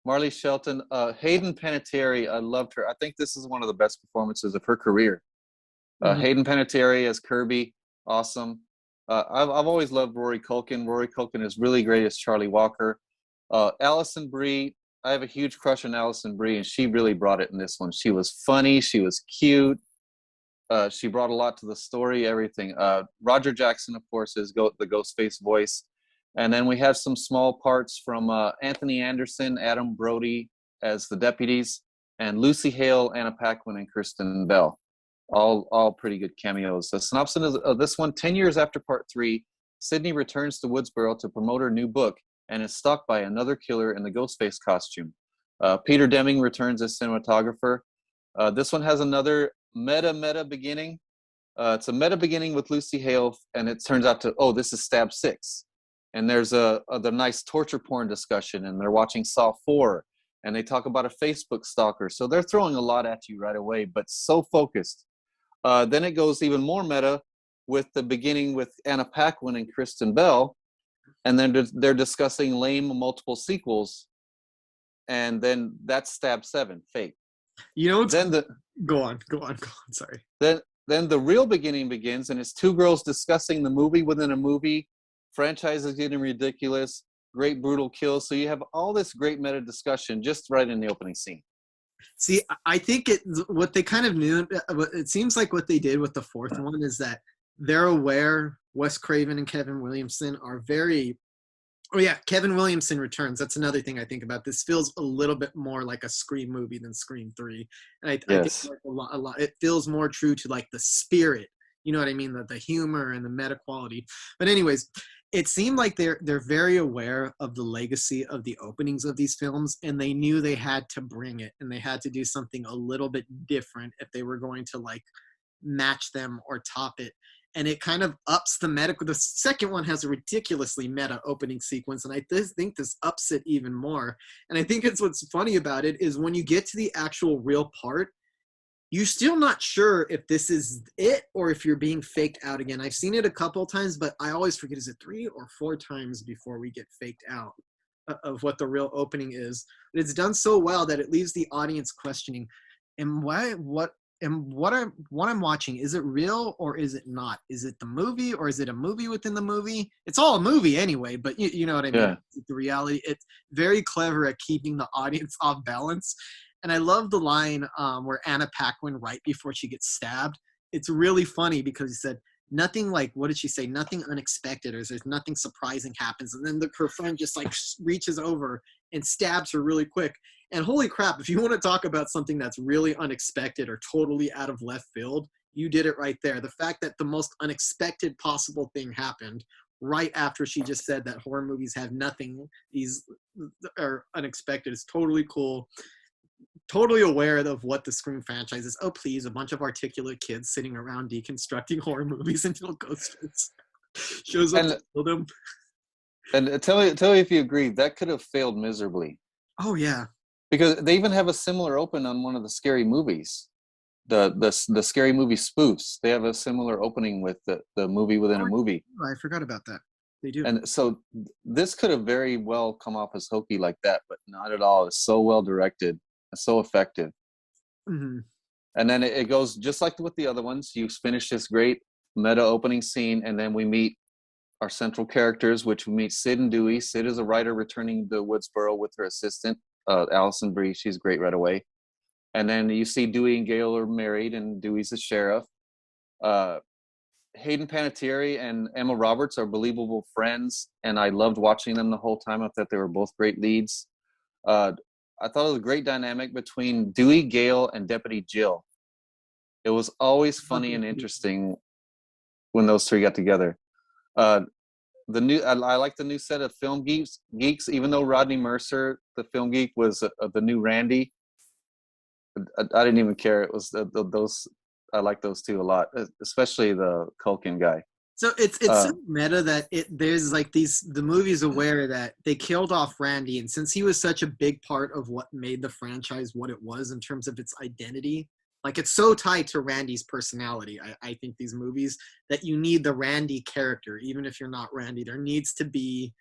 Marley Shelton. Hayden Panettiere, I loved her. I think this is one of the best performances of her career. Hayden Panettiere as Kirby, awesome. I've always loved Rory Culkin. Rory Culkin is really great as Charlie Walker. Alison Brie, I have a huge crush on Alison Brie, and she really brought it in this one. She was funny. She was cute. She brought a lot to the story, everything. Roger Jackson, of course, is the Ghostface voice. And then we have some small parts from Anthony Anderson, Adam Brody as the deputies, and Lucy Hale, Anna Paquin, and Kristen Bell. All pretty good cameos. The synopsis of this one: 10 years after part 3, Sydney returns to Woodsboro to promote her new book and is stalked by another killer in the Ghostface costume. Peter Deming returns as cinematographer. This one has another meta beginning. It's a meta beginning with Lucy Hale, and it turns out this is Stab 6. And there's the nice torture porn discussion, and they're watching Saw 4, and they talk about a Facebook stalker. So they're throwing a lot at you right away, but so focused. Then it goes even more meta with the beginning with Anna Paquin and Kristen Bell, and then they're discussing lame multiple sequels, and then that's Stab 7, Fake.
You know, go on. Sorry.
Then the real beginning begins, and it's 2 girls discussing the movie within a movie. Franchise is getting ridiculous. Great brutal kills. So you have all this great meta discussion just right in the opening scene.
See, I think what they kind of knew, it seems like what they did with the 4th one is that they're aware Wes Craven and Kevin Williamson are very. Oh yeah, Kevin Williamson returns. That's another thing I think about. This feels a little bit more like a Scream movie than Scream 3, and I think like a lot. It feels more true to like the spirit. You know what I mean? The humor and the meta quality. But anyways, it seemed like they're very aware of the legacy of the openings of these films, and they knew they had to bring it, and they had to do something a little bit different if they were going to like match them or top it. And it kind of ups the meta. The second one has a ridiculously meta opening sequence, and I think this ups it even more. And I think it's what's funny about it is when you get to the actual real part, you're still not sure if this is it or if you're being faked out again. I've seen it a couple times, but I always forget, is it 3 or 4 times before we get faked out of what the real opening is? But it's done so well that it leaves the audience questioning, and what and what I'm watching, is it real or is it not? Is it the movie or is it a movie within the movie? It's all a movie anyway, but you know what I mean?
Yeah.
The reality, it's very clever at keeping the audience off balance. And I love the line where Anna Paquin, right before she gets stabbed, it's really funny because he said, nothing like, what did she say? Nothing unexpected, or there's nothing surprising happens. And then her friend just like reaches over and stabs her really quick. And holy crap, if you want to talk about something that's really unexpected or totally out of left field, you did it right there. The fact that the most unexpected possible thing happened right after she just said that horror movies have nothing, these are unexpected, is totally cool. Totally aware of what the Scream franchise is. Oh, please, a bunch of articulate kids sitting around deconstructing horror movies until Ghostface shows up to kill them.
And tell me if you agree, that could have failed miserably.
Oh, yeah.
Because they even have a similar open on one of the scary movies. The scary movie spoofs. They have a similar opening with the movie within a movie.
Oh, I forgot about that. They do.
And so this could have very well come off as hokey like that, but not at all. It's so well directed, so effective.
Mm-hmm.
And then it goes just like with the other ones. You finish this great meta opening scene, and then we meet our central characters, which we meet Sid and Dewey. Sid is a writer returning to Woodsboro with her assistant, Allison Brie. She's great right away. And then you see Dewey and Gail are married, and Dewey's the sheriff. Hayden Panettiere and Emma Roberts are believable friends, and I loved watching them the whole time. I thought they were both great leads. I thought it was a great dynamic between Dewey, Gail, and Deputy Jill. It was always funny and interesting when those three got together. I like the new set of film geeks. Even though Rodney Mercer, the film geek, was the new Randy. I didn't even care. It was those. I like those two a lot, especially the Culkin guy.
So it's so meta that there's like the movie's aware that they killed off Randy, and since he was such a big part of what made the franchise what it was in terms of its identity, like it's so tied to Randy's personality. I think these movies that you need the Randy character, even if you're not Randy. There needs to be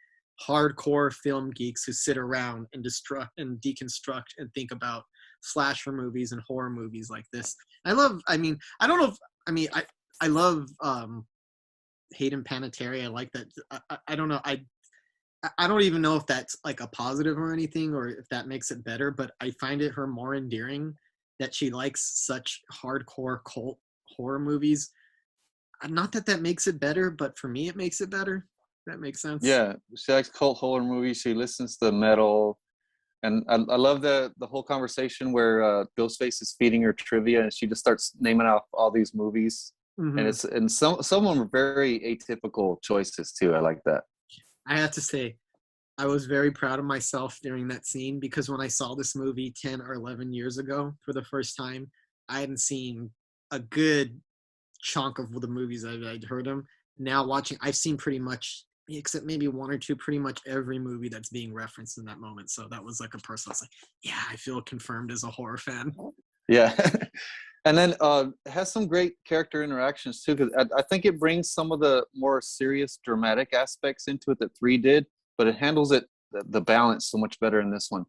hardcore film geeks who sit around and deconstruct and think about slasher movies and horror movies like this. I love Hayden Panettiere. I like that. I don't know. I don't even know if that's like a positive or anything, or if that makes it better, but I find her more endearing that she likes such hardcore cult horror movies. Not that makes it better, but for me, it makes it better. That makes sense.
Yeah, she likes cult horror movies. She listens to metal. And I love the whole conversation where Ghostface is feeding her trivia, and she just starts naming off all these movies. Mm-hmm. And some of them are very atypical choices too. I like that.
I have to say, I was very proud of myself during that scene, because when I saw this movie 10 or 11 years ago for the first time, I hadn't seen a good chunk of the movies I'd heard them. Now watching, I've seen pretty much, except maybe one or two, pretty much every movie that's being referenced in that moment. So that was like a personal, it's like, yeah, I feel confirmed as a horror fan.
Yeah. And then it has some great character interactions too, because I think it brings some of the more serious dramatic aspects into it that 3 did, but it handles it, the balance, so much better in this one.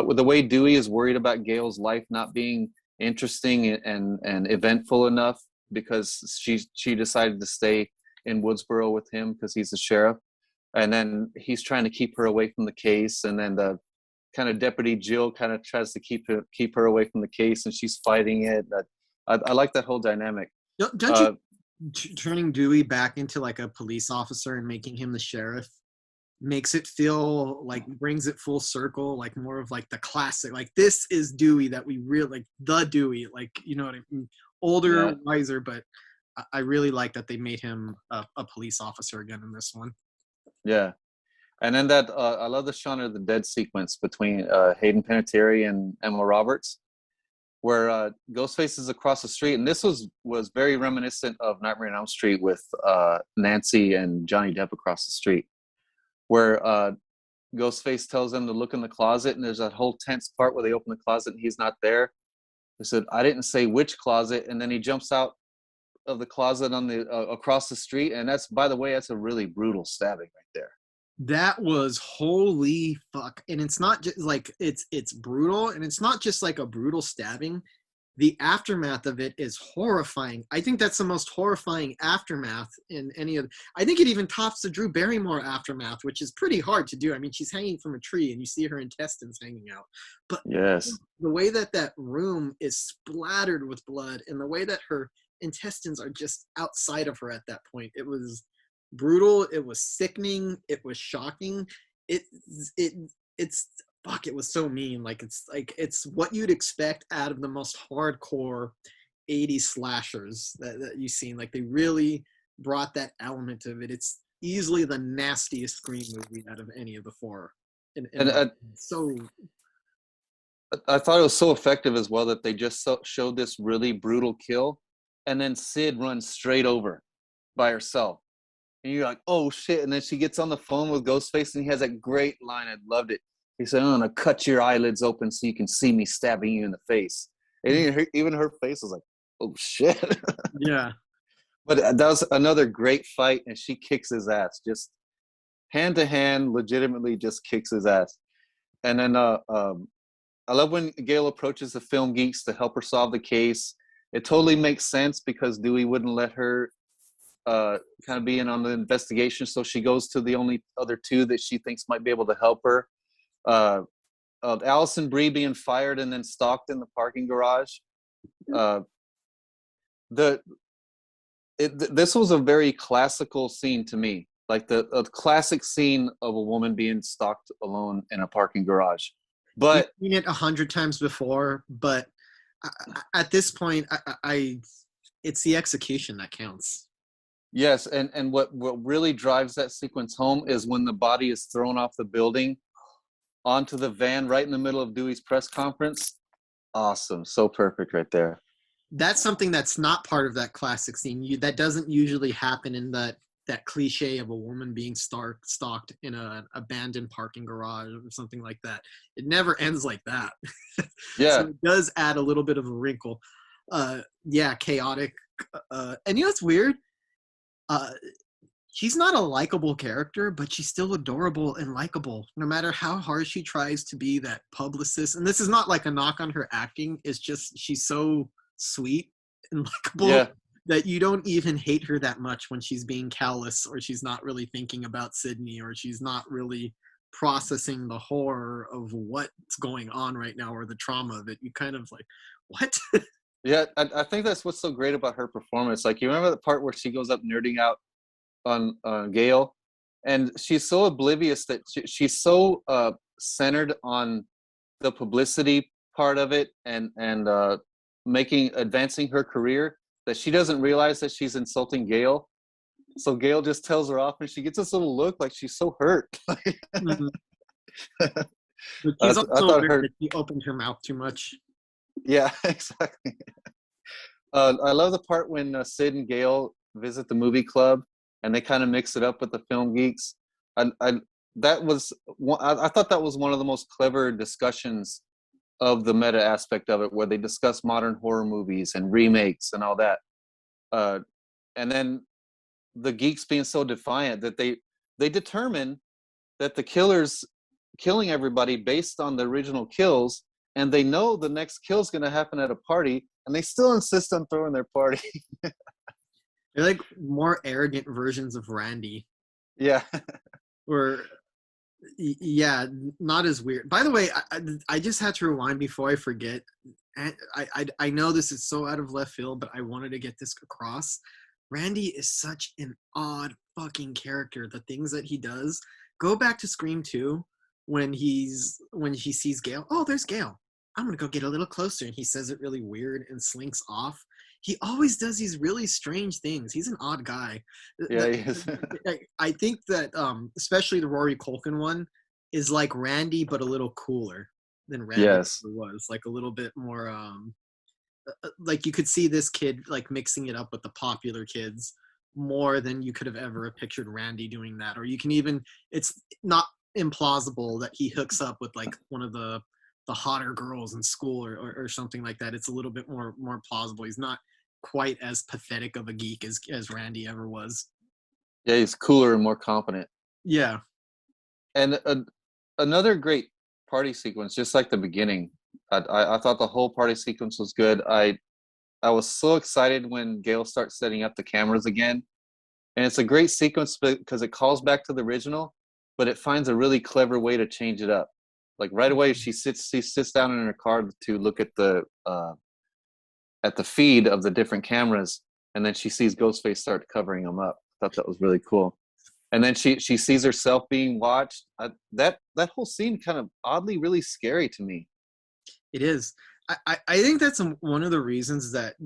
With the way Dewey is worried about Gail's life not being interesting and eventful enough, because she decided to stay in Woodsboro with him because he's the sheriff, and then he's trying to keep her away from the case, and then the kind of Deputy Jill kind of tries to keep her away from the case, and she's fighting it. I like that whole dynamic.
Don't you turning Dewey back into like a police officer and making him the sheriff makes it feel like, brings it full circle, like more of like the classic, like this is Dewey that we really like, the Dewey, like, you know what I mean, older, yeah, wiser, but I really like that they made him a police officer again in this one.
Yeah. And then that I love the Shaun of the Dead sequence between Hayden Panettiere and Emma Roberts, where Ghostface is across the street, and this was very reminiscent of Nightmare on Elm Street with Nancy and Johnny Depp across the street, where Ghostface tells them to look in the closet, and there's that whole tense part where they open the closet and he's not there. He said, "I didn't say which closet," and then he jumps out of the closet on the across the street, and that's, by the way, that's a really brutal stabbing right there.
That was holy fuck. And it's not just like, it's brutal, and it's not just like a brutal stabbing. the aftermath of it is horrifying. I think that's the most horrifying aftermath in any of. I think it even tops the Drew Barrymore aftermath, which is pretty hard to do. I mean, she's hanging from a tree, and you see her intestines hanging out. But
Yes.
the way that that room is splattered with blood, and the way that her intestines are just outside of her at that point, it was brutal. It was sickening. It was shocking. It's fuck, it was so mean. Like it's what you'd expect out of the most hardcore 80s slashers that you've seen. Like they really brought that element of it. It's easily the nastiest Scream movie out of any of the four.
And
so
I thought it was so effective as well that they just showed this really brutal kill, and then Sid runs straight over by herself. And you're like, oh shit. And then she gets on the phone with Ghostface, and he has that great line. I loved it. He said, I'm going to cut your eyelids open so you can see me stabbing you in the face. And even her face was like, oh shit.
yeah.
But that was another great fight, and she kicks his ass. Just hand to hand, legitimately just kicks his ass. And then I love when Gail approaches the film geeks to help her solve the case. It totally makes sense because Dewey wouldn't let her kind of be in on the investigation, so she goes to the only other two that she thinks might be able to help her. Allison Brie being fired and then stalked in the parking garage. This was a very classical scene to me, like a classic scene of a woman being stalked alone in a parking garage. But
you've seen it 100 times before, but at this point, it's the execution that counts.
Yes, and what really drives that sequence home is when the body is thrown off the building onto the van right in the middle of Dewey's press conference. Awesome. So perfect right there.
That's something that's not part of that classic scene. That doesn't usually happen in that cliche of a woman being stalked in an abandoned parking garage or something like that. It never ends like that.
Yeah.
So it does add a little bit of a wrinkle. Yeah, chaotic. And you know what's weird? She's not a likable character, but she's still adorable and likable, no matter how hard she tries to be that publicist. And this is not like a knock on her acting. It's just she's so sweet and likable that you don't even hate her that much when she's being callous or she's not really thinking about Sydney or she's not really processing the horror of what's going on right now or the trauma that you kind of like, what?
Yeah, I think that's what's so great about her performance. Like, you remember the part where she goes up nerding out on Gail, and she's so oblivious that she's so centered on the publicity part of it and advancing her career that she doesn't realize that she's insulting Gail. So Gail just tells her off, and she gets this little look like she's so hurt.
Mm-hmm. But she's also aware that she opened her mouth too much.
Yeah, exactly. I love the part when Sid and Gail visit the movie club and they kind of mix it up with the film geeks. I thought that was one of the most clever discussions of the meta aspect of it, where they discuss modern horror movies and remakes and all that. And then the geeks being so defiant that they determine that the killer's killing everybody based on the original kills, and they know the next kill is going to happen at a party, and they still insist on throwing their party.
They're like more arrogant versions of Randy.
Yeah.
Or, yeah, not as weird. By the way, I just had to rewind before I forget. I know this is so out of left field, but I wanted to get this across. Randy is such an odd fucking character. The things that he does. Go back to Scream 2 when he sees Gail. Oh, there's Gail. I'm going to go get a little closer. And he says it really weird and slinks off. He always does these really strange things. He's an odd guy.
Yeah, he is.
I think that especially the Rory Culkin one is like Randy, but a little cooler than Randy was. Like a little bit more like you could see this kid like mixing it up with the popular kids more than you could have ever pictured Randy doing that. Or you can even, it's not implausible that he hooks up with like one of the hotter girls in school or something like that. It's a little bit more plausible. He's not quite as pathetic of a geek as Randy ever was.
Yeah, he's cooler and more confident.
Yeah.
And another great party sequence, just like the beginning, I thought the whole party sequence was good. I was so excited when Gale starts setting up the cameras again. And it's a great sequence because it calls back to the original, but it finds a really clever way to change it up. Like right away, she sits down in her car to look at the feed of the different cameras, and then she sees Ghostface start covering them up. I thought that was really cool. And then she sees herself being watched. That whole scene kind of oddly really scary to me.
It is. I think that's one of the reasons that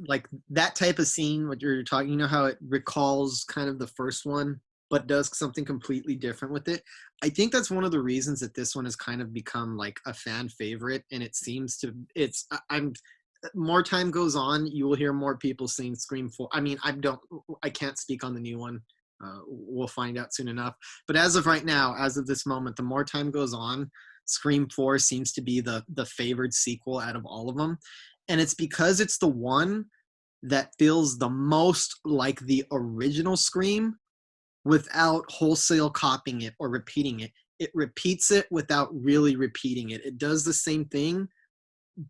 like that type of scene, what you're talking, you know, how it recalls kind of the first one, but does something completely different with it. I think that's one of the reasons that this one has kind of become like a fan favorite, and it seems to. I'm more time goes on, you will hear more people saying Scream 4. I mean, I can't speak on the new one. We'll find out soon enough. But as of right now, as of this moment, the more time goes on, Scream 4 seems to be the favored sequel out of all of them. And it's because it's the one that feels the most like the original Scream without wholesale copying it or repeating it. It repeats it without really repeating it. It does the same thing,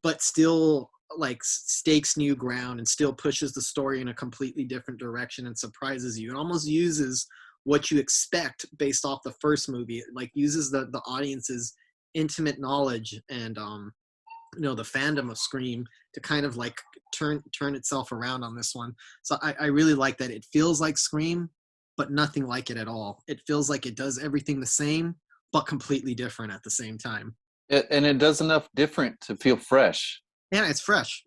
but still like stakes new ground and still pushes the story in a completely different direction and surprises you. It almost uses what you expect based off the first movie. It like uses the audience's intimate knowledge and the fandom of Scream to kind of like turn itself around on this one. So I really like that. It feels like Scream, but nothing like it at all. It feels like it does everything the same, but completely different at the same time.
And it does enough different to feel fresh.
Yeah, it's fresh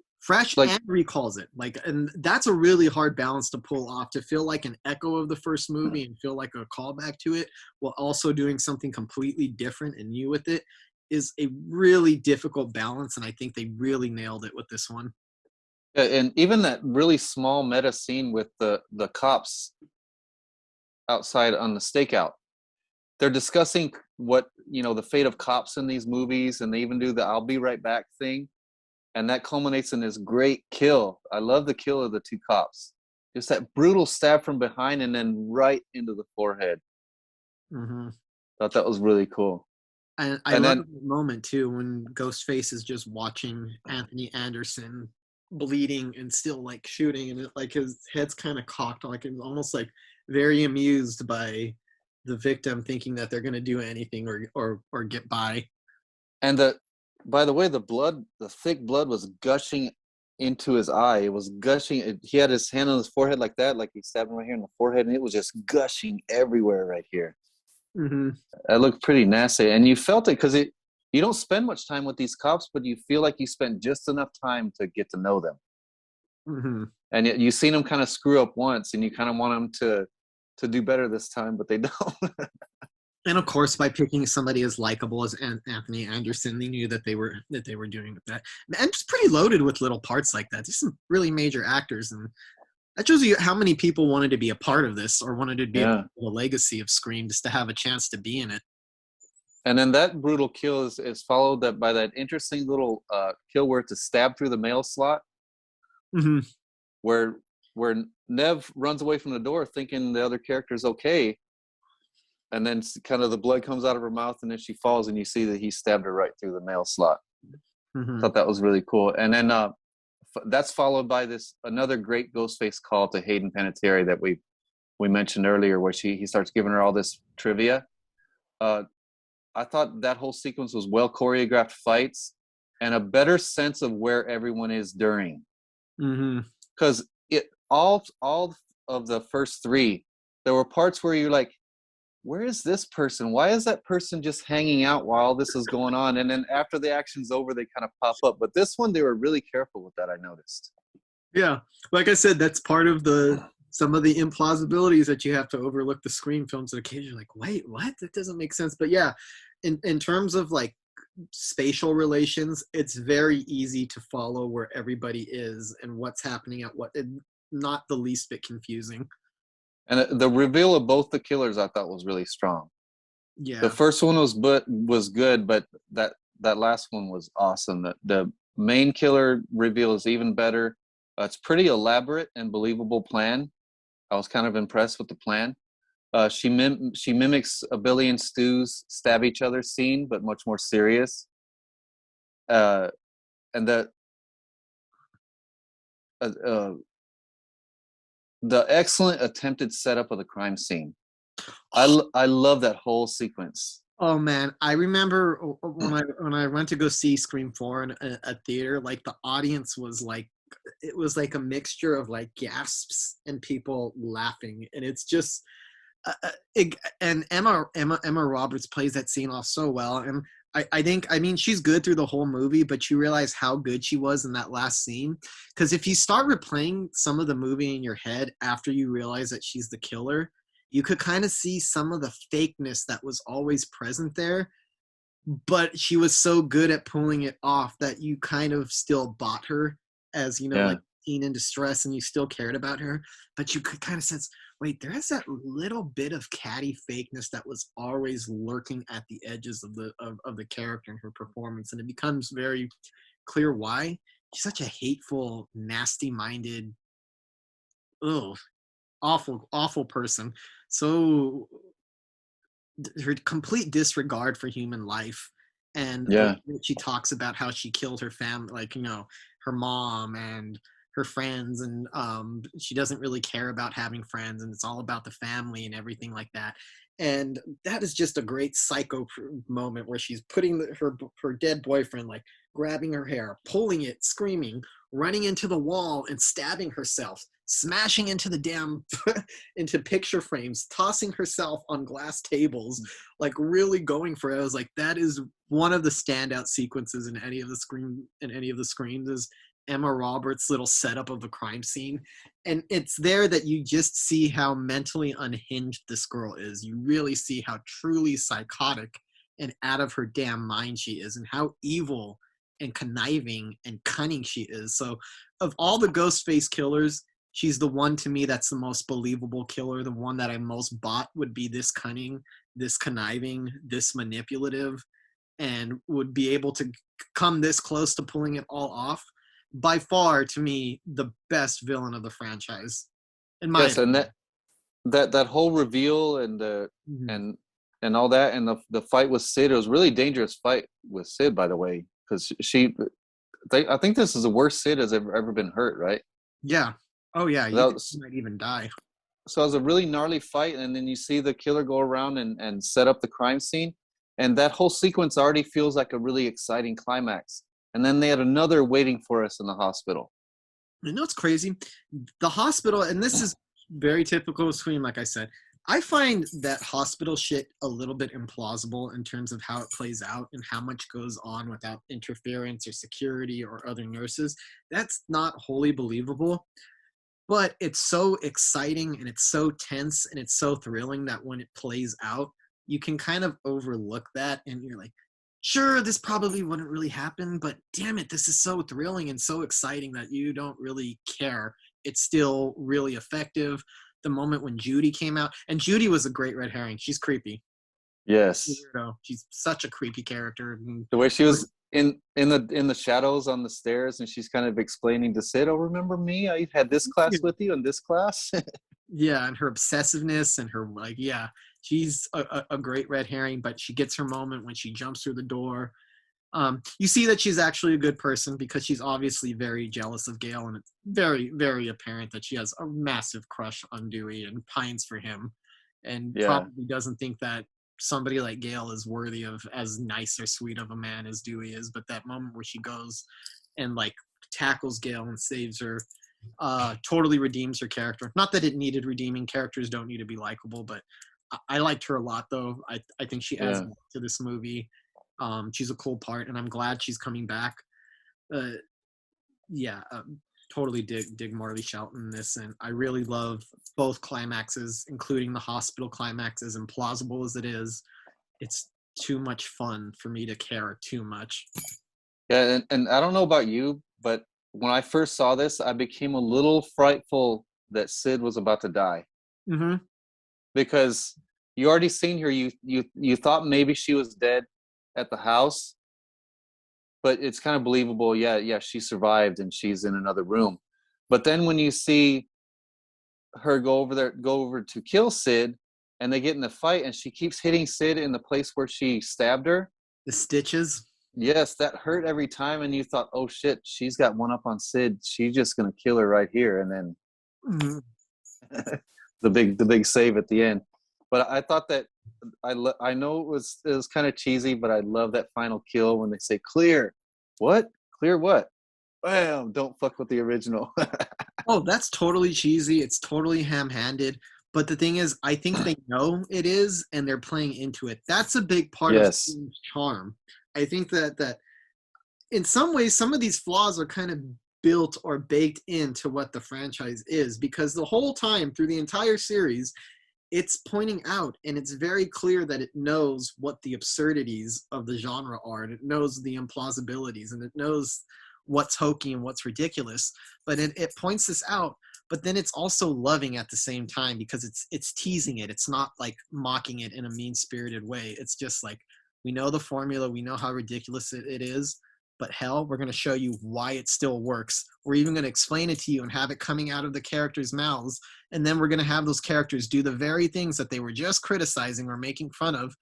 Like,
and recalls it. Like, and that's a really hard balance to pull off, to feel like an echo of the first movie and feel like a callback to it while also doing something completely different and new with it is a really difficult balance. And I think they really nailed it with this one.
and even that really small meta scene with the cops outside on the stakeout, they're discussing what, the fate of cops in these movies, and they even do the "I'll be right back" thing, and that culminates in this great kill. I love the kill of the two cops. Just that brutal stab from behind and then right into the forehead.
Mm-hmm.
Thought that was really cool.
And I love that moment too when Ghostface is just watching Anthony Anderson bleeding and still like shooting, and it, like his head's kind of cocked, like it's almost like very amused by the victim, thinking that they're going to do anything or get by.
And by the way, the thick blood was gushing into his eye. It was gushing. He had his hand on his forehead like that, like he stabbed him right here in the forehead, and it was just gushing everywhere right here.
Mm-hmm.
That looked pretty nasty, and you felt it because you don't spend much time with these cops, but you feel like you spent just enough time to get to know them.
Mm-hmm.
And yet you've seen them kind of screw up once, and you kind of want them to do better this time, but they don't.
And of course, by picking somebody as likable as Anthony Anderson, they knew that they were doing with that. And it's pretty loaded with little parts like that. There's some really major actors, and that shows you how many people wanted to be a part of this or wanted to be a part of the legacy of Scream, just to have a chance to be in it.
And then that brutal kill is followed up by that interesting little kill where it's a stab through the mail slot,
mm-hmm.
where Nev runs away from the door thinking the other character's okay, and then kind of the blood comes out of her mouth, and then she falls, and you see that he stabbed her right through the mail slot.
Mm-hmm.
Thought that was really cool. And then that's followed by another great Ghostface call to Hayden Panettiere that we mentioned earlier, where he starts giving her all this trivia. I thought that whole sequence was well choreographed fights and a better sense of where everyone is during. Because all of the first three, there were parts where you're like, where is this person? Why is that person just hanging out while this is going on? And then after the action's over, they kind of pop up. But this one, they were really careful with that, I noticed.
Yeah. Like I said, that's part of some of the implausibilities that you have to overlook the Scream films that occasionally like, wait, what? That doesn't make sense. But yeah, in terms of like spatial relations, it's very easy to follow where everybody is and what's happening at what, not the least bit confusing.
And the reveal of both the killers, I thought, was really strong.
Yeah.
The first one was good, but that last one was awesome. The main killer reveal is even better. It's pretty elaborate and believable plan. I was kind of impressed with the plan. She mimics a Billy and Stu's stab each other scene, but much more serious. uh, and uh, uh, the excellent attempted setup of the crime scene. I love that whole sequence.
Oh man, I remember when I went to go see Scream 4 in a theater, like the audience was like, it was like a mixture of like gasps and people laughing, and it's just and Emma Roberts plays that scene off so well, and I think, I mean, she's good through the whole movie, but you realize how good she was in that last scene, because if you start replaying some of the movie in your head after you realize that she's the killer, you could kind of see some of the fakeness that was always present there, but she was so good at pulling it off that you kind of still bought her as, you know,
Yeah,
like teen in distress, and you still cared about her, but you could kind of sense, wait, there's that little bit of catty fakeness that was always lurking at the edges of the character and her performance, and it becomes very clear why. She's such a hateful, nasty minded, ugh, awful person. So her complete disregard for human life, and the way
yeah,
that she talks about how she killed her family, like, you know, her mom and her friends, and she doesn't really care about having friends, and it's all about the family and everything like that. And that is just a great psycho moment where she's putting her dead boyfriend, like, grabbing her hair, pulling it, screaming, running into the wall and stabbing herself, smashing into the damn into picture frames, tossing herself on glass tables, like really going for it. I was like, that is one of the standout sequences in any of the screams is Emma Roberts' little setup of the crime scene. And it's there that you just see how mentally unhinged this girl is. You really see how truly psychotic and out of her damn mind she is, and how evil and conniving and cunning she is. So of all the Ghostface killers, she's the one to me that's the most believable killer. The one that I most bought would be this cunning, this conniving, this manipulative, and would be able to come this close to pulling it all off. By far, to me, the best villain of the franchise, in my
yes, and
opinion.
that whole reveal and the
Mhm.
and all that, and the fight with Sid, it was a really dangerous fight with Sid, by the way, because I think this is the worst Sid has ever been hurt, right?
Yeah. Oh yeah. You
That
think
was,
she might even die.
so it was a really gnarly fight, and then you see the killer go around and set up the crime scene, and that whole sequence already feels like a really exciting climax, and then they had another waiting for us in the hospital.
You know what's crazy? The hospital, and this is very typical of Scream, like I said. I find that hospital shit a little bit implausible in terms of how it plays out and how much goes on without interference or security or other nurses. That's not wholly believable, but it's so exciting and it's so tense and it's so thrilling that when it plays out, you can kind of overlook that, and you're like, sure, this probably wouldn't really happen, but damn it, this is so thrilling and so exciting that you don't really care. It's still really effective. The moment when Judy came out, and Judy was a great red herring. She's creepy.
Yes,
Weirdo. She's such a creepy character.
the way she was in the shadows on the stairs, and she's kind of explaining to Sid, "Oh, remember me? I had this class with you in this class."
Yeah, and her obsessiveness and her, like, yeah, she's a great red herring, but she gets her moment when she jumps through the door. You see that she's actually a good person because she's obviously very jealous of Gale, and it's very, very apparent that she has a massive crush on Dewey and pines for him, and
Yeah,
probably doesn't think that somebody like Gale is worthy of as nice or sweet of a man as Dewey is. But that moment where she goes and like tackles Gale and saves her, totally redeems her character. Not that it needed redeeming. Characters don't need to be likable, but I liked her a lot, though. I think she adds
yeah.
a lot to this movie. She's a cool part, and I'm glad she's coming back. Uh, yeah, totally dig Marley Shelton in this, and I really love both climaxes, including the hospital climax, as implausible as it is. It's too much fun for me to care too much.
Yeah, and I don't know about you, but when I first saw this, I became a little frightful that Sid was about to die,
Mm-hmm.
because you already seen her. You thought maybe she was dead at the house, but it's kind of believable. Yeah, yeah, she survived and she's in another room. But then when you see her go over to kill Sid, and they get in the fight, and she keeps hitting Sid in the place where she stabbed her.
The stitches.
Yes, that hurt every time, and you thought, "Oh shit, she's got one up on Sid. She's just gonna kill her right here," and then
Mhm.
the big save at the end. But I thought that I know it was kind of cheesy, but I love that final kill when they say clear. What? Clear what? Bam! Don't fuck with the original.
Oh, that's totally cheesy. It's totally ham-handed. But the thing is, I think they know it is, and they're playing into it. That's a big part of
Yes.
Scream's charm. I think that in some ways, some of these flaws are kind of built or baked into what the franchise is, because the whole time through the entire series, it's pointing out and it's very clear that it knows what the absurdities of the genre are, and it knows the implausibilities, and it knows what's hokey and what's ridiculous, but it points this out. But then it's also loving at the same time, because it's teasing it. It's not like mocking it in a mean-spirited way. It's just like, we know the formula, we know how ridiculous it is, but hell, we're going to show you why it still works. We're even going to explain it to you and have it coming out of the characters' mouths, and then we're going to have those characters do the very things that they were just criticizing or making fun of,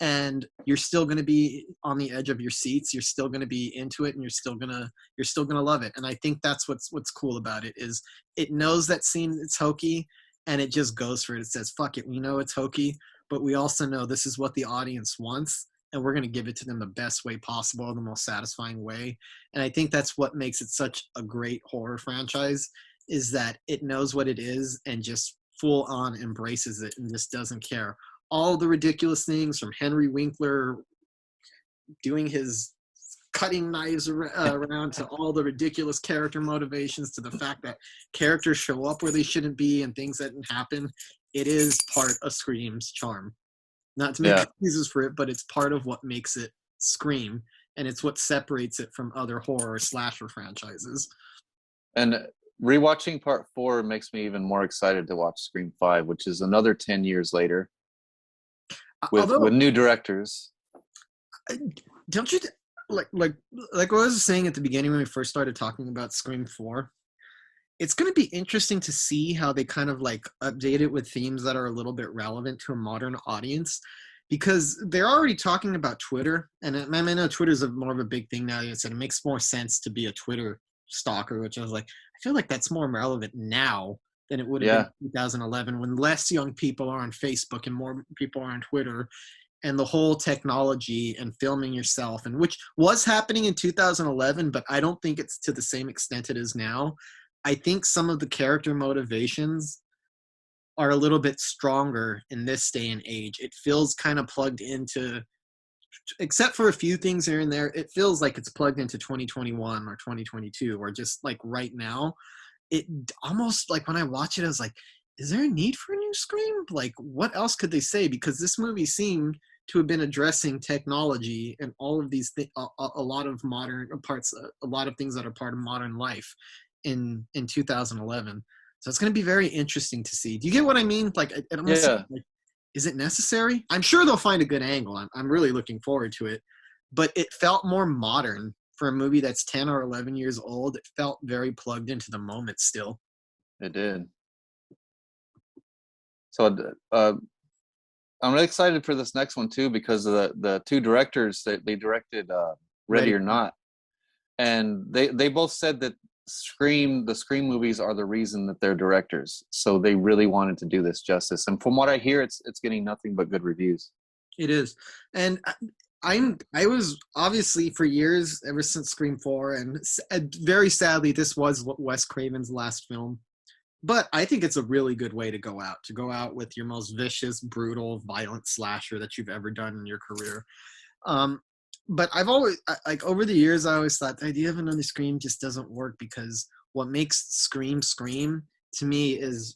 and you're still going to be on the edge of your seats. You're still going to be into it, and you're still going to love it. And I think that's what's cool about it, is it knows that scene, it's hokey, and it just goes for it. It says, fuck it, we know it's hokey, but we also know this is what the audience wants, and we're going to give it to them the best way possible, the most satisfying way. And I think that's what makes it such a great horror franchise, is that it knows what it is and just full on embraces it and just doesn't care. All the ridiculous things, from Henry Winkler doing his cutting knives around, to all the ridiculous character motivations, to the fact that characters show up where they shouldn't be and things that didn't happen. It is part of Scream's charm. Not to make
Yeah.
excuses for it, but it's part of what makes it Scream, and it's what separates it from other horror slasher franchises.
And rewatching part 4 makes me even more excited to watch Scream 5, which is another 10 years later with
Although,
new directors.
don't you like what I was saying at the beginning when we first started talking about Scream 4? It's going to be interesting to see how they kind of like update it with themes that are a little bit relevant to a modern audience, because they're already talking about Twitter. And I know Twitter's more of a big thing now. It makes more sense to be a Twitter stalker, which I was like, I feel like that's more relevant now than it would have been
Yeah.
in 2011, when less young people are on Facebook and more people are on Twitter. And the whole technology and filming yourself, and which was happening in 2011, but I don't think it's to the same extent it is now. I think some of the character motivations are a little bit stronger in this day and age. It feels kind of plugged into, except for a few things here and there, it feels like it's plugged into 2021 or 2022, or just like right now. It almost, like when I watch it, I was like, is there a need for a new Scream? Like, what else could they say? Because this movie seemed to have been addressing technology and all of these a lot of modern parts, a lot of things that are part of modern life in 2011. So it's going to be very interesting to see. Do you get what I mean? Like, it almost
Yeah.
like, is it necessary? I'm sure they'll find a good angle. I'm really looking forward to it. But it felt more modern for a movie that's 10 or 11 years old. It felt very plugged into the moment still.
It did. So I'm really excited for this next one too, because of the two directors that they directed Ready or Not, and they both said that the Scream movies are the reason that they're directors. So they really wanted to do this justice, and from what I hear, it's getting nothing but good reviews.
It is. And I was obviously for years, ever since Scream 4, and very sadly, this was Wes Craven's last film. But I think it's a really good way to go out with your most vicious, brutal, violent slasher that you've ever done in your career. But I've always, like, over the years, I always thought the idea of another Scream just doesn't work, because what makes Scream to me is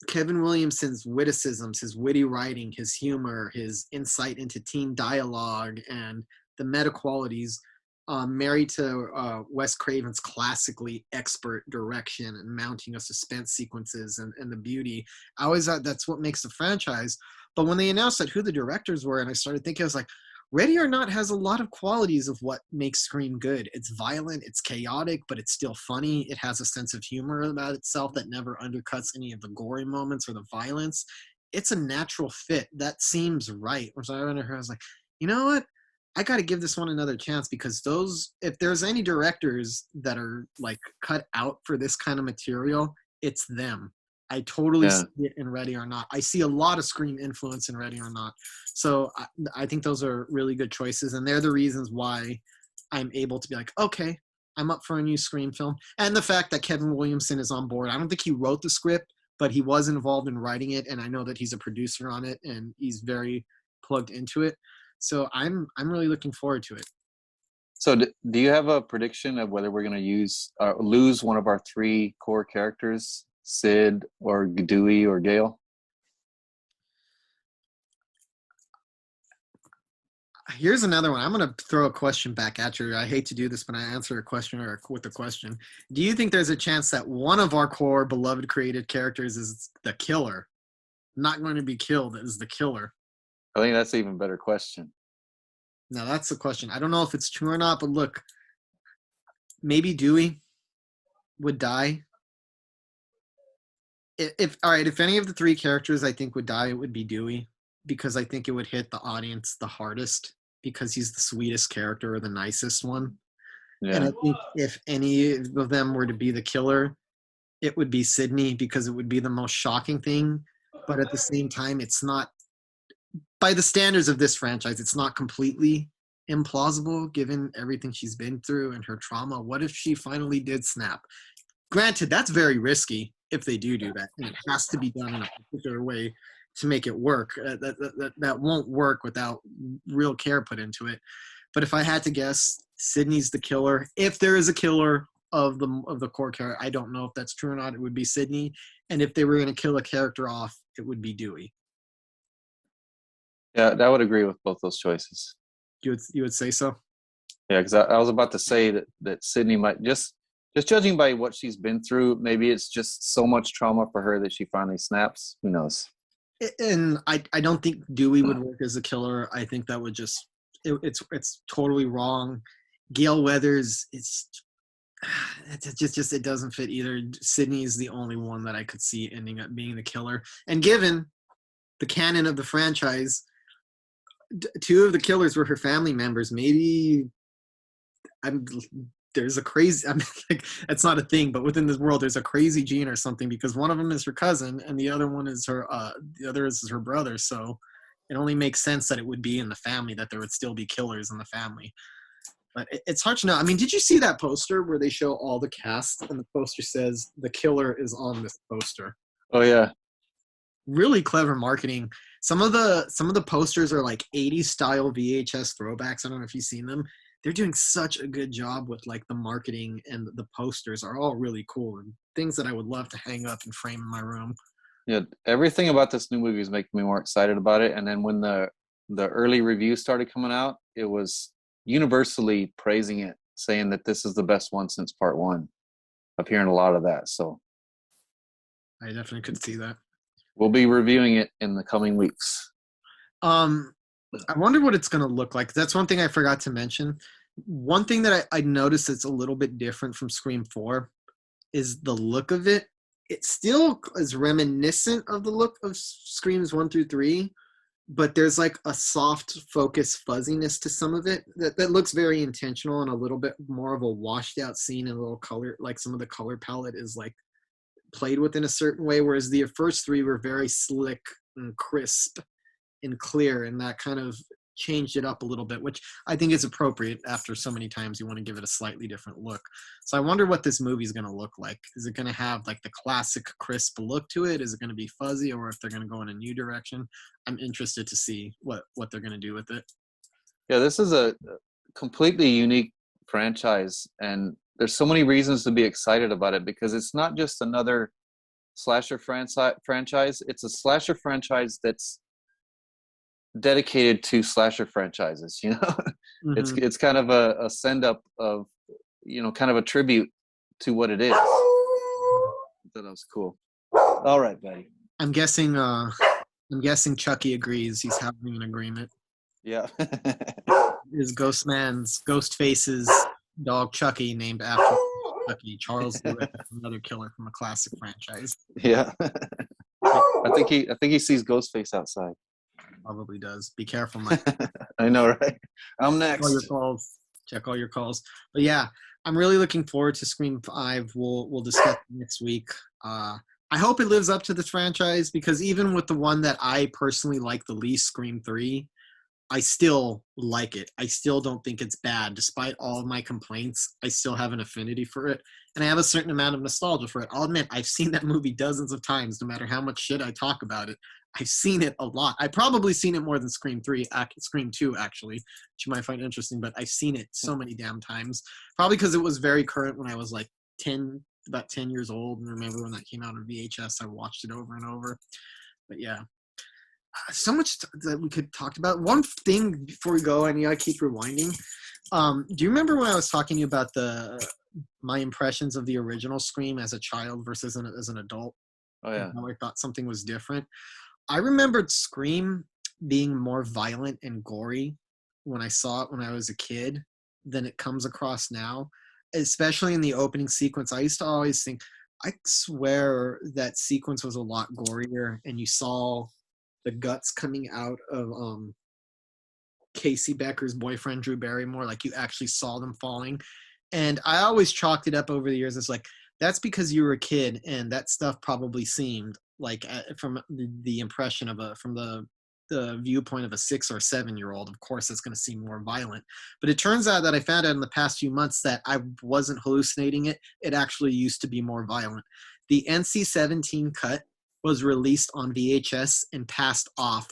Kevin Williamson's witticisms, his witty writing, his humor, his insight into teen dialogue, and the meta qualities, married to Wes Craven's classically expert direction and mounting of suspense sequences, and the beauty. I always thought that's what makes the franchise. But when they announced that who the directors were, and I started thinking, I was like, Ready or Not has a lot of qualities of what makes Scream good. It's violent, it's chaotic, but it's still funny. It has a sense of humor about itself that never undercuts any of the gory moments or the violence. It's a natural fit. That seems right. So I was like, you know what? I got to give this one another chance because if there's any directors that are like cut out for this kind of material, it's them. I totally
Yeah.
see it in Ready or Not. I see a lot of Scream influence in Ready or Not. So I think those are really good choices. And they're the reasons why I'm able to be like, okay, I'm up for a new Scream film. And the fact that Kevin Williamson is on board. I don't think he wrote the script, but he was involved in writing it. And I know that he's a producer on it and he's very plugged into it. So I'm really looking forward to it.
So do you have a prediction of whether we're going to lose one of our three core characters, Sid or Dewey or Gale?
Here's another one. I'm going to throw a question back at you. I hate to do this, but I answer a question with a question. Do you think there's a chance that one of our core beloved created characters is the killer? Not going to be killed, is the killer.
I think that's an even better question.
Now, that's the question. I don't know if it's true or not, but look, maybe Dewey would die. If any of the three characters I think would die, it would be Dewey because I think it would hit the audience the hardest because he's the sweetest character or the nicest one.
Yeah.
And I think if any of them were to be the killer, it would be Sydney because it would be the most shocking thing. But at the same time, it's not, by the standards of this franchise, it's not completely implausible given everything she's been through and her trauma. What if she finally did snap? Granted, that's very risky if they do that. And it has to be done in a particular way to make it work. That won't work without real care put into it. But if I had to guess, Sydney's the killer. If there is a killer of the core character, I don't know if that's true or not. It would be Sydney. And if they were going to kill a character off, it would be Dewey.
Yeah, I would agree with both those choices.
You would say so?
Yeah, because I was about to say that Sydney might just judging by what she's been through, maybe it's just so much trauma for her that she finally snaps. Who knows?
And I don't think Dewey would work as a killer. I think that would just it's totally wrong. Gale Weathers, it's just it doesn't fit either. Sydney is the only one that I could see ending up being the killer. And given the canon of the franchise, two of the killers were her family members. Maybe there's a crazy, like, that's not a thing, but within this world, there's a crazy gene or something because one of them is her cousin and the other one is the other is her brother. So it only makes sense that it would be in the family, that there would still be killers in the family. But it's hard to know. I mean, did you see that poster where they show all the cast and the poster says the killer is on this poster?
Oh yeah.
Really clever marketing. Some of the posters are like 80s style VHS throwbacks. I don't know if you've seen them. They're doing such a good job with like the marketing, and the posters are all really cool and things that I would love to hang up and frame in my room.
Yeah, everything about this new movie is making me more excited about it. And then when the early reviews started coming out, it was universally praising it, saying that this is the best one since part one. I'm hearing a lot of that. So
I definitely could see that.
We'll be reviewing it in the coming weeks.
I wonder what it's going to look like. That's one thing I forgot to mention. One thing that I noticed that's a little bit different from Scream 4 is the look of it. It still is reminiscent of the look of Screams 1 through 3, but there's like a soft focus fuzziness to some of it that looks very intentional and a little bit more of a washed out scene and a little color, like some of the color palette is like played with in a certain way, whereas the first three were very slick and crisp and clear, and that kind of changed it up a little bit, which I think is appropriate after so many times you want to give it a slightly different look. So I wonder what this movie is going to look like. Is it going to have like the classic crisp look to it? Is it going to be fuzzy, or if they're going to go in a new direction? I'm interested to see what they're going to do with it.
Yeah, this is a completely unique franchise, and there's so many reasons to be excited about it because it's not just another slasher franchise. It's a slasher franchise that's dedicated to slasher franchises. You know,
Mm-hmm.
it's kind of a send up of, you know, kind of a tribute to what it is. That was cool. All right, buddy.
I'm guessing Chucky agrees. He's having an agreement.
Yeah.
Is Ghostface's dog Chucky named after Chucky, Charles the Ripper, another killer from a classic franchise.
Yeah. I think he sees Ghostface outside.
probably does. Be careful, Mike.
I know, right? I'm
Check all your
next.
calls. Check all your calls. But yeah, I'm really looking forward to Scream 5. We'll discuss it next week. I hope it lives up to this franchise because even with the one that I personally like the least, Scream 3, I still like it. I still don't think it's bad. Despite all of my complaints, I still have an affinity for it. And I have a certain amount of nostalgia for it. I'll admit, I've seen that movie dozens of times, no matter how much shit I talk about it. I've seen it a lot. I've probably seen it more than Scream 3, Scream 2, actually, which you might find interesting, but I've seen it so many damn times. Probably because it was very current when I was like 10, about 10 years old. And remember when that came out on VHS, I watched it over and over. But yeah, so much that we could talk about. One thing before we go, and I keep rewinding. Do you remember when I was talking to you about my impressions of the original Scream as a child versus as an adult?
Oh yeah.
How I thought something was different. I remembered Scream being more violent and gory when I saw it when I was a kid than it comes across now, especially in the opening sequence. I used to always think, I swear that sequence was a lot gorier, and you saw the guts coming out of Casey Becker's boyfriend, Drew Barrymore. Like, you actually saw them falling. And I always chalked it up over the years as like, that's because you were a kid and that stuff probably seemed like from the impression of from the viewpoint of a 6 or 7 year old, of course it's going to seem more violent. But it turns out that I found out in the past few months that I wasn't hallucinating it. It actually used to be more violent. The NC-17 cut was released on VHS and passed off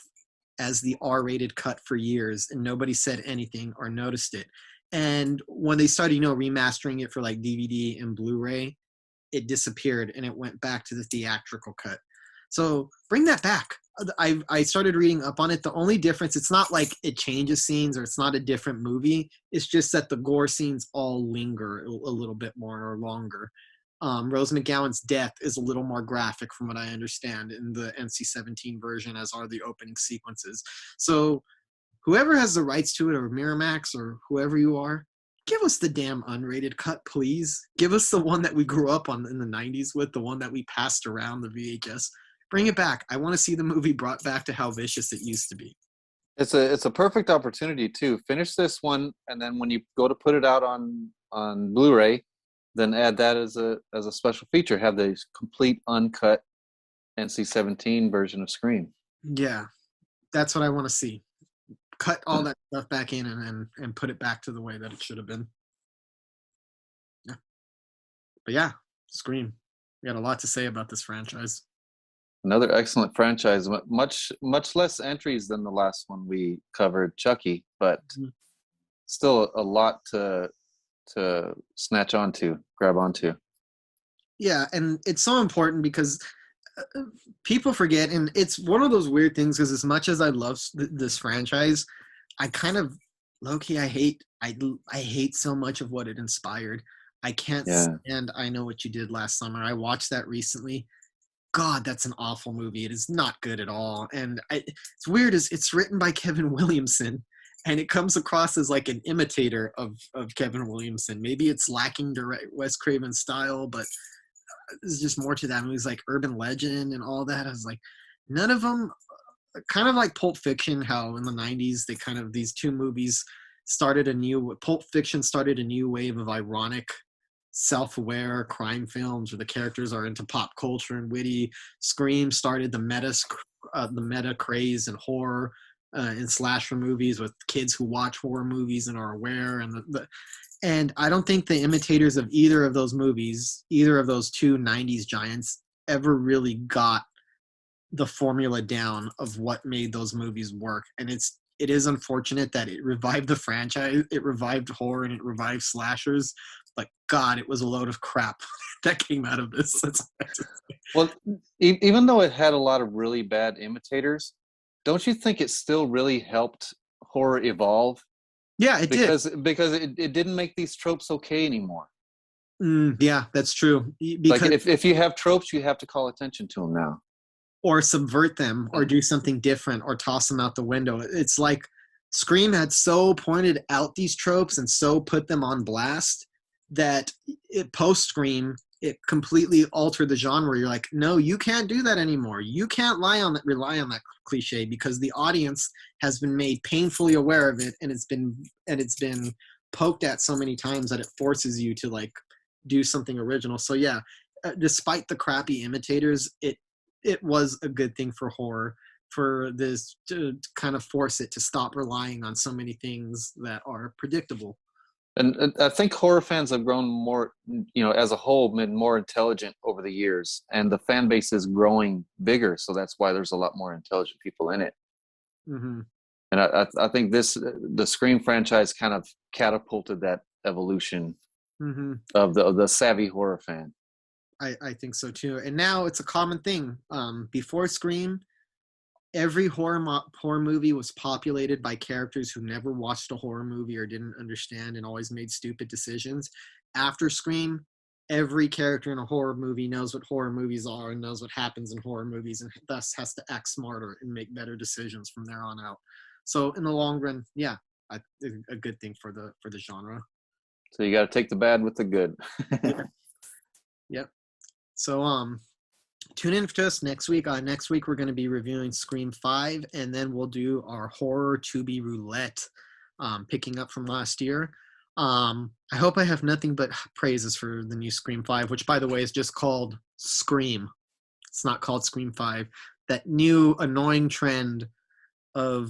as the R-rated cut for years, and nobody said anything or noticed it. And when they started, remastering it for like DVD and Blu-ray, it disappeared and it went back to the theatrical cut. So bring that back. I started reading up on it. The only difference, it's not like it changes scenes or it's not a different movie. It's just that the gore scenes all linger a little bit more or longer. Rose McGowan's death is a little more graphic from what I understand in the NC-17 version, as are the opening sequences. So whoever has the rights to it, or Miramax or whoever you are, give us the damn unrated cut, please. Give us the one that we grew up on in the 90s with, the one that we passed around the VHS. Bring it back. I want to see the movie brought back to how vicious it used to be.
It's a perfect opportunity to finish this one, and then when you go to put it out on Blu-ray, then add that as a special feature. Have the complete uncut NC-17 version of Scream.
Yeah, that's what I want to see. Cut all that stuff back in and put it back to the way that it should have been. Yeah. But yeah, Scream. We got a lot to say about this franchise.
Another excellent franchise. Much less entries than the last one we covered, Chucky, but still a lot to snatch onto, grab onto.
Yeah, and it's so important because people forget, and it's one of those weird things, because as much as I love this franchise, I kind of low-key I hate so much of what it inspired. I can't stand I Know What You Did Last Summer. I watched that recently. God, that's an awful movie. It is not good at all. And it's weird, is it's written by Kevin Williamson, and it comes across as like an imitator of Kevin Williamson. Maybe it's lacking direct Wes Craven style, but there's just more to that. Movies like Urban Legend and all that. I was like, none of them, kind of like Pulp Fiction, how in the 90s, these two movies Pulp Fiction started a new wave of ironic, self-aware crime films where the characters are into pop culture and witty. Scream started the meta craze and horror in slasher movies with kids who watch horror movies and are aware. And I don't think the imitators of either of those movies, either of those two 90s giants, ever really got the formula down of what made those movies work. And it is unfortunate that it revived the franchise, it revived horror, and it revived slashers. But God, it was a load of crap that came out of this.
Well, even though it had a lot of really bad imitators, don't you think it still really helped horror evolve?
Yeah, it
did. Because it didn't make these tropes okay anymore.
Yeah, that's true. Because
like if you have tropes, you have to call attention to them now.
Or subvert them, or do something different, or toss them out the window. It's like Scream had so pointed out these tropes and so put them on blast that post-Scream, it completely altered the genre. You're like, no, you can't do that anymore. You can't rely on that cliche, because the audience has been made painfully aware of it, and it's been poked at so many times that it forces you to like do something original. So yeah, despite the crappy imitators, it was a good thing for horror, for this to kind of force it to stop relying on so many things that are predictable.
And I think horror fans have grown more, as a whole, been more intelligent over the years, and the fan base is growing bigger. So that's why there's a lot more intelligent people in it.
Mm-hmm.
And I think the Scream franchise kind of catapulted that evolution
Mm-hmm.
of the savvy horror fan.
I think so too. And now it's a common thing. Before Scream, every horror movie was populated by characters who never watched a horror movie or didn't understand and always made stupid decisions. After Scream, every character in a horror movie knows what horror movies are and knows what happens in horror movies, and thus has to act smarter and make better decisions from there on out. So in the long run, yeah, a good thing for the genre.
So you got to take the bad with the good.
Yeah. Yep. So tune in to us next week. Next week we're going to be reviewing Scream 5, and then we'll do our horror to be roulette, picking up from last year. I hope I have nothing but praises for the new Scream 5, which by the way is just called Scream. It's not called Scream 5. That new annoying trend of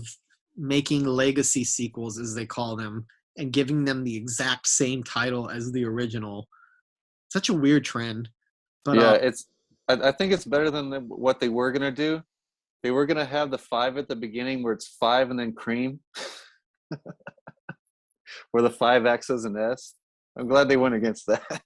making legacy sequels, as they call them, and giving them the exact same title as the original. Such a weird trend. But
Yeah, I think it's better than what they were gonna do. They were gonna have the 5 at the beginning, where it's 5 and then cream, where the 5 acts as an S. I'm glad they went against that.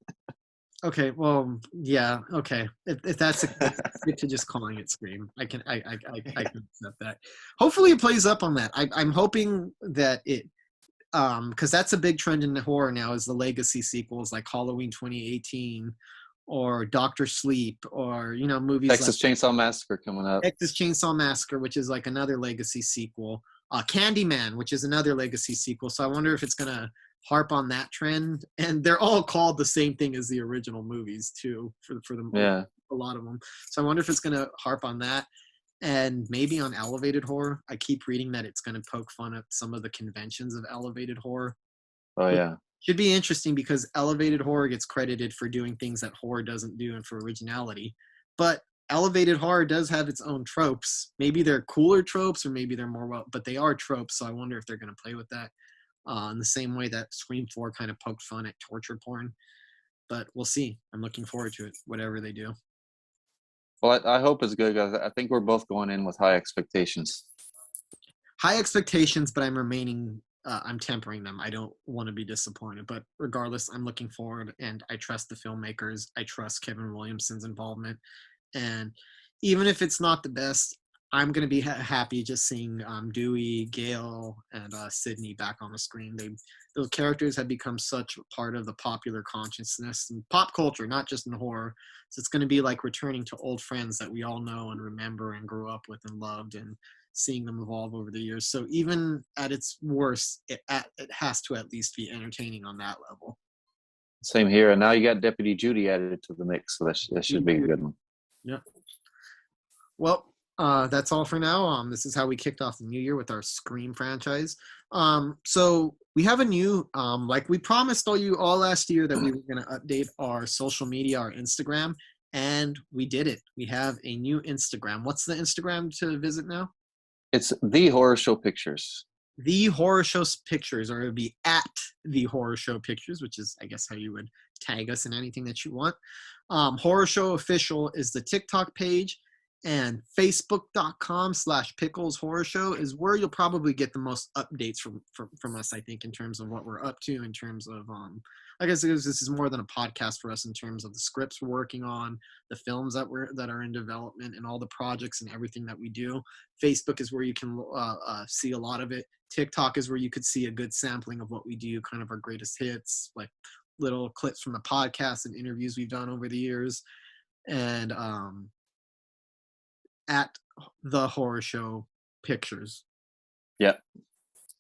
okay, well, yeah, okay. If that's stick to just calling it Scream, I can accept that. Hopefully, it plays up on that. I'm hoping that it, because that's a big trend in the horror now, is the legacy sequels like Halloween 2018 or Doctor Sleep, or movies
Texas
like
Chainsaw Massacre coming up.
Texas Chainsaw Massacre, which is like another legacy sequel. Candyman, which is another legacy sequel. So I wonder if it's gonna harp on that trend. And they're all called the same thing as the original movies too, for the
Yeah.
a lot of them. So I wonder if it's gonna harp on that, and maybe on elevated horror. I keep reading that it's gonna poke fun at some of the conventions of elevated horror.
Oh yeah.
Should be interesting, because elevated horror gets credited for doing things that horror doesn't do and for originality. But elevated horror does have its own tropes. Maybe they're cooler tropes, or maybe they're more but they are tropes. So I wonder if they're going to play with that in the same way that Scream 4 kind of poked fun at torture porn. But we'll see. I'm looking forward to it, whatever they do.
Well, I hope it's good, guys. I think we're both going in with high expectations.
High expectations, but I'm tempering them. I don't want to be disappointed, but regardless, I'm looking forward, and I trust the filmmakers. I trust Kevin Williamson's involvement, and even if it's not the best, I'm going to be happy just seeing Dewey, Gale, and Sydney back on the screen. Those characters have become such a part of the popular consciousness and pop culture, not just in horror. So it's going to be like returning to old friends that we all know and remember and grew up with and loved, and seeing them evolve over the years. So even at its worst, it has to at least be entertaining on that level.
Same here. And now you got Deputy Judy added to the mix, so that should be a good one.
Yeah. Well, that's all for now. This is how we kicked off the new year with our Scream franchise. So we have a new, like we promised you all last year, that we were going to update our social media, our Instagram, and we did it. We have a new Instagram. What's the Instagram to visit now?
It's The Horror Show Pictures.
The Horror Show Pictures, or it would be at The Horror Show Pictures, which is, I guess, how you would tag us in anything that you want. Horror Show Official is the TikTok page, and Facebook.com/Pickles Horror Show is where you'll probably get the most updates from us, I think, in terms of what we're up to, in terms of, I guess this is more than a podcast for us in terms of the scripts we're working on, the films that are in development, and all the projects and everything that we do. Facebook is where you can see a lot of it. TikTok is where you could see a good sampling of what we do, kind of our greatest hits, like little clips from the podcast and interviews we've done over the years. And at The Horror Show Pictures.
Yeah.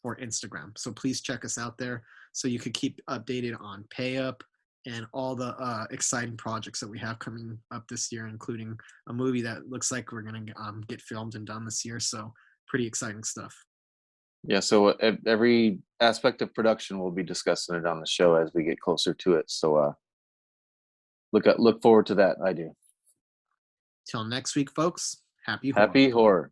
Or Instagram. So please check us out there, so you could keep updated on Pay Up, and all the exciting projects that we have coming up this year, including a movie that looks like we're going to get filmed and done this year. So pretty exciting stuff.
Yeah, so every aspect of production, we'll be discussing it on the show as we get closer to it. So look forward to that. I do.
Till next week, folks. Happy horror.
Happy horror.